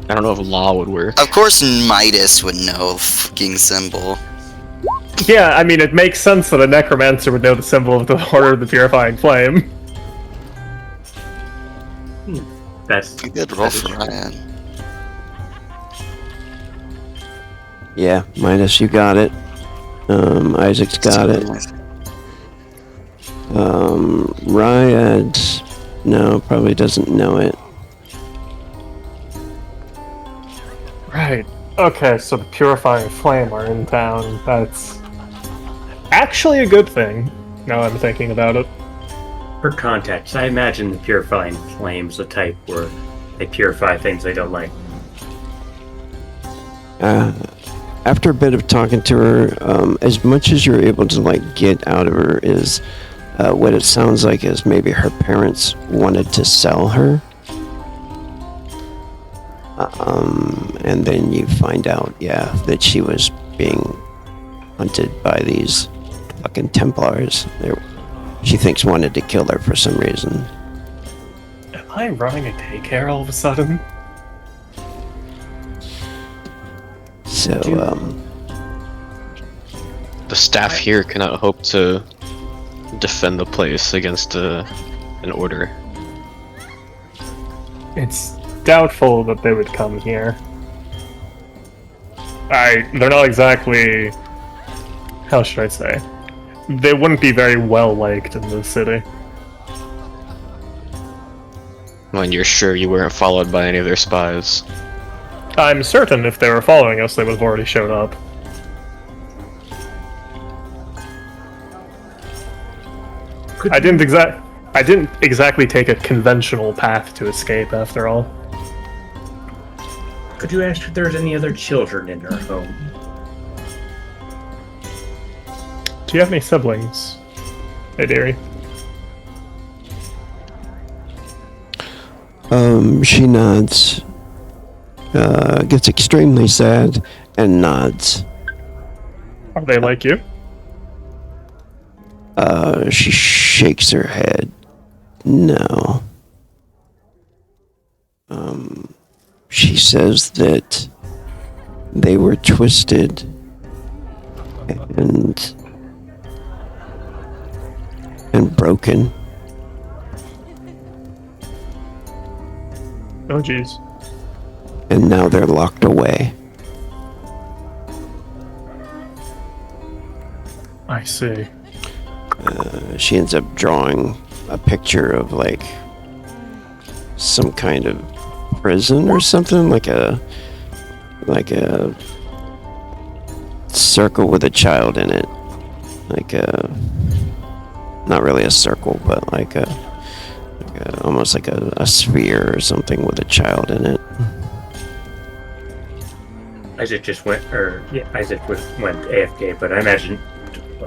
I don't know if law would work. Of course, Midas would know the fucking symbol. Yeah, I mean, it makes sense that a necromancer would know the symbol of the Order of the Purifying Flame. That's A good roll for Ryan. Yeah, Midas, you got it. Isaac's got it. Ryad, no, probably doesn't know it. Right. Okay, so the Purifying Flame are in town. That's actually a good thing, now I'm thinking about it. for context. I imagine the purifying flame's the type where they purify things they don't like. After a bit of talking to her, as much as you're able to like get out of her is what it sounds like is maybe her parents wanted to sell her. And then you find out, yeah, that she was being hunted by these fucking Templars. She thinks wanted to kill her for some reason. Am I running a daycare all of a sudden? So, The staff here cannot hope to defend the place against an order. It's doubtful that they would come here. They're not exactly... How should I say? They wouldn't be very well liked in this city. When you're sure you weren't followed by any of their spies. I'm certain if they were following us, they would have already showed up. I didn't exactly take a conventional path to escape, after all. Could you ask if there's any other children in her home? Do you have any siblings? Hey, dearie. She nods, gets extremely sad, and nods. Are they like you? She shakes her head. No. She says that they were twisted and broken. Oh, jeez. And now they're locked away. I see. She ends up drawing a picture of like some kind of prison or something, like a circle with a child in it, like a, not really a circle, but like a almost like a sphere or something with a child in it. Isaac just went, Isaac went AFK, but I imagine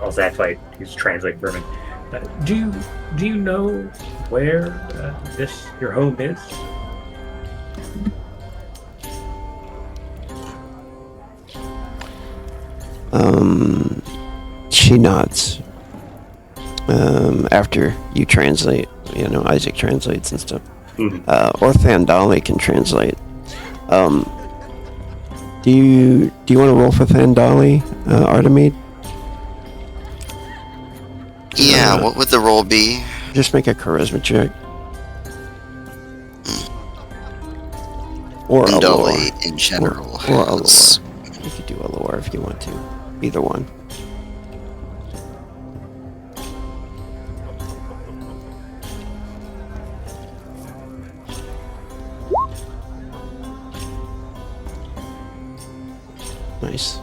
I'll act like he's translating for me. Do you know where your home is? She nods. After you translate, Isaac translates and stuff. Mm-hmm. Or Thandali can translate. Do you want to roll for Thandali, Artemide? Yeah, what would the roll be? Just make a charisma check. Or And allure. Dolly in general. Or allure. has- You could do allure if you want to. Either one. Nice.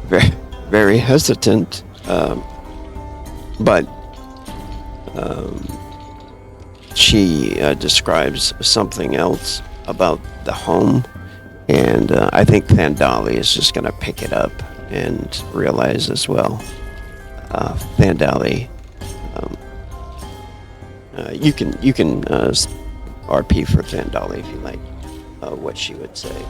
Very, very hesitant, but she describes something else about the home, and I think Thandali is just going to pick it up and realize as well. Thandali, you can RP for Thandali if you like. What she would say.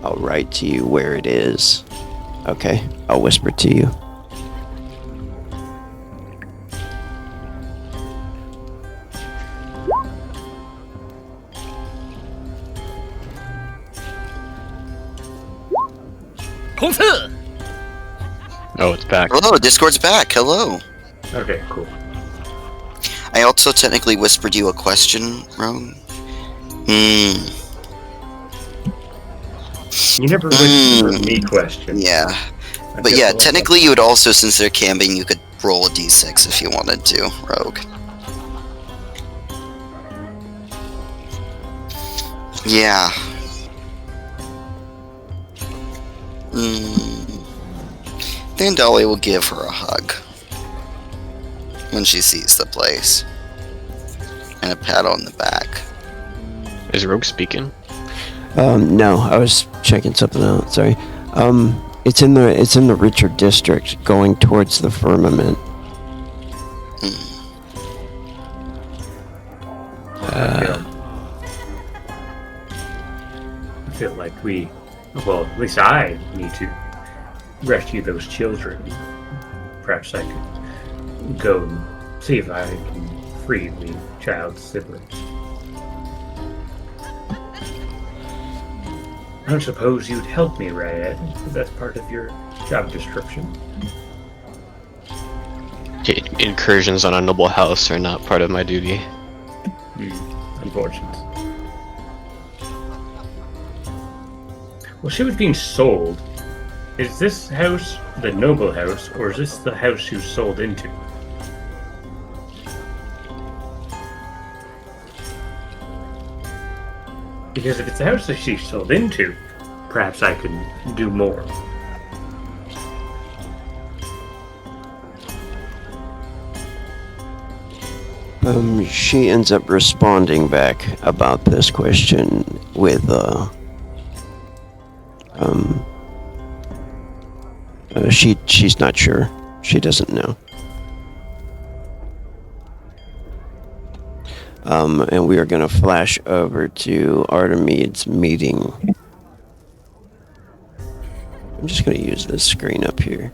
I'll write to you where it is. Okay, I'll whisper to you. Oh, it's back. Hello, Discord's back. Hello. Okay, cool. I also technically whispered you a question, Rogue. You never whispered me questions. Yeah. I But guess yeah, I'll- technically you would also, since they're camping, you could roll a d6 if you wanted to, Rogue. Yeah. Then Dolly will give her a hug when she sees the place. And a pat on the back. Is Rogue speaking? No, I was checking something out. Sorry. It's in the richer district, going towards the firmament. I feel like at least I need to rescue those children. Perhaps I could go and see if I can free the child's siblings. I suppose you'd help me, Rayed, if that's part of your job description. Okay, incursions on a noble house are not part of my duty. Unfortunate. Well, she was being sold. Is this house the noble house, or is this the house she was sold into? Because if it's the house that she sold into, perhaps I can do more. She ends up responding back about this question with She's not sure. She doesn't know. And we are going to flash over to Artemide's meeting. I'm just going to use this screen up here.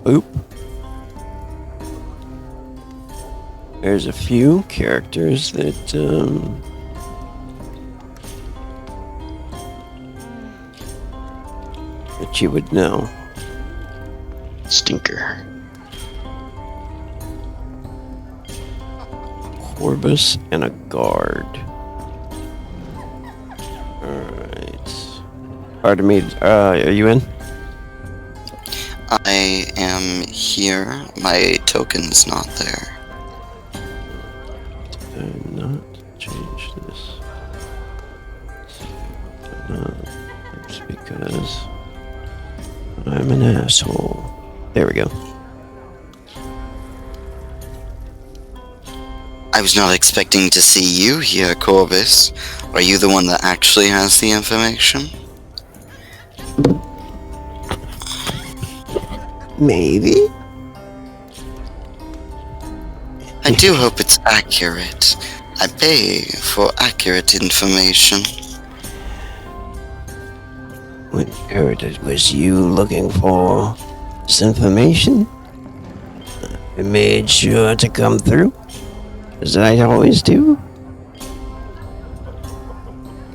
Oop. There's a few characters that that you would know. Stinker. Corbus and a guard. Alright. Artemide, are you in? I am here. My token's not there. Did I not change this? It's because I'm an asshole. There we go. I was not expecting to see you here, Corbus. Are you the one that actually has the information? Maybe? I do hope it's accurate. I pay for accurate information. When heard it was you looking for this information, I made sure to come through, as I always do.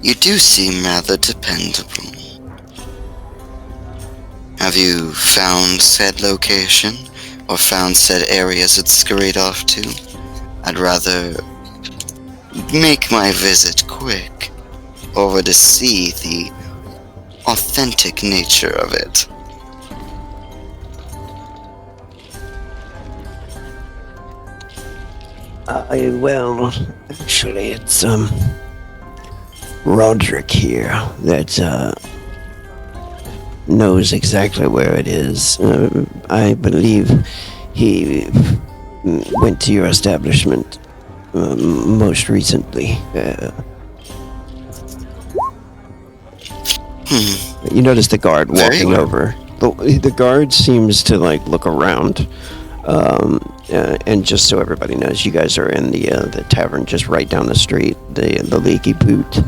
You do seem rather dependable. Have you found said location, or found said areas it scurried off to? I'd rather make my visit quick, over to see the authentic nature of it. Well, actually, it's, Roderick here that, knows exactly where it is. I believe he went to your establishment, most recently. You notice the guard walking over. The guard seems to, like, look around. And just so everybody knows, you guys are in the tavern just right down the street, the Leaky Boot.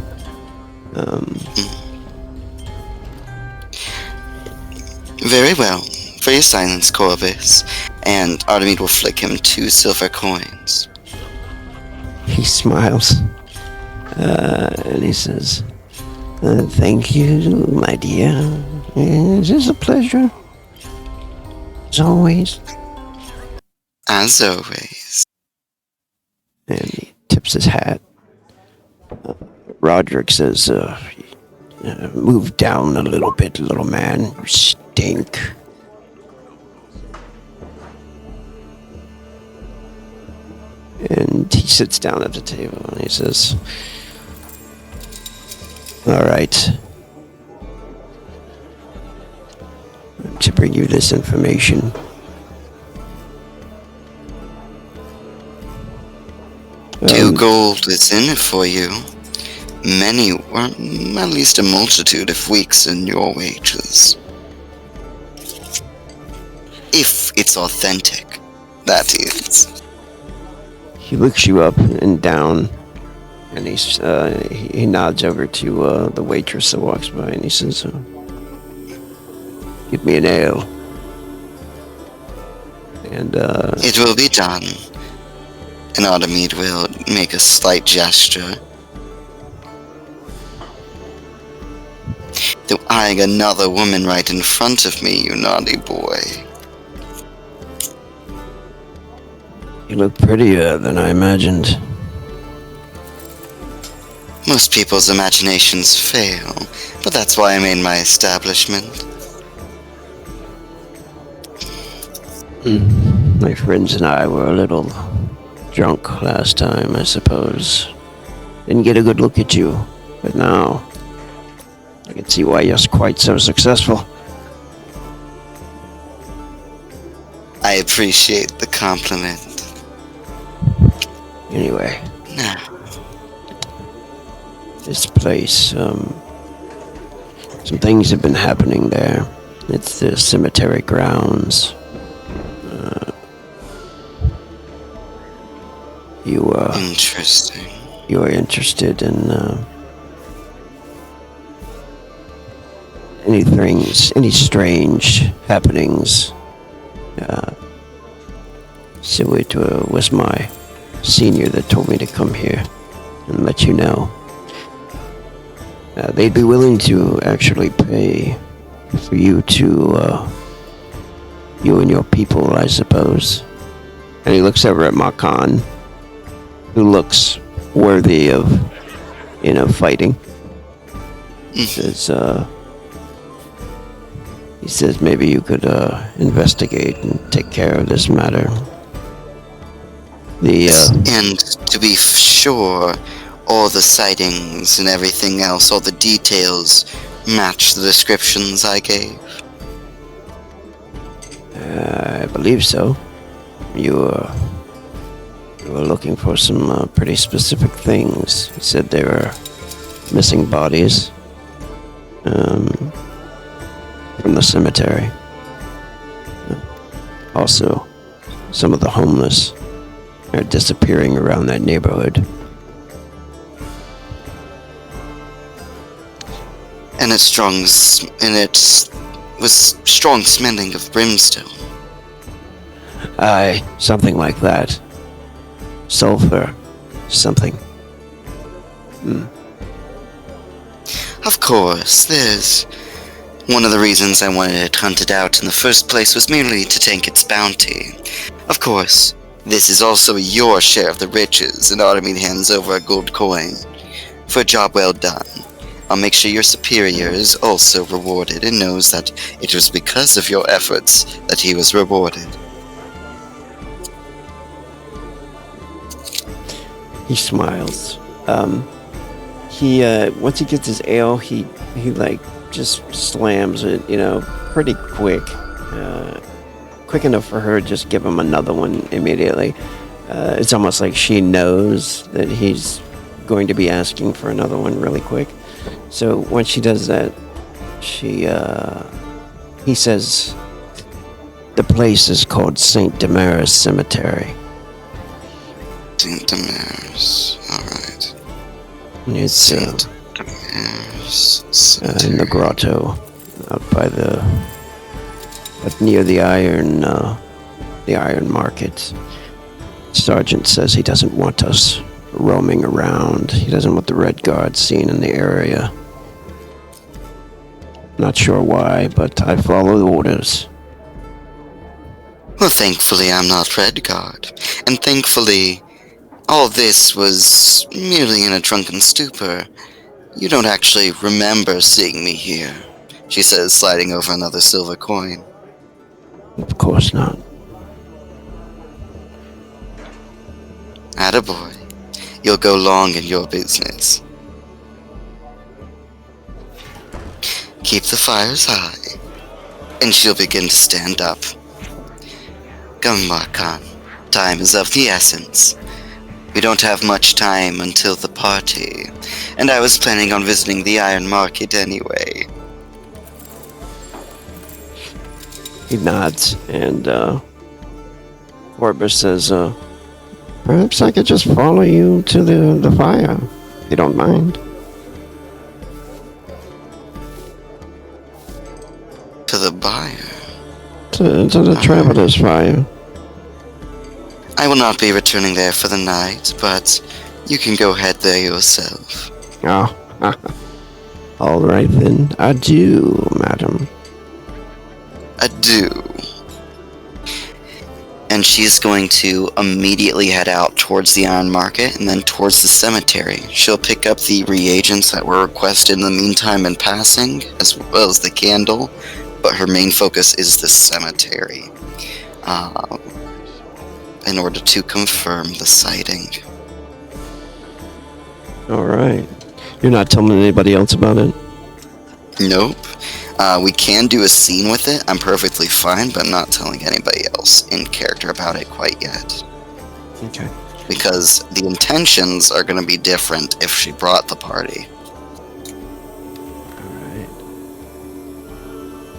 Very well. For your silence, Corbus. And Artemide will flick him 2 silver coins. He smiles. And he says, thank you, my dear. It is a pleasure. As always. As always. And he tips his hat. Roderick says, move down a little bit, little man. You stink. And he sits down at the table and he says, all right. To bring you this information. Two gold is in it for you. Many, or at least a multitude of weeks in your wages. If it's authentic, that is. He looks you up and down, and he nods over to the waitress that walks by, and he says, "Give me an ale." And it will be done. And Artemide will make a slight gesture. Though eyeing another woman right in front of me, you naughty boy. You look prettier than I imagined. Most people's imaginations fail, but that's why I made my establishment. My friends and I were a little drunk last time, I suppose. Didn't get a good look at you, but now I can see why you're quite so successful. I appreciate the compliment. Anyway, Now, this place, some things have been happening there. It's the cemetery grounds. Interesting. You are interested in any strange happenings. So it was my senior that told me to come here and let you know. They'd be willing to actually pay for you to, you and your people, I suppose. And he looks over at Makan, who looks worthy of, fighting. He says maybe you could investigate and take care of this matter. And to be sure, all the sightings and everything else, all the details match the descriptions I gave. I believe so. You were looking for some pretty specific things. You said there were missing bodies from the cemetery. Also, some of the homeless are disappearing around that neighborhood. And it was strong smelling of brimstone. Aye, something like that. Sulfur, something. Of course, there's one of the reasons I wanted it hunted out in the first place was merely to take its bounty. Of course, this is also your share of the riches, and Artemis hands over a gold coin. For a job well done, I'll make sure your superior is also rewarded and knows that it was because of your efforts that he was rewarded. He smiles. Once he gets his ale, he just slams it, pretty quick. Quick enough for her to just give him another one immediately. It's almost like she knows that he's going to be asking for another one really quick. So when she does that, he says, the place is called St. Damaris Cemetery. St. Damaris, alright. It's St. Damaris Cemetery. in the grotto, out by near the iron market. Sergeant says he doesn't want us roaming around. He doesn't want the Red Guard seen in the area. Not sure why, but I follow the orders. Well, thankfully I'm not Red Guard, and thankfully all this was merely in a drunken stupor. You don't actually remember seeing me here, she says, sliding over another silver coin. Of course not. Attaboy. You'll go long in your business. Keep the fires high, and she'll begin to stand up. Gunmarkan, time is of the essence. We don't have much time until the party, and I was planning on visiting the iron market anyway. He nods, and Corbus says, perhaps I could just follow you to the fire, if you don't mind. To the buyer. To the Traveler's Fire. I will not be returning there for the night, but you can go head there yourself. Oh, all right then. Adieu, madam. Adieu. And she's going to immediately head out towards the iron market and then towards the cemetery. She'll pick up the reagents that were requested in the meantime in passing, as well as the candle, but her main focus is the cemetery, in order to confirm the sighting. All right. You're not telling anybody else about it? Nope. We can do a scene with it. I'm perfectly fine, but I'm not telling anybody else in character about it quite yet. Okay. Because the intentions are going to be different if she brought the party. Alright.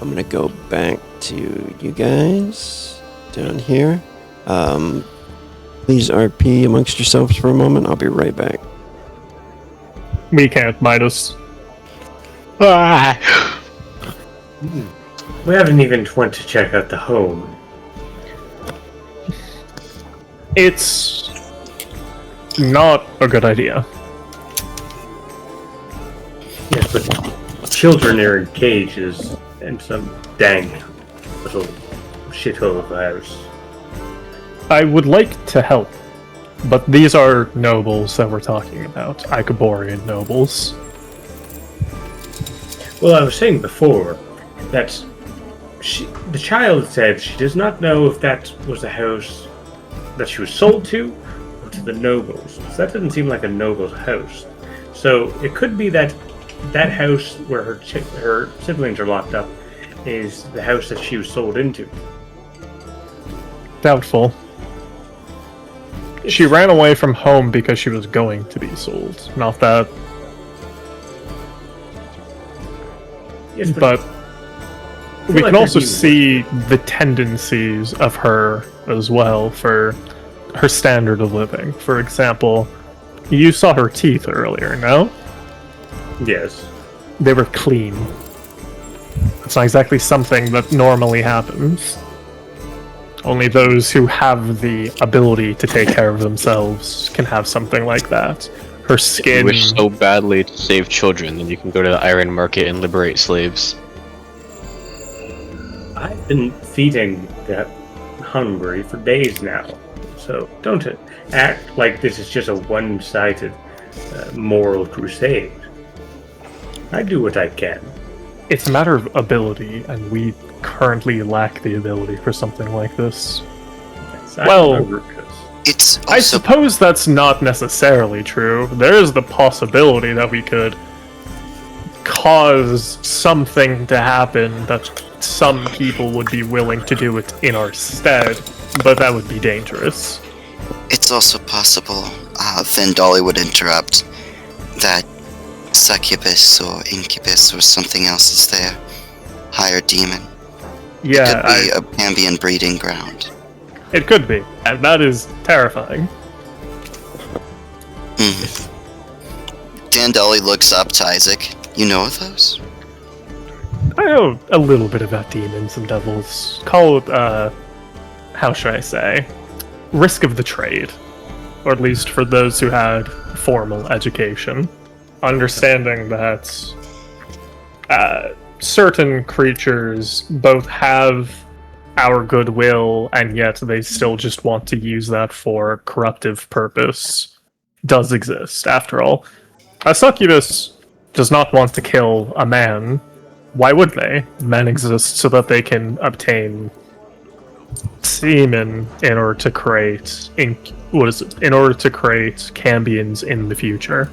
I'm gonna go back to you guys down here. Please RP amongst yourselves for a moment. I'll be right back. We can't, Midas. Ah! We haven't even went to check out the home. It's not a good idea. Yes, but children are in cages in some dank little shithole of a house. I would like to help, but these are nobles that we're talking about. Ichaborian nobles. Well, I was saying before that the child said she does not know if that was a house that she was sold to or to the nobles. So that doesn't seem like a noble's house. So it could be that that house where her siblings are locked up is the house that she was sold into. Doubtful. She ran away from home because she was going to be sold. Not that, Yes, but we like can they're also being- see the tendencies of her as well for her standard of living. For example, you saw her teeth earlier, no? Yes. They were clean. It's not exactly something that normally happens. Only those who have the ability to take care of themselves can have something like that. Her You skin... wish so badly to save children, then you can go to the iron market and liberate slaves. I've been feeding that hungry for days now. So don't act like this is just a one-sided moral crusade. I do what I can. It's a matter of ability, and we currently lack the ability for something like this. Yes, I Well- remember 'cause It's I also suppose that's not necessarily true. There is the possibility that we could cause something to happen that some people would be willing to do it in our stead, but that would be dangerous. It's also possible, then Dolly would interrupt, that succubus or incubus or something else is there. Higher demon. Yeah, Could be a Cambion breeding ground. it could be, and that is terrifying. Dan Dolly looks up to Isaac. You know of those? I know a little bit about demons and devils. Call it, how should I say? Risk of the trade. Or at least for those who had formal education. Understanding that certain creatures both have our goodwill and yet they still just want to use that for corruptive purpose does exist, after all. A succubus does not want to kill a man. Why would they? Men exist so that they can obtain semen in order to create in order to create cambions in the future.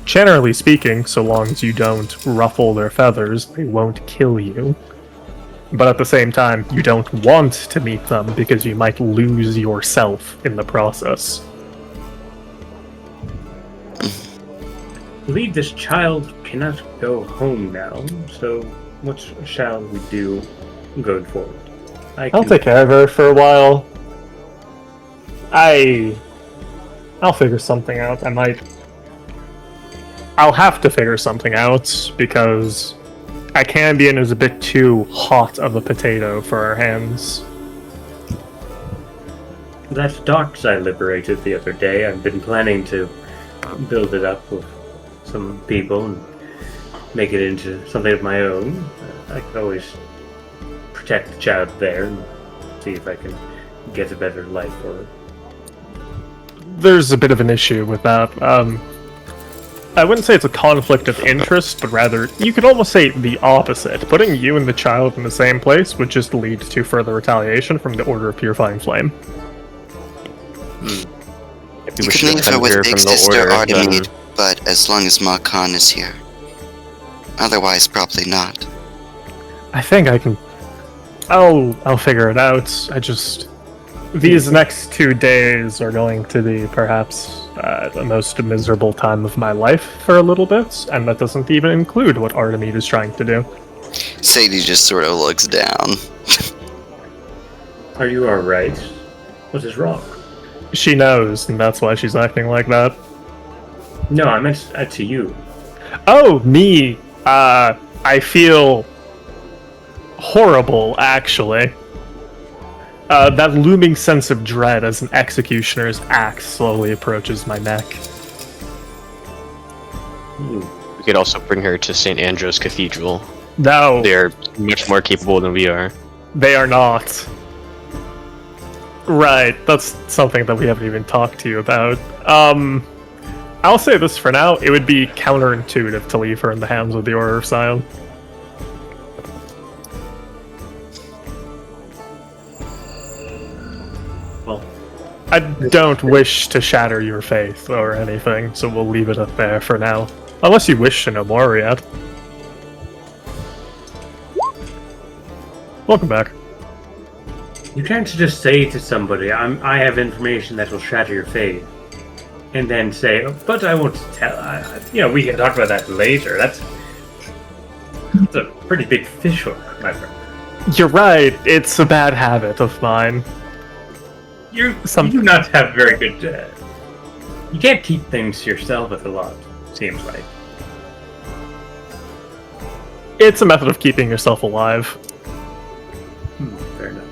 Generally speaking, so long as you don't ruffle their feathers, they won't kill you. But at the same time, you don't want to meet them because you might lose yourself in the process. I believe this child cannot go home now, so what shall we do going forward? I'll take care of her for a while. I'll figure something out. I'll have to figure something out because a Cambion is a bit too hot of a potato for our hands. That docks I liberated the other day, I've been planning to build it up with some people and make it into something of my own. I could always protect the child there and see if I can get a better life for her. There's a bit of an issue with that. I wouldn't say it's a conflict of interest, but rather, you could almost say the opposite. Putting you and the child in the same place would just lead to further retaliation from the Order of Purifying Flame. If You we can should leave have her been with here Big from the Sister order, Artemide, but as long as Ma Khan is here. Otherwise, probably not. I think I can. I'll figure it out. These next 2 days are going to be perhaps the most miserable time of my life for a little bit, and that doesn't even include what Artemide is trying to do. Sadie just sort of looks down. Are you alright? What is wrong? She knows, and that's why she's acting like that. No, I meant to you. Oh, me. I feel horrible, actually. That looming sense of dread as an executioner's axe slowly approaches my neck. We could also bring her to St. Andrew's Cathedral. No, They're much more capable than we are. they are not. Right, that's something that we haven't even talked to you about. I'll say this for now, it would be counterintuitive to leave her in the hands of the Order of Sion. Well, I don't wish to shatter your faith or anything, so we'll leave it up there for now. Unless you wish to know more, Riyadh. Welcome back. you can't just say to somebody, I have information that will shatter your faith, and then say, but I won't tell. We can talk about that later. That's a pretty big fishhook, my friend. You're right, it's a bad habit of mine. You do not have very good. You can't keep things to yourself with a lot, seems like. It's a method of keeping yourself alive. Fair enough.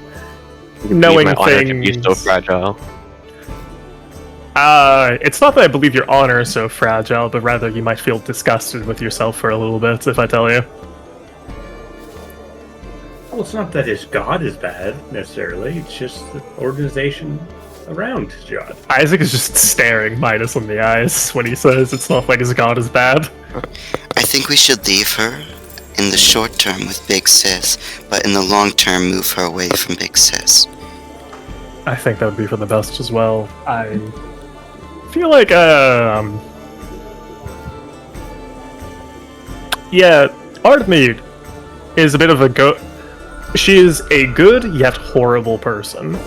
Knowing my honor to things. be so fragile. It's not that I believe your honor is so fragile, but rather you might feel disgusted with yourself for a little bit if I tell you. Well, it's not that his god is bad, necessarily. It's just the organization around his god. Isaac is just staring Midas in the eyes when he says it's not like his god is bad. I think we should leave her in the short term with Big Sis, but in the long term move her away from Big Sis. I think that would be for the best as well. I feel like, yeah, Artemide is a bit of a She is a good yet horrible person.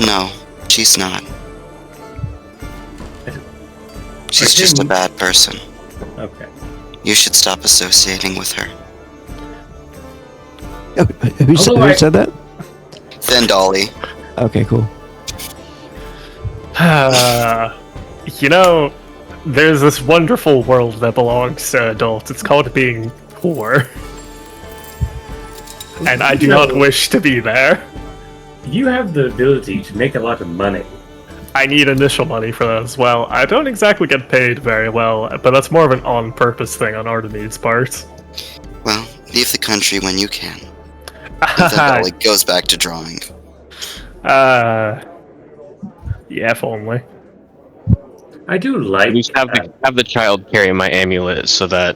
No, she's not. She's just a bad person. Okay. You should stop associating with her. Who said that? Then Dolly. Okay, cool. There's this wonderful world that belongs to adults. It's called being poor. And I do not wish to be there. You have the ability to make a lot of money. I need initial money for that as well. I don't exactly get paid very well, but that's more of an on-purpose thing on Artemide's part. Well, leave the country when you can. And then Dolly goes back to drawing. Yeah, if only. I do like At least have the child carry my amulet so that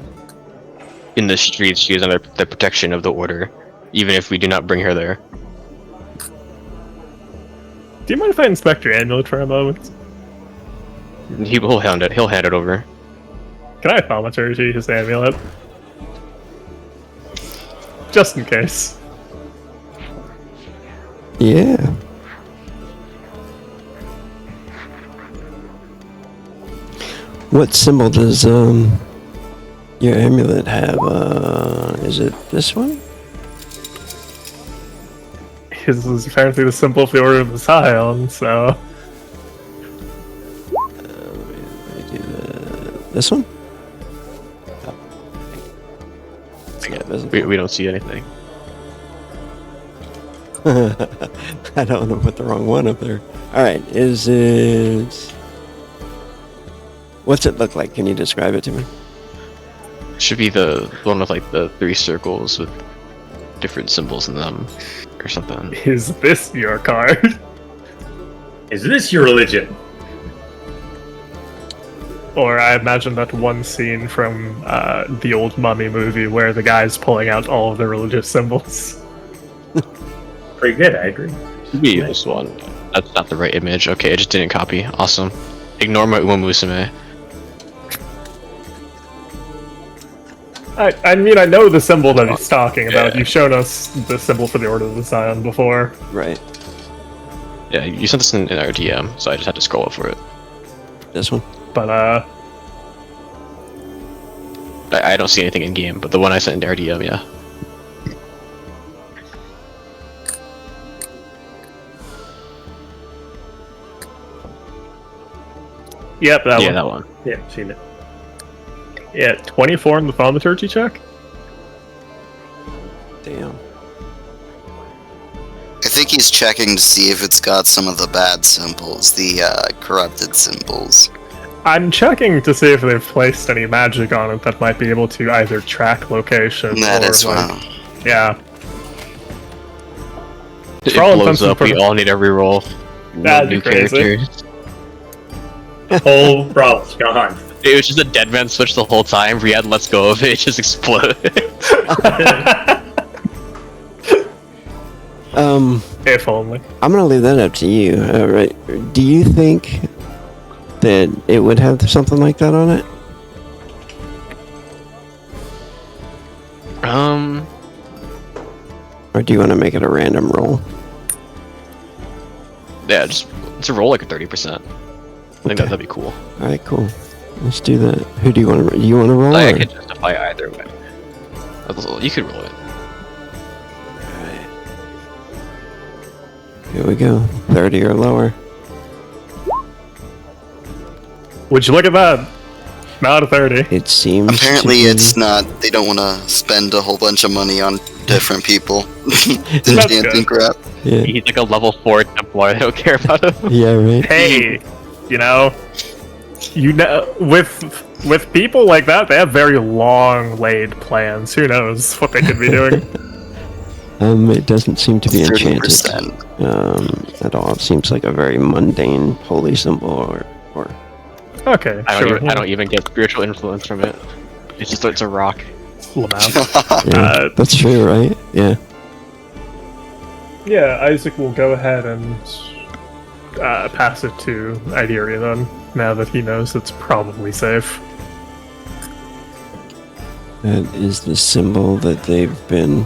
in the streets she is under the protection of the Order, even if we do not bring her there. Do you mind if I inspect your amulet for a moment? He'll hand it over. Can I thaumaturgy his amulet? Just in case. Yeah. What symbol does your amulet have? Is it this one? His is apparently the symbol of the Order of the Scion, so... This one? We don't see anything. I don't know, put the wrong one up there. Alright, is it... What's it look like? Can you describe it to me? Should be the one with like the 3 circles with different symbols in them, or something. Is this your card? Is this your religion? Or I imagine that one scene from the old Mummy movie where the guy's pulling out all of the religious symbols. Pretty good, I agree. Should be this one. That's not the right image. Okay, I just didn't copy. Awesome. Ignore my Uma Musume. I mean, I know the symbol that he's talking about. You've shown us the symbol for the Order of the Scion before. Right. Yeah, you sent this in our DM, so I just had to scroll up for it. This one? But, I don't see anything in game, but the one I sent in our DM, yeah. Yep, that Yeah, one. that one. Yeah, seen it. Yeah, 24 in the thaumaturgy check? Damn. I think he's checking to see if it's got some of the bad symbols, the corrupted symbols. I'm checking to see if they've placed any magic on it that might be able to either track location That or, as well. yeah. It For all blows intents and up, we purposes- all need a reroll. No That'd be new crazy. characters. Whole problem's gone. It was just a dead man switch the whole time. Riyadh lets go of it, it just exploded. If only. I'm gonna leave that up to you. Right? Do you think that it would have something like that on it? Or do you want to make it a random roll? Yeah, just it's a roll like a 30%. I think Okay. that'd be cool. All right, cool. Let's do that. Who do you want to? You want to roll? Like, I or- could justify either way. You could roll it. Alright. Here we go. 30 or lower. Would you look at that? Not a 30. It seems. Apparently to it's not, they don't want to spend a whole bunch of money on different people. That's Enchanting good. crap. Yeah. He's like a level 4 Templar, they don't care about him. Yeah. Right. Hey, you know, with people like that, they have very long laid plans. Who knows what they could be doing? It doesn't seem to be enchanted. 30%. At all. It seems like a very mundane holy symbol, or Okay, I sure. don't even get spiritual influence from it. It's a rock. Lamau. yeah, that's true, right? Yeah. Yeah, Isaac will go ahead and pass it to Ideria then, now that he knows it's probably safe. That is the symbol that they've been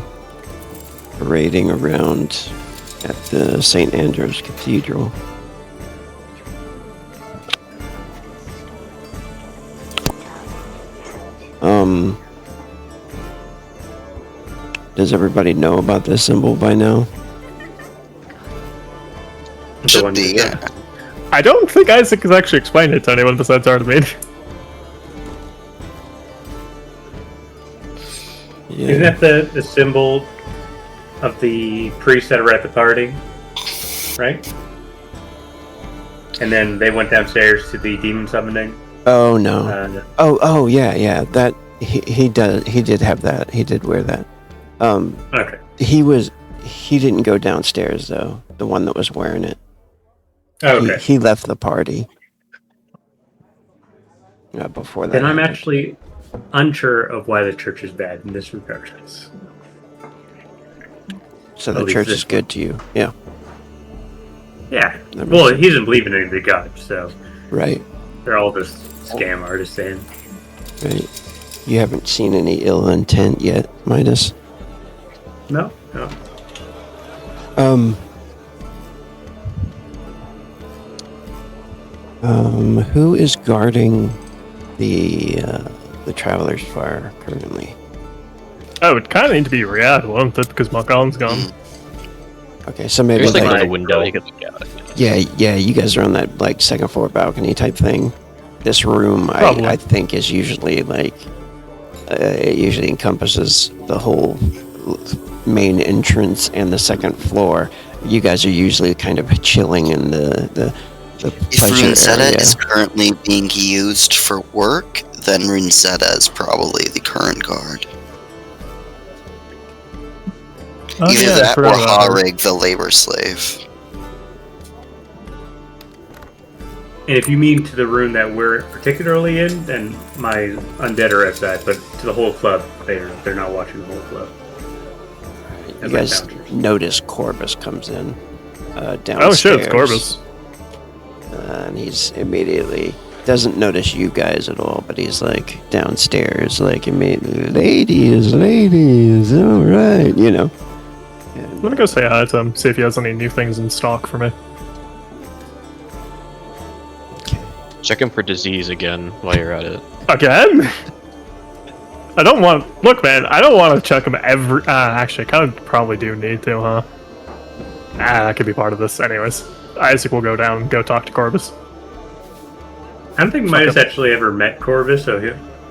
parading around at the St. Andrew's Cathedral. Does everybody know about this symbol by now? Should be, yeah. I don't think Isaac has actually explained it to anyone besides Artemide. Yeah. Isn't that the symbol of the priests that were at the party? Right? And then they went downstairs to the demon summoning. Oh no. Uh, Yeah. That he did have that. He did wear that. okay. He didn't go downstairs though. The one that was wearing it. Okay. He left the party. Before that. Then I'm happened. actually unsure of why the church is bad in this regard. So at the least church this is good to you. Yeah. Yeah. That makes Well, sense. he doesn't believe in any of the gods, so Right. they're all just scam artists and Right. You haven't seen any ill intent yet, Midas. no. Who is guarding the Traveler's Fire currently? Oh, it kind of need to be Riyadh, won't it? Because Malcolm's gone. Okay, so maybe There's like like, a window you could look out. yeah, you guys are on that like second floor balcony type thing. This room, Probably. I think, is usually like it usually encompasses the whole main entrance and the second floor. You guys are usually kind of chilling in the If pleasure Runesetta area. is currently being used for work, then Runesetta is probably the current guard. Oh, Either yeah, I that or forgot about that. Harig, the labor slave. And if you mean to the room that we're particularly in, then my undead are outside. But to the whole club, they're not watching the whole club. You As my guys counters. notice Corbus comes in downstairs. Oh shit, it's Corbus. And he's immediately doesn't notice you guys at all, but he's like downstairs, like, ladies, all right, you know. I'm gonna go say hi to him, see if he has any new things in stock for me. Check him for disease again while you're at it. Again? I don't want... Look, man, I don't want to check him every... actually, I kind of probably do need to, huh? That could be part of this. Anyways, Isaac will go down and go talk to Corvus. I don't think Midas actually ever met Corvus, so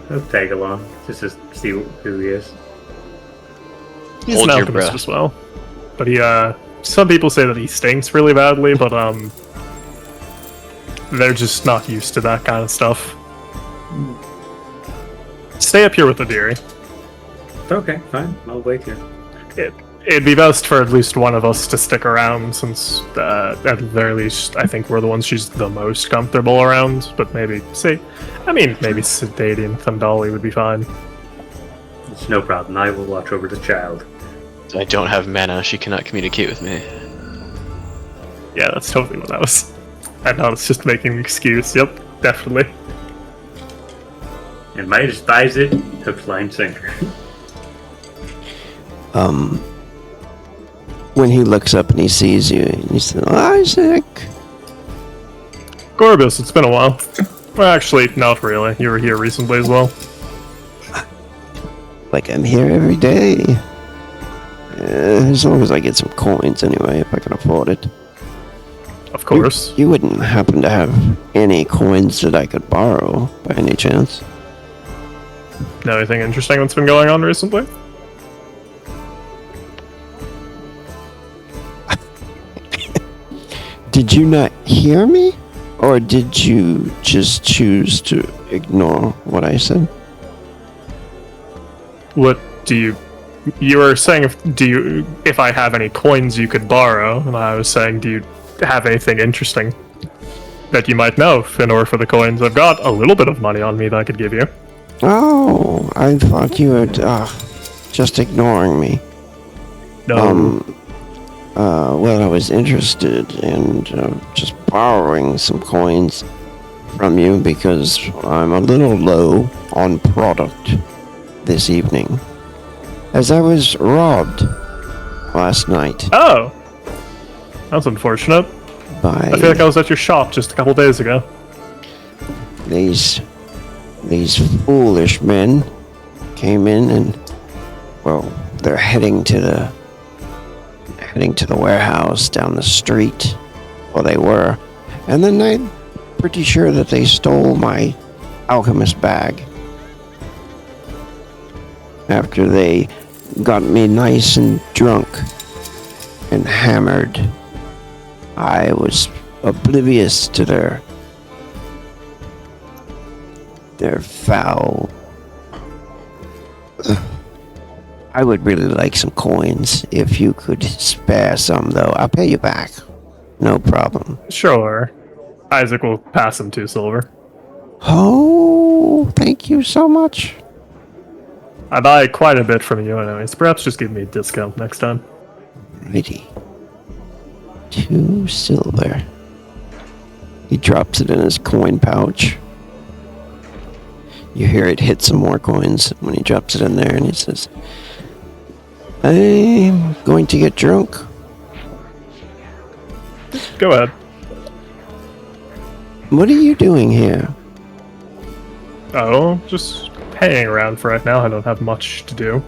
he'll tag along just to see who he is. He's Hold an your alchemist breath. as well. But he, some people say that he stinks really badly, but, they're just not used to that kind of stuff. Stay up here with the Deary. Okay, fine. I'll wait here. It'd be best for at least one of us to stick around, since, at the very least, I think we're the ones she's the most comfortable around, but maybe maybe Sedati and Thundali would be fine. It's no problem. I will watch over the child. I don't have mana. She cannot communicate with me. Yeah, that's totally what that was. I know, it's just making an excuse. Yep, definitely. And Midas buys it, hook, line, sinker. When he looks up and he sees you, and he says, Isaac! Gorbis, it's been a while. Well, actually, not really. You were here recently as well. Like, I'm here every day. As long as I get some coins anyway, if I can afford it. Of course. You wouldn't happen to have any coins that I could borrow, by any chance? Know anything interesting that's been going on recently? Did you not hear me? Or did you just choose to ignore what I said? What do you... You were saying if I have any coins you could borrow, and I was saying, do you have anything interesting that you might know in order for the coins? I've got a little bit of money on me that I could give you. Oh, I thought you were just ignoring me. No. Well, I was interested in just borrowing some coins from you because I'm a little low on product this evening, as I was robbed last night Oh! That's unfortunate. by I feel like I was at your shop just a couple days ago. these foolish men came in and, well, they're heading to the warehouse down the street. Well, they were. And then I'm pretty sure that they stole my alchemist bag. After they got me nice and drunk and hammered, I was oblivious to their foul... I would really like some coins. If you could spare some, though, I'll pay you back. No problem. Sure. Isaac will pass him 2 silver. Oh, thank you so much. I buy quite a bit from you anyways. Perhaps just give me a discount next time. Righty. 2 silver. He drops it in his coin pouch. You hear it hit some more coins when he drops it in there, and he says, I'm going to get drunk. Go ahead. What are you doing here? Oh, just hanging around for right now. I don't have much to do.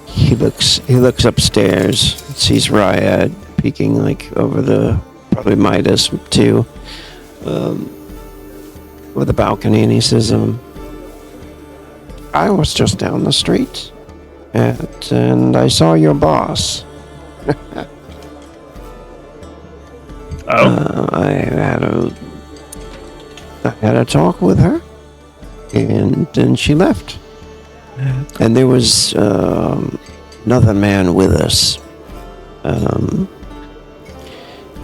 He looks upstairs, sees Ryad peeking like over probably Midas too, over the balcony, and he says, I was just down the street, and I saw your boss. Oh? I had a talk with her, and then she left. And there was another man with us.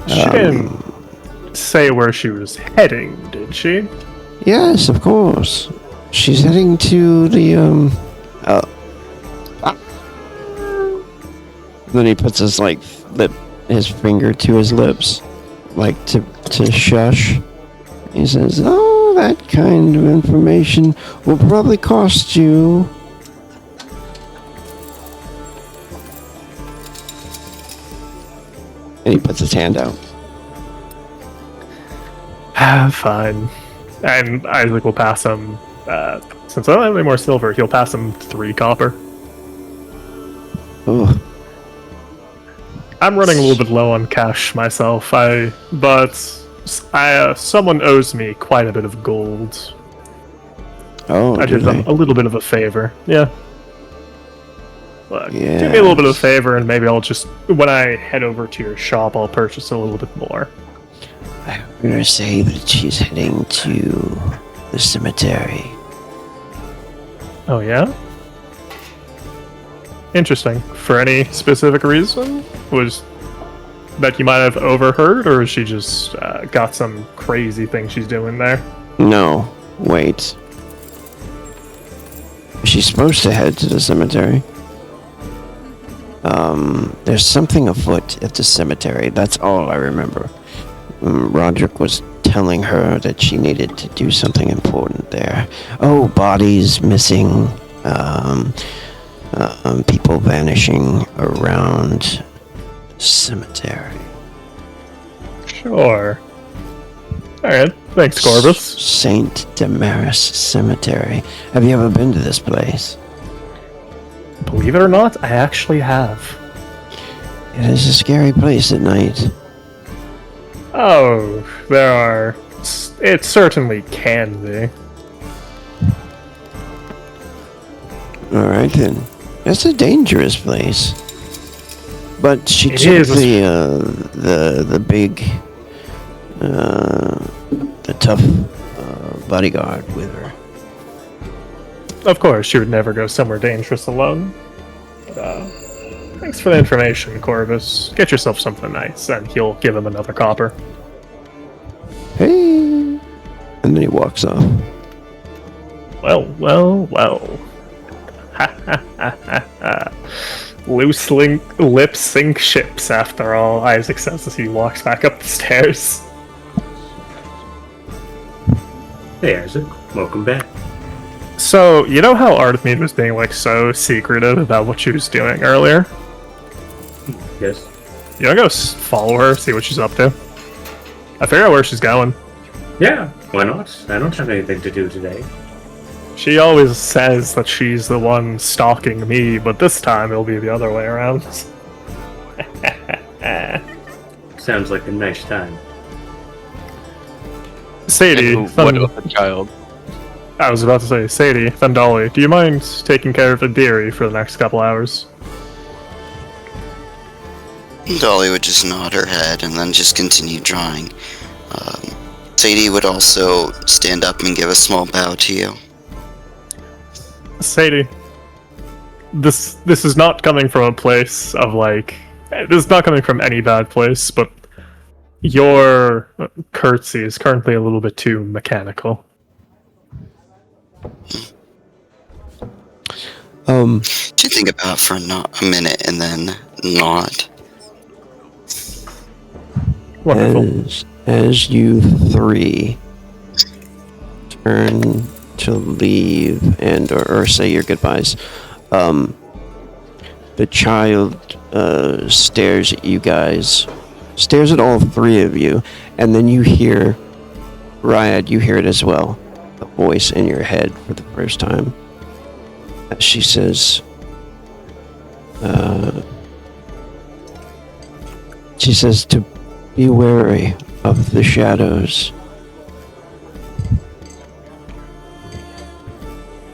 She didn't say where she was heading, did she? Yes, of course. She's heading to the Then he puts his his finger to his lips, like to shush. He says, "Oh, that kind of information will probably cost you. And he puts his hand out. Fine. And Isaac will pass him, since I don't have any more silver, he'll pass him 3 copper. Oh, I'm running a little bit low on cash myself, but someone owes me quite a bit of gold. I do did them they? a little bit of a favor. Yeah. Look, do me a Yes. little bit of a favor, and maybe I'll just, when I head over to your shop, I'll purchase a little bit more. I'm gonna say that she's heading to the cemetery. Oh, yeah? Interesting. For any specific reason? Was that you might have overheard, or is she just got some crazy thing she's doing there? No, wait. She's supposed to head to the cemetery. There's something afoot at the cemetery. That's all I remember. Roderick was telling her that she needed to do something important there. Oh, bodies missing. People vanishing around the cemetery. Sure. Alright, thanks, Corvus. Saint Damaris Cemetery. Have you ever been to this place? Believe it or not, I actually have. It is a scary place at night. Oh, there are. It certainly can be. Alright then. It's a dangerous place. But she It took is. the big, the tough bodyguard with her. Of course, you would never go somewhere dangerous alone. But, thanks for the information, Corvus. Get yourself something nice, and he'll give him another copper. Hey! And then he walks off. Well, well, well. Ha ha ha ha ha. Loose lip sink ships, after all, Isaac says as he walks back up the stairs. Hey, Isaac. Welcome back. So, you know how Artemis was being, like, so secretive about what she was doing earlier? Yes. You wanna go follow her, see what she's up to? I figure out where she's going. Yeah, why not? I don't have anything to do today. She always says that she's the one stalking me, but this time it'll be the other way around. Sounds like a nice time. Sadie, What of a child? I was about to say, Sadie, Vendali, do you mind taking care of the dairy for the next couple hours? Dolly would just nod her head and then just continue drawing. Sadie would also stand up and give a small bow to you. Sadie, this is not coming from a place of, like, this is not coming from any bad place, but your curtsy is currently a little bit too mechanical. Do you think about it for a minute and then nod? Wonderful. As you three turn to leave and or say your goodbyes, the child stares at you guys, stares at all three of you, and then you hear, Ryad, you hear it as well, a voice in your head for the first time. She says, to be wary of the shadows.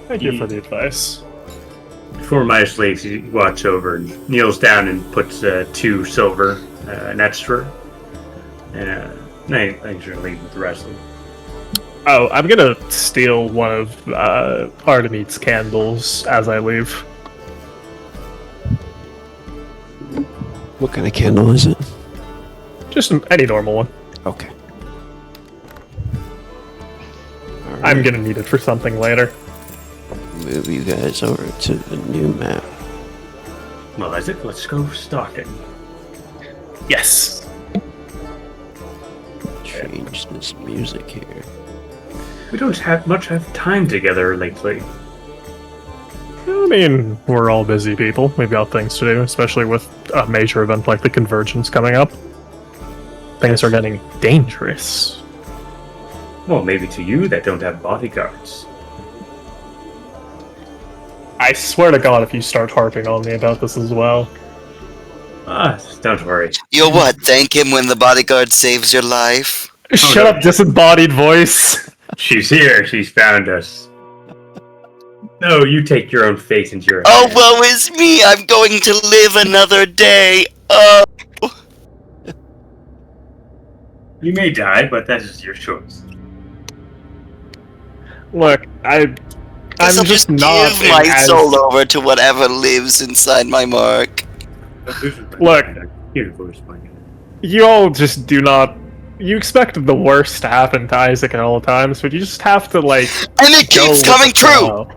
Thank you for the advice. Before my slaves, he walks over and kneels down and puts 2 silver nets for her. And thanks for leaving with the rest of them. Oh, I'm gonna steal one of Artemis' candles as I leave. What kind of candle is it? Just any normal one. Okay. I'm gonna need it for something later. Move you guys over to the new map. Well, Isaac, let's go stalking. Yes. Change this music here. We don't have time together lately. I mean, we're all busy people. We've got things to do, especially with a major event like the Convergence coming up. Things are getting dangerous. Well, maybe to you that don't have bodyguards. I swear to God, if you start harping on me about this as well. Don't worry. You'll what? Thank him when the bodyguard saves your life? Shut no. up, disembodied voice! She's here. She's found us. No, you take your own fate into your Oh, hands. woe is me! I'm going to live another day! Oh! You may die, but that is your choice. Look, I'm Guess I'll just just not give my as- soul over to whatever lives inside my mark. Look. Universe, my God. You all just do not. You expect the worst to happen to Isaac at all times, but you just have to, like. And it go keeps with coming the true! flow.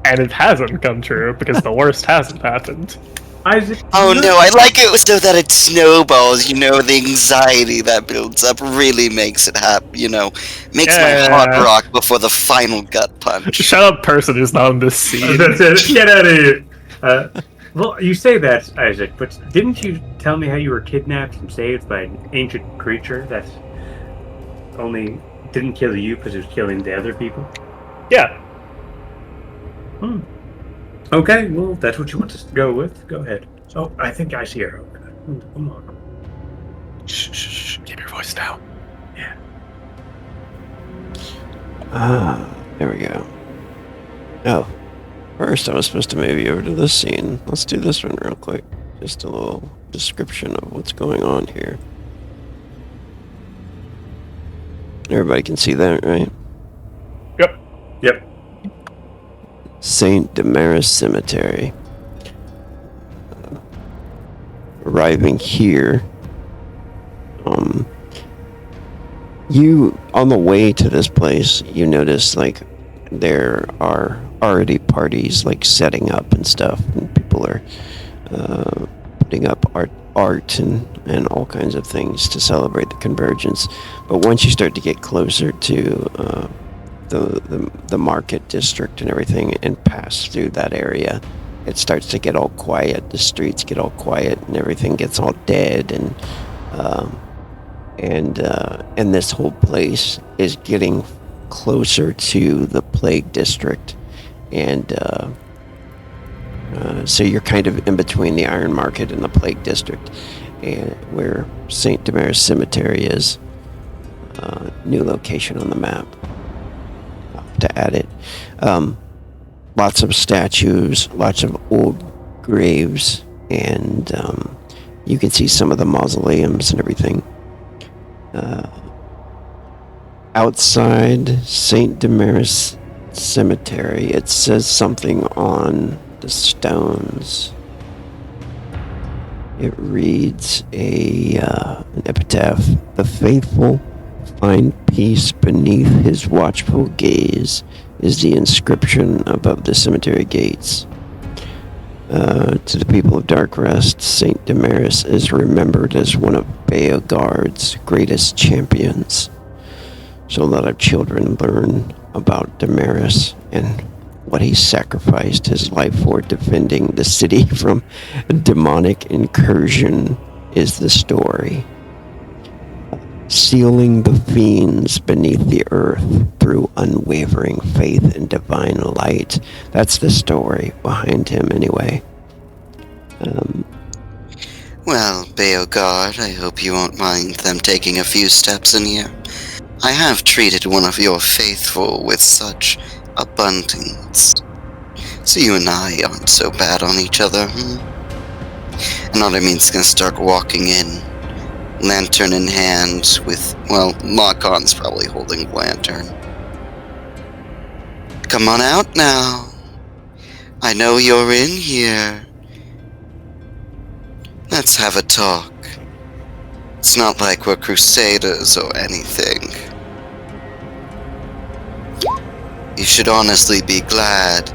And it hasn't come true because the worst hasn't happened. Isaac. Oh no, I like it so that it snowballs, you know, the anxiety that builds up really makes it makes my heart Yeah. rock before the final gut punch. Shut up, person who's not in this scene. Get out of here. Well, you say that, Isaac, but didn't you tell me how you were kidnapped and saved by an ancient creature that only didn't kill you because it was killing the other people? Yeah. Okay, well, that's what you want to go with. Go ahead. Oh, I think I see her over there. Come on. Shh, keep your voice down. There we go. Oh, first I was supposed to move you over to this scene. Let's do this one real quick. Just a little description of what's going on here. Everybody can see that, right? Yep. St. Damaris Cemetery. Arriving here, you, on the way to this place, you notice, like, there are already parties, like, setting up and stuff, and people are putting up art and all kinds of things to celebrate the Convergence. But once you start to get closer to the market district and everything and pass through that area, it starts to get all quiet. The streets get all quiet and everything gets all dead, and this whole place is getting closer to the plague district, and so you're kind of in between the Iron Market and the plague district, and where St. Damaris Cemetery is. New location on the map. I'll have to add it. Lots of statues, lots of old graves, and you can see some of the mausoleums and everything. Outside St. Damaris Cemetery, it says something on the stones. It reads an epitaph: "The faithful find peace beneath his watchful gaze," is the inscription above the cemetery gates. To the people of Dark Rest, St. Damaris is remembered as one of Beogard's greatest champions. So a lot of children learn about Damaris and what he sacrificed his life for, defending the city from demonic incursion is the story. Sealing the fiends beneath the earth through unwavering faith in divine light. That's the story behind him, anyway. Well, Beogard, I hope you won't mind them taking a few steps in here. I have treated one of your faithful with such abundance. So you and I aren't so bad on each other, And Ottermean's gonna start walking in, lantern in hand, with, well, Makon's probably holding the lantern. Come on out now. I know you're in here. Let's have a talk. It's not like we're crusaders or anything. You should honestly be glad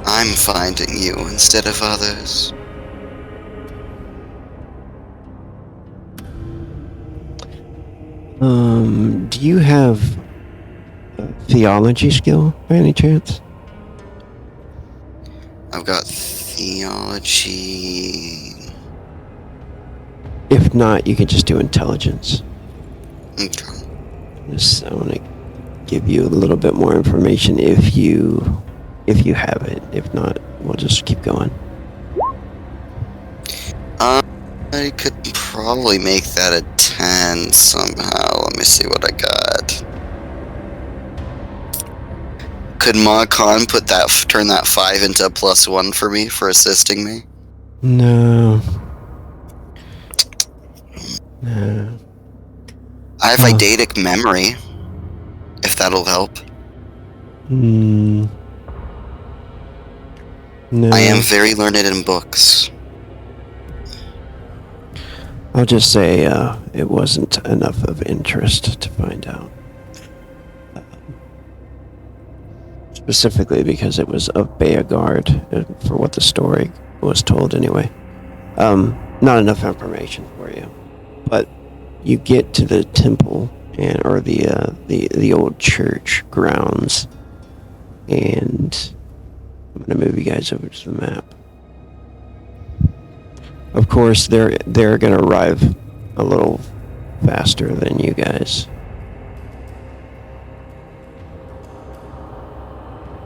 I'm finding you instead of others. Do you have theology skill by any chance? I've got theology. If not, you can just do intelligence. Okay. I want to give you a little bit more information if you have it. If not, we'll just keep going. I could probably make that a 10 somehow. Let me see what I got. Could Ma Khan turn that 5 into a +1 for me for assisting me? No. No. I have eidetic memory, if that'll help. No. I am very learned in books. I'll just say it wasn't enough of interest to find out. Specifically because it was of Beagard, for what the story was told anyway. Not enough information for you. But you get to the temple or the old church grounds, and I'm gonna move you guys over to the map. Of course, they're gonna arrive a little faster than you guys.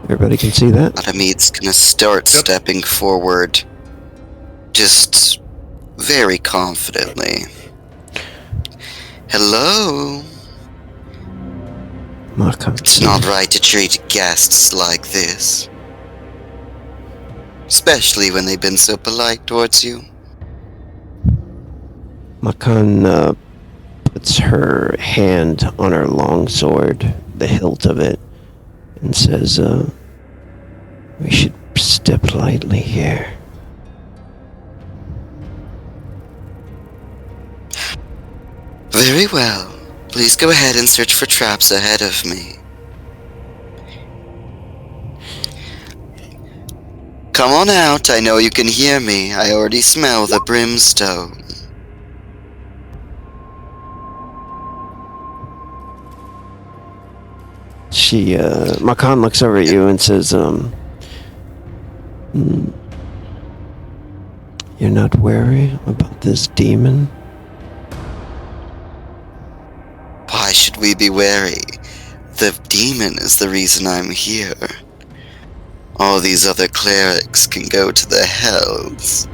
Everybody can see that? Adamid's gonna start stepping forward, just very confidently. Hello? It's not right to treat guests like this. Especially when they've been so polite towards you. Makan puts her hand on her longsword, the hilt of it, and says, we should step lightly here. Very well. Please go ahead and search for traps ahead of me. Come on out, I know you can hear me. I already smell the brimstone. Makan looks over at you and says, you're not wary about this demon? Why should we be wary? The demon is the reason I'm here. All these other clerics can go to the hells.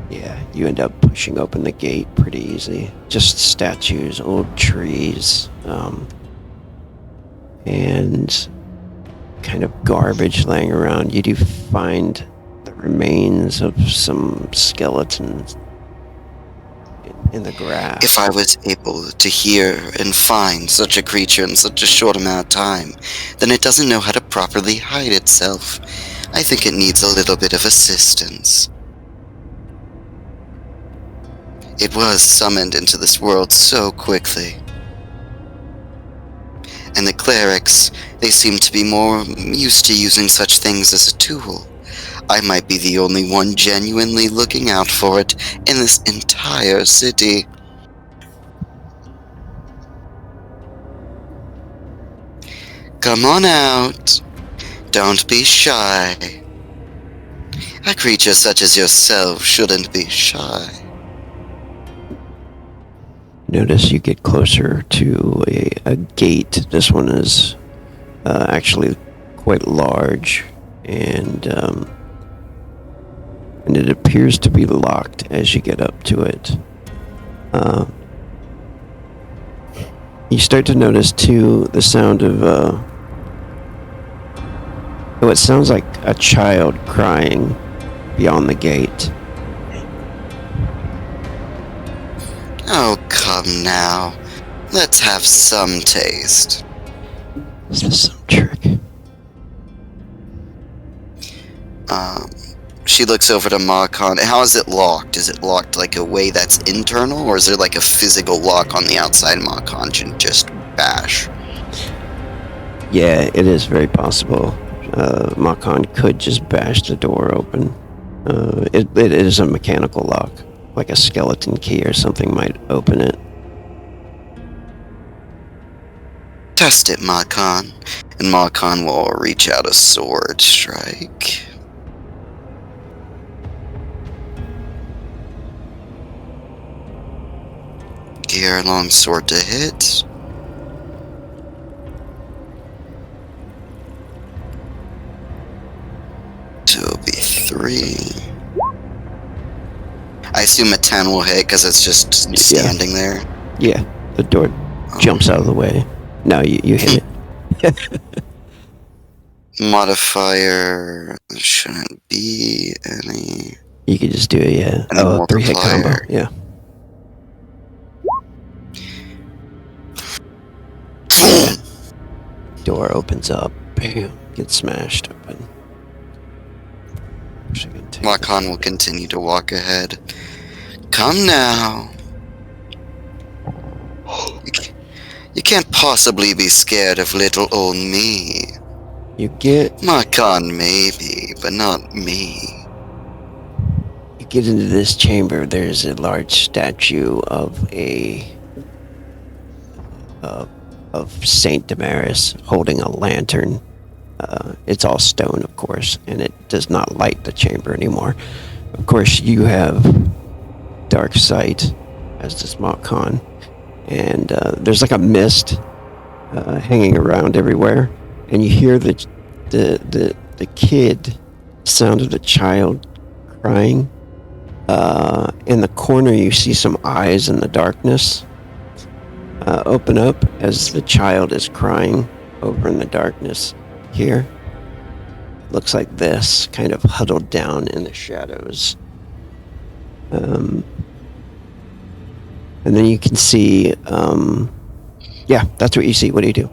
Yeah, you end up pushing open the gate pretty easy. Just statues, old trees, and kind of garbage laying around. You do find the remains of some skeletons in the grass. If I was able to hear and find such a creature in such a short amount of time, then it doesn't know how to properly hide itself. I think it needs a little bit of assistance. It was summoned into this world so quickly. And the clerics, they seem to be more used to using such things as a tool. I might be the only one genuinely looking out for it in this entire city. Come on out. Don't be shy. A creature such as yourself shouldn't be shy. Notice you get closer to a gate. This one is actually quite large, and it appears to be locked as you get up to it. You start to notice too the sound of what sounds like a child crying beyond the gate. Oh, come now. Let's have some taste. Is this some trick? She looks over to Makan. How is it locked? Is it locked like a way that's internal, or is there like a physical lock on the outside Makan can just bash? Yeah, it is very possible. Makan could just bash the door open. It is a mechanical lock. Like a skeleton key or something might open it. Pressed it, Marcon. And Marcon will reach out a sword strike. Gear long sword to hit. So it'll be 3. I assume a 10 will hit because it's just standing there. Yeah, the door jumps out of the way. No, you hit it. Modifier shouldn't be any. You could just do a And then 3-hit combo. multiplier. Yeah. Door opens up. Bam. Gets smashed open. Marcon will continue to walk ahead. Come now. You can't possibly be scared of little old me. You get Marcon maybe, but not me. you get into this chamber. There's a large statue of of Saint Damaris holding a lantern. It's all stone, of course, and it does not light the chamber anymore. Of course, you have dark sight, as does Marcon, and there's like a mist hanging around everywhere, and you hear the kid sound of the child crying. In the corner, you see some eyes in the darkness open up as the child is crying over in the darkness. Here, looks like this, kind of huddled down in the shadows. And then you can see, yeah, that's what you see. What do you do?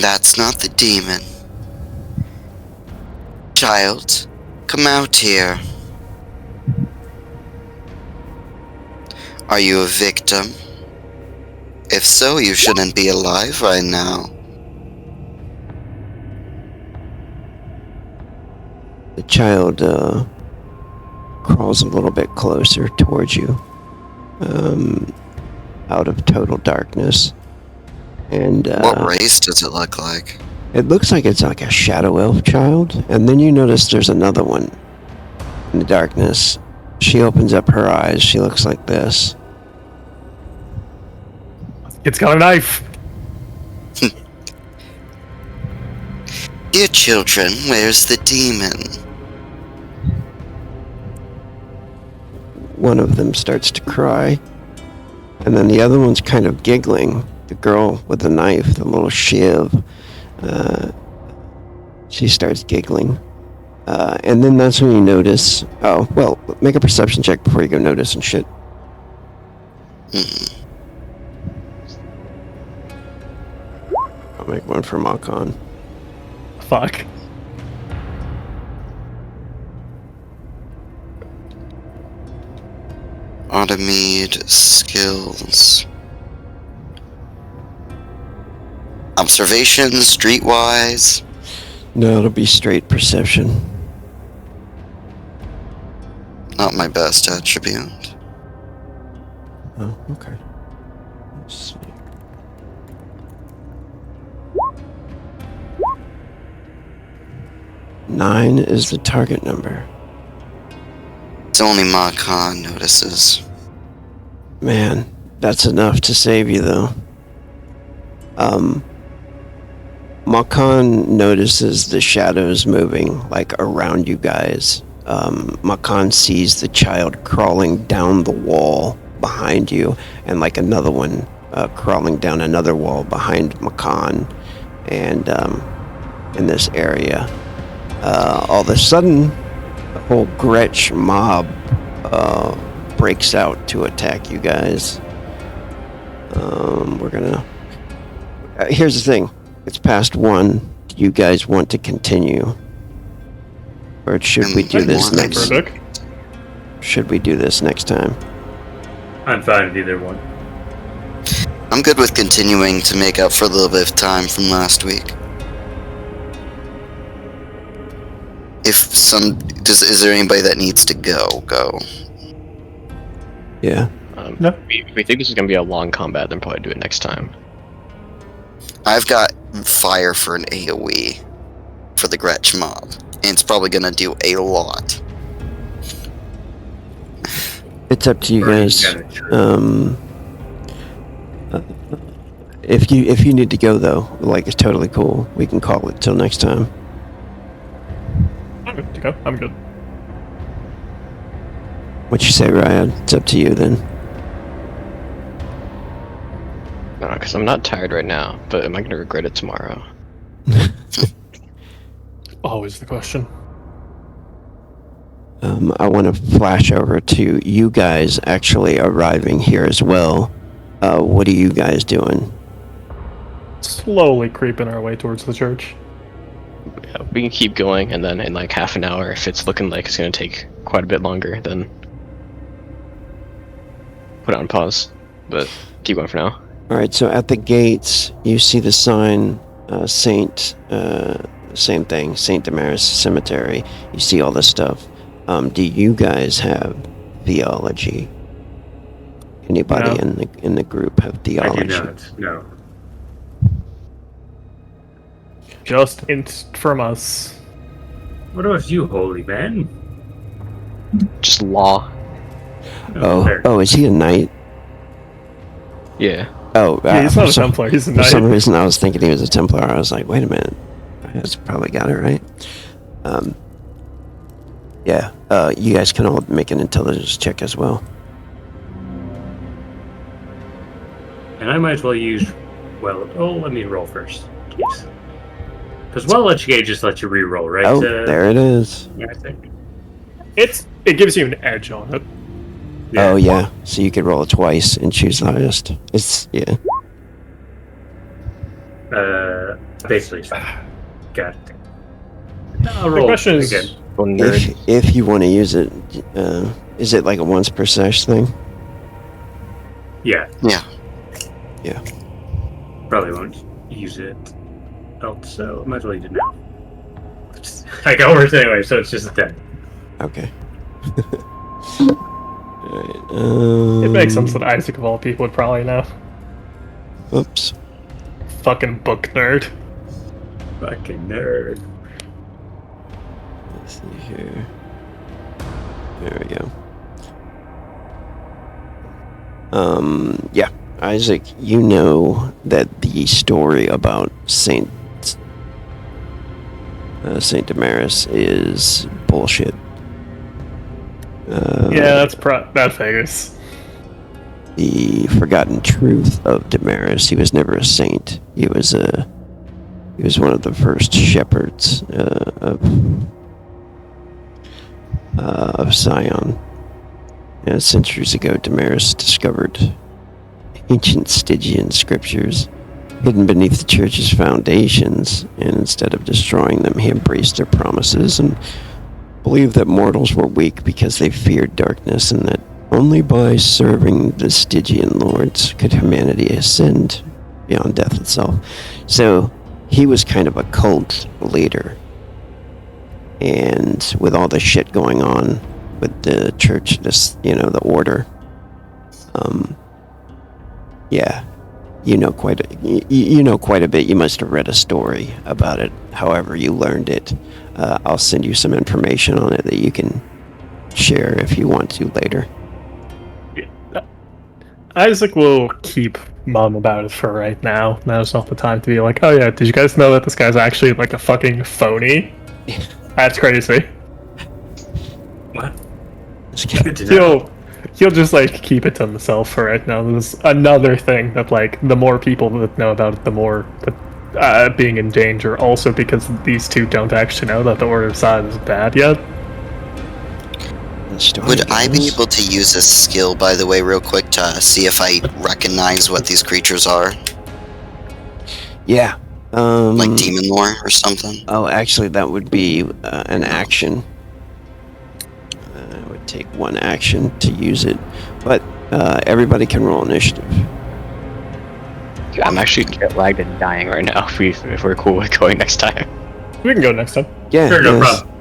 That's not the demon. Child, come out here. Are you a victim? If so, you shouldn't be alive right now. The child crawls a little bit closer towards you, out of total darkness. And What race does it look like? it looks like it's like a shadow elf child. And then you notice there's another one in the darkness. She opens up her eyes. She looks like this. It's got a knife. Dear children, where's the demon? One of them starts to cry, and then the other one's kind of giggling. The girl with the knife, the little shiv, she starts giggling. And then that's when you notice... Oh, well, make a perception check before you go notice and shit. I'll make one for Marcon. Fuck. Automate skills. Observation, streetwise. No, it'll be straight perception. Not my best attribute. Oh, okay. Let's see. Nine is the target number. It's only Marcon notices. Man, that's enough to save you, though. Marcon notices the shadows moving, like, around you guys. Marcon sees the child crawling down the wall behind you, and, like, another one crawling down another wall behind Marcon, and, in this area. All of a sudden, the whole Gretsch mob breaks out to attack you guys. We're gonna... here's the thing. It's past 1. Do you guys want to continue? Or should we do this next... Perfect. Should we do this next time? I'm fine with either one. I'm good with continuing to make up for a little bit of time from last week. Is there anybody that needs to go? Yeah. No. If we think this is going to be a long combat, then probably do it next time. I've got fire for an AoE for the Gretsch mob, and it's probably gonna do a lot. It's up to you Or guys. kind of true. If you need to go though, like it's totally cool. We can call it till next time. I'm good to go. I'm good. What you say, Ryan? It's up to you then. No, because I'm not tired right now, but am I going to regret it tomorrow? Always the question. I want to flash over to you guys actually arriving here as well. What are you guys doing? Slowly creeping our way towards the church. Yeah, we can keep going, and then in like half an hour, if it's looking like it's going to take quite a bit longer, then put it on pause. But keep going for now. All right. So at the gates, you see the sign, same thing, Saint Damaris Cemetery. You see all this stuff. Do you guys have theology? Anybody No. in the group have I theology? do not. No. Just from us. What about you, holy man? Just law. There. Oh, is he a knight? Yeah. Oh, Yeah, he's for not a some- Templar. He's a For some knight. reason, I was thinking he was a Templar. I was like, wait a minute. That's probably got it right. Yeah. You guys can all make an intelligence check as well. And I might as well use. Well, let me roll first, please. Because well educated just lets you re-roll, right? Oh, there it is. I think. It gives you an edge on it. Oh, yeah. So you could roll it twice and choose the highest. It's, yeah. Basically. Got it. I'll The roll question is, again. Go nerd. If you want to use it, is it like a once per sesh thing? Yeah. Yeah. Probably won't use it. So might as well use it now. I got worse anyway, so it's just a 10. Okay. Alright, it makes sense that Isaac of all people would probably know. Oops. Fucking book nerd. Fucking nerd. Let's see here. There we go. Yeah. Isaac, you know that the story about Saint Damaris is bullshit. Yeah, that figures. The forgotten truth of Damaris. He was never a saint. He was one of the first shepherds of Sion. And centuries ago, Damaris discovered ancient Stygian scriptures hidden beneath the church's foundations, and instead of destroying them, he embraced their promises and believed that mortals were weak because they feared darkness, and that only by serving the Stygian lords could humanity ascend beyond death itself. So he was kind of a cult leader, and with all the shit going on with the church, the order, yeah, you know quite a bit. You must have read a story about it. However you learned it. I'll send you some information on it that you can share if you want to later. Isaac will keep mum about it for right now. Now's not the time to be like, oh yeah, did you guys know that this guy's actually like a fucking phony? That's crazy. What? It's good. Good to know. He'll just like keep it to himself for right now. There's another thing that like the more people that know about it, the more being in danger. Also because these two don't actually know that the Order of Sod is bad yet. Would I be able to use this skill, by the way, real quick, to see if I recognize what these creatures are? Yeah. Like demon lore or something? Oh, actually, that would be an action. It would take one action to use it, but everybody can roll initiative. Dude, I'm actually jet lagged and dying right now. If we're cool with going next time. We can go next time. Yeah, Sure, no yes. problem.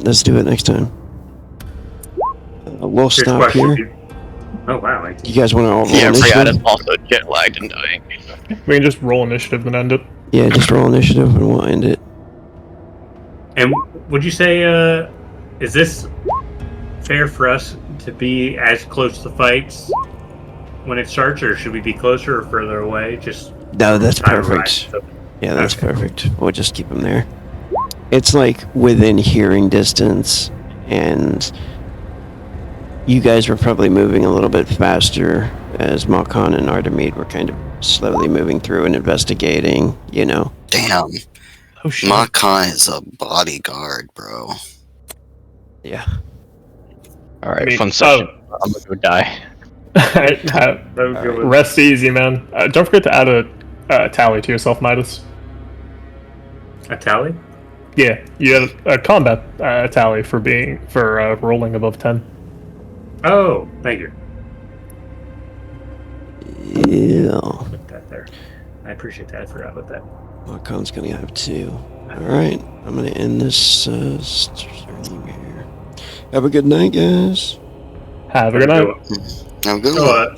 Let's do it next time. We'll Here's a stop question. here. Oh wow! You guys want to all roll Yeah, Riyadh initiative? is also jet lagged and dying. We can just roll initiative and end it. Yeah, just roll initiative and we'll end it. And would you say, is this fair for us to be as close to fights when it starts, or should we be closer or further away? Just No, that's time perfect. arrives, so- Yeah, that's Okay, cool. perfect. We'll just keep them there. It's like within hearing distance, and you guys were probably moving a little bit faster as Malkan and Artemide were kind of slowly moving through and investigating, you know. Damn. Oh shit. Makai is a bodyguard, bro. Yeah. All right, Me- fun session. I'm gonna go die. Rest easy, man. Don't forget to add a tally to yourself, Midas. A tally? Yeah, you had a combat tally for rolling above 10. Oh, thank you. Yeah. Put that there. I appreciate that. I forgot about that. Malkan's gonna have 2. Alright, I'm gonna end this stream here. Have a good night, guys. Have a good night. Have a good So, one.